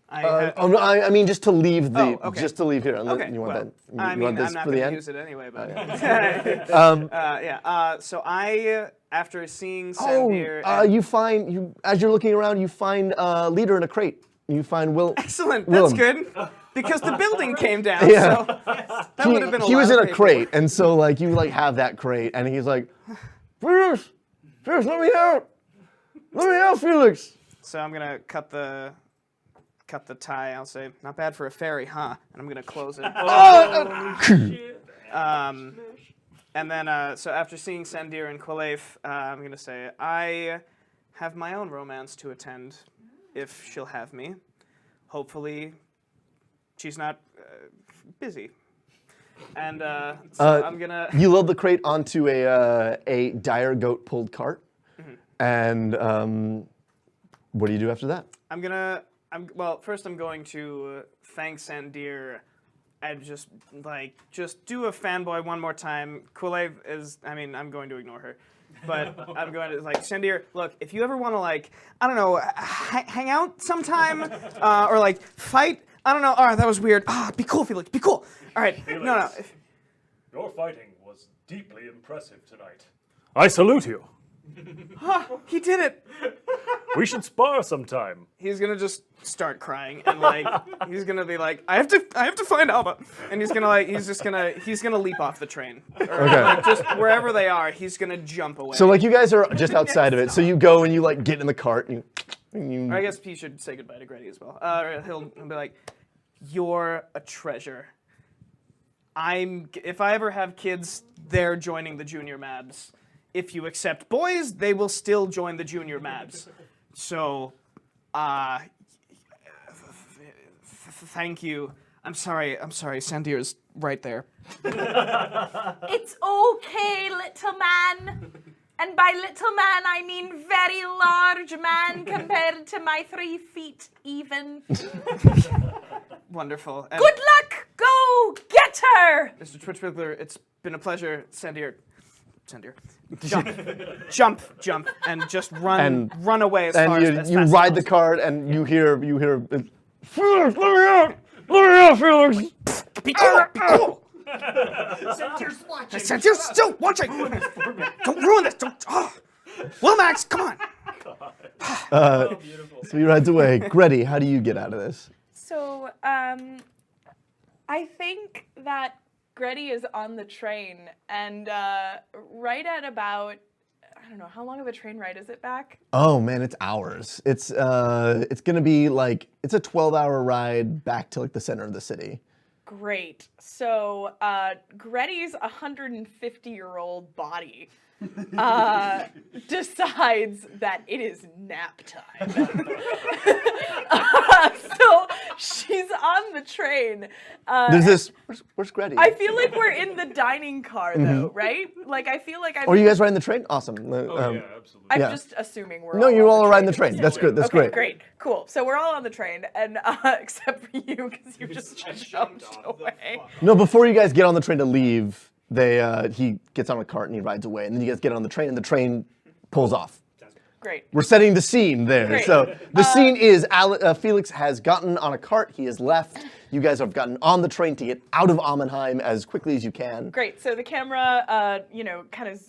I I mean just to leave Oh, okay. just to leave here. Okay, You want well, that? I You mean, want this I'm not for the going to end? use it anyway, but Yeah. So I, after seeing Sandir, as you're looking around, you find a leader in a crate. You find Will. excellent, Willem. that's good, because the building came down. Yeah. So that would have been a He lot was of in a paper. crate, and so like you like have that crate, and he's like, Felix, let me out, Felix. So I'm gonna cut the tie. I'll say, not bad for a fairy, huh? And I'm gonna close it. And then, so after seeing Sandir and Quillathe, I'm gonna say, I have my own romance to attend, if she'll have me. Hopefully, she's not busy. And so I'm gonna. You load the crate onto a dire goat pulled cart, and what do you do after that? Well, first I'm going to thank Sandir and just do a fanboy one more time. Quillathe is, I'm going to ignore her. But I'm going to, Sandir, look, if you ever want to, I don't know, hang out sometime, or, fight, I don't know, that was weird. Be cool, Felix, be cool. All right, Felix, no. Your fighting was deeply impressive tonight. I salute you. He did it. We should spar sometime. He's gonna just start crying and he's gonna be like, I have to find Alba, and he's gonna leap off the train, or just wherever they are, he's gonna jump away. So you guys are just outside of it. So you go and you get in the cart and you. Or I guess he should say goodbye to Grettie as well. He'll be like, "You're a treasure. If I ever have kids, they're joining the junior Mabs. If you accept boys, they will still join the junior Mabs. So, thank you. I'm sorry, Sandir's right there." It's okay, little man. And by little man, I mean very large man compared to my 3 feet even. Wonderful. And Good luck! Go get her! Mr. Twitchwiggler, it's been a pleasure. Sandir, jump, and just run away as far as you fast ride as the cart and you hear Felix, let me out, Felix. Be cool. Sandir's still watching. Don't ruin this. Will Max, come on. So he rides away. Grettie, how do you get out of this? So, I think that Grettie is on the train, and right at about I don't know, how long of a train ride is it back? Oh man, it's hours. It's gonna be like it's a 12-hour ride back to like the center of the city. Great. So Grettie's 150-year-old body decides that it is nap time. So she's on the train. There's this. Where's Grettie? I feel like we're in the dining car though, right? Like I feel like I'm. Are you guys riding the train? Awesome. absolutely. I'm yeah. just assuming we're. No, all you on all the are riding the train. train. That's good. That's Okay, great. great, cool. So we're all on the train, and except for you, because you just jumped away. No, before you guys get on the train to leave, he gets on a cart and he rides away, and then you guys get on the train and the train pulls off. Great. We're setting the scene there. Great. So the scene is Felix has gotten on a cart. He has left. You guys have gotten on the train to get out of Amminheim as quickly as you can. Great. So the camera, kind of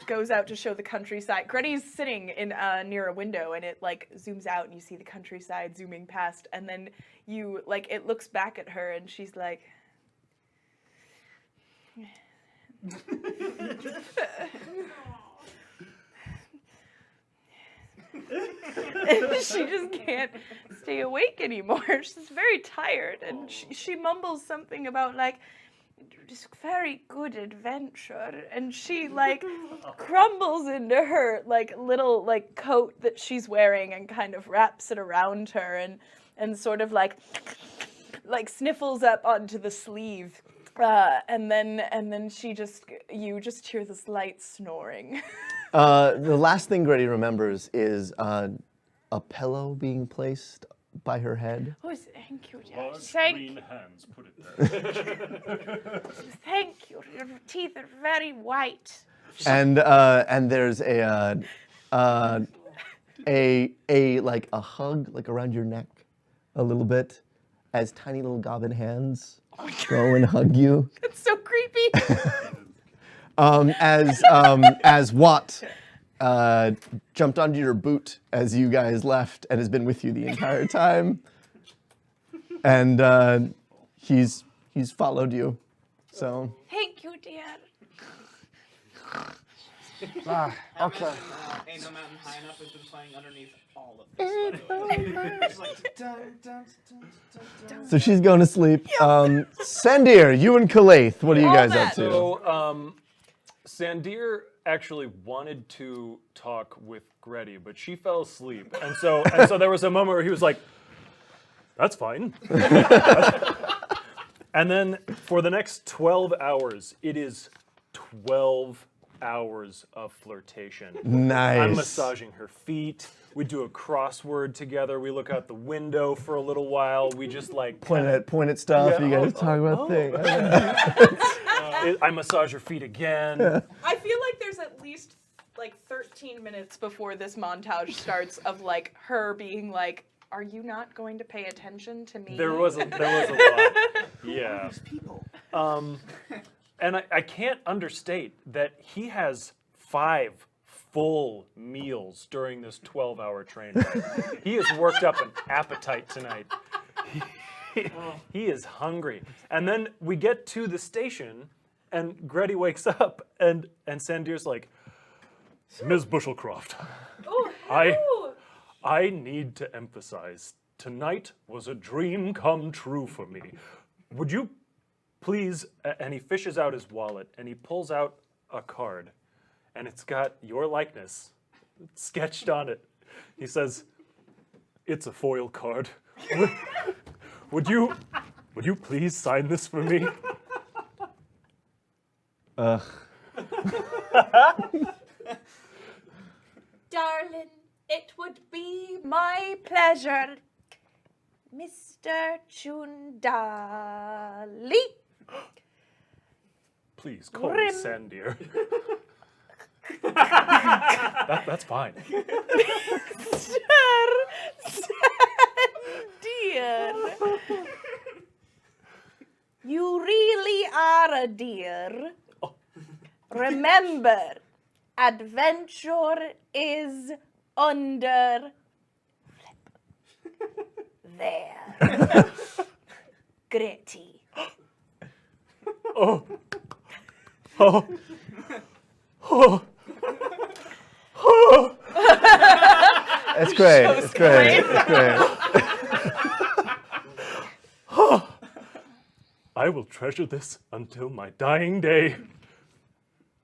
goes out to show the countryside. Grettie's sitting in near a window, and it like zooms out, and you see the countryside zooming past, and then you like it looks back at her, and she's like. And she just can't stay awake anymore. She's very tired, and she mumbles something about like this very good adventure, and she like crumbles into her like little like coat that she's wearing and kind of wraps it around her and sort of like sniffles up onto the sleeve. And then you just hear this light snoring. The last thing Grettie remembers is a pillow being placed by her head. Oh, thank you, dear. Large Thank green hands put it there. Thank you. Your teeth are very white. And there's a hug like around your neck a little bit as tiny little Gobbin hands go and hug you. It's so creepy. As Watt jumped onto your boot as you guys left and has been with you the entire time. And he's followed you. So Thank you, dear. Okay. Ain't No Mountain High Enough has been playing underneath all of this. so she's going to sleep. Sandir, you and Quillathe, what are you guys up to? So, Sandir actually wanted to talk with Grettie, but she fell asleep, and so there was a moment where he was like, "That's fine." And then for the next 12 hours, it is 12 hours of flirtation. Nice. I'm massaging her feet. We do a crossword together. We look out the window for a little while. We just like Point at stuff. Yeah, You guys talk about things. I massage her feet again. I feel like there's at least like 13 minutes before this montage starts of like her being like, "Are you not going to pay attention to me?" There was a lot. Yeah. And I can't understate that he has 5 full meals during this 12-hour train ride. He has worked up an appetite tonight. He is hungry. And then we get to the station, and Grettie wakes up, and Sandir's like, "Ms. Buschelcroft, Oh, hello. I need to emphasize, tonight was a dream come true for me. Would you please," and he fishes out his wallet, and he pulls out a card, and it's got your likeness sketched on it. He says, "It's a foil card. Would you please sign this for me?" Darling, it would be my pleasure. Mr. Chundhali. Please call me Sandir. That's fine. Dear. You really are a dear. Remember, adventure is under there. Grettie. It's great. It's great. It's great. I will treasure this until my dying day.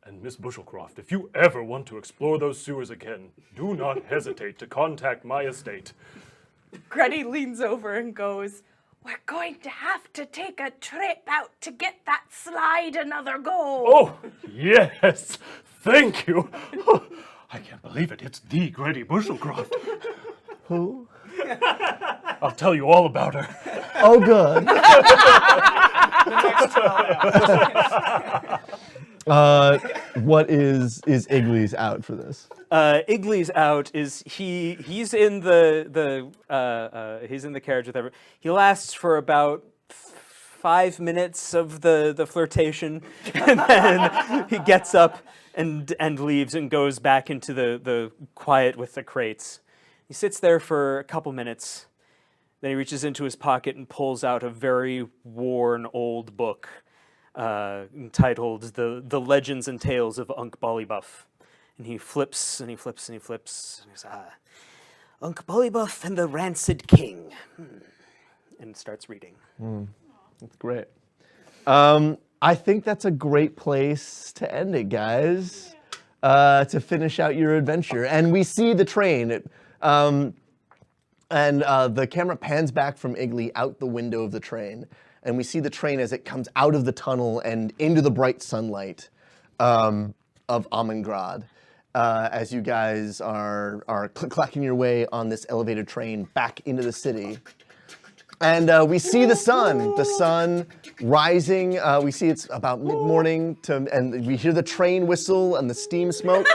And Miss Buschelcroft, if you ever want to explore those sewers again, do not hesitate to contact my estate. Grettie leans over and goes, "We're going to have to take a trip out to get that slide another go." Oh, yes. Thank you. I can't believe it. It's the Grettie Buschelcroft. Who? I'll tell you all about her. Oh, good. What is Iggly's out for this? Iggly's out is he's in he's in the carriage with everyone. He lasts for about 5 minutes of the flirtation, and then he gets up and leaves and goes back into the quiet with the crates. He sits there for a couple minutes, then he reaches into his pocket and pulls out a very worn old book entitled The Legends and Tales of Unk Bollybuff. And he flips and he flips and he flips. And he says, Unk Bollybuff and the Rancid King. And starts reading. That's great. I think that's a great place to end it, guys. To finish out your adventure. And we see the train. And the camera pans back from Iggly out the window of the train. And we see the train as it comes out of the tunnel and into the bright sunlight of Amminheim. As you guys are clacking your way on this elevated train back into the city. And we see the sun rising. We see it's about mid-morning, and we hear the train whistle and the steam smoke.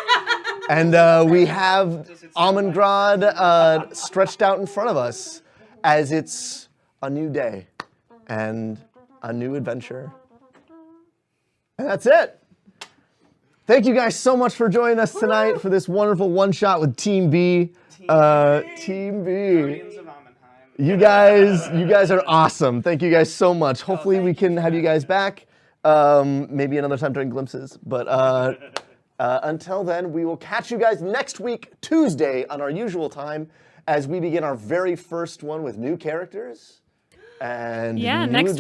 And we have Amminheim stretched out in front of us as it's a new day and a new adventure. And that's it. Thank you guys so much for joining us tonight for this wonderful one-shot with Team B. Team B. Guardians of Amminheim. You guys are awesome. Thank you guys so much. Hopefully we can have you guys back. Maybe another time during glimpses. But until then, we will catch you guys next week, Tuesday, on our usual time, as we begin our very first one with new characters and new adventures.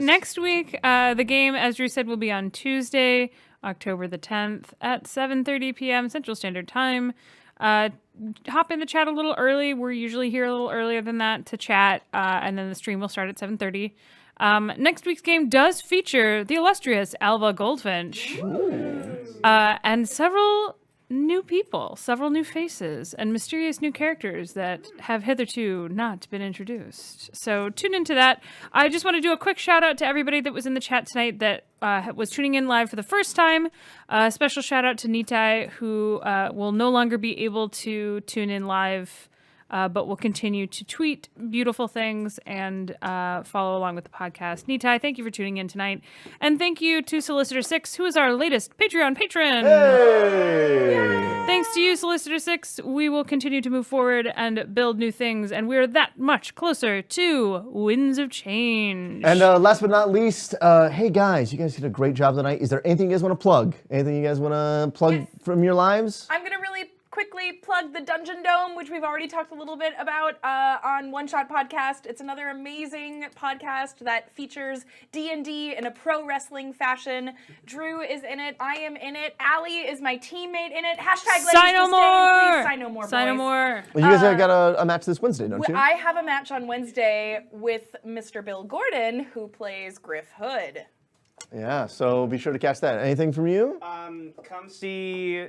Next week, the game, as Drew said, will be on Tuesday, October the 10th at 7:30 p.m. Central Standard Time. Hop in the chat a little early. We're usually here a little earlier than that to chat, and then the stream will start at 7:30. Next week's game does feature the illustrious Alva Goldfinch and several new people, several new faces, and mysterious new characters that have hitherto not been introduced. So tune into that. I just want to do a quick shout out to everybody that was in the chat tonight that was tuning in live for the first time. Special shout out to Nitai, who will no longer be able to tune in live, but will continue to tweet beautiful things and follow along with the podcast. Nitai, thank you for tuning in tonight. And thank you to Solicitor 6, who is our latest Patreon patron. Hey! Thanks to you, Solicitor 6, we will continue to move forward and build new things, and we're that much closer to Winds of Change. And last but not least, hey guys, you guys did a great job tonight. Is there anything you guys want to plug? Anything you guys want to plug from your lives? I'm going to really quickly plug the Dungeon Dome, which we've already talked a little bit about on One Shot Podcast. It's another amazing podcast that features D&D in a pro wrestling fashion. Drew is in it. I am in it. Allie is my teammate in it. Hashtag Sign no more! Please sign no more, Sign no boys. more. Well, you guys got a match this Wednesday, don't you? I have a match on Wednesday with Mr. Bill Gordon, who plays Griff Hood. Yeah, so be sure to catch that. Anything from you? Come see.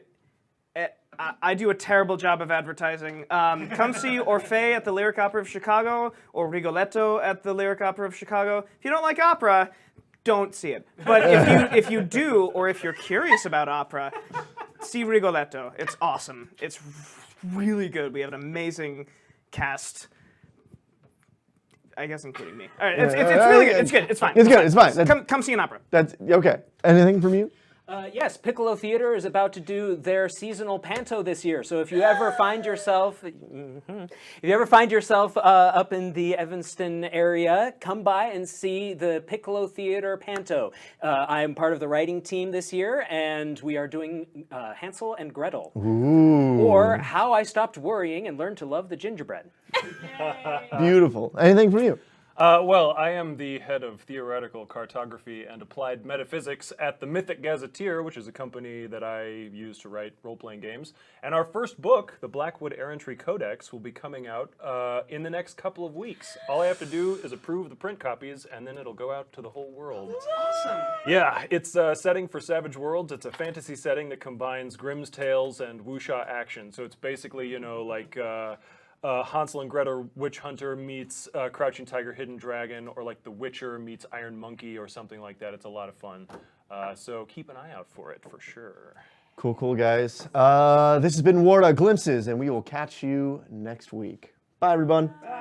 I do a terrible job of advertising. Come see Orfeo at the Lyric Opera of Chicago or Rigoletto at the Lyric Opera of Chicago. If you don't like opera, don't see it. But if you do, or if you're curious about opera, see Rigoletto. It's awesome. It's really good. We have an amazing cast. I guess including me. All right, it's really good. It's good. It's fine. It's good. It's fine. Come see an opera. That's okay. Anything from you? Yes, Piccolo Theater is about to do their seasonal panto this year. So if you ever find yourself, up in the Evanston area, come by and see the Piccolo Theater panto. I am part of the writing team this year, and we are doing Hansel and Gretel, or How I Stopped Worrying and Learned to Love the Gingerbread. Beautiful. Anything from you? Well, I am the head of theoretical cartography and applied metaphysics at the Mythic Gazetteer, which is a company that I use to write role-playing games. And our first book, the Blackwood Errantry Codex, will be coming out in the next couple of weeks. All I have to do is approve the print copies, and then it'll go out to the whole world. That's awesome. Yeah, it's a setting for Savage Worlds. It's a fantasy setting that combines Grimm's Tales and wuxia action. So it's basically, you know, like... Hansel and Gretel Witch Hunter meets Crouching Tiger, Hidden Dragon, or like The Witcher meets Iron Monkey or something like that. It's a lot of fun. So keep an eye out for it, for sure. Cool, guys. This has been Warda Glimpses, and we will catch you next week. Bye, everyone. Bye.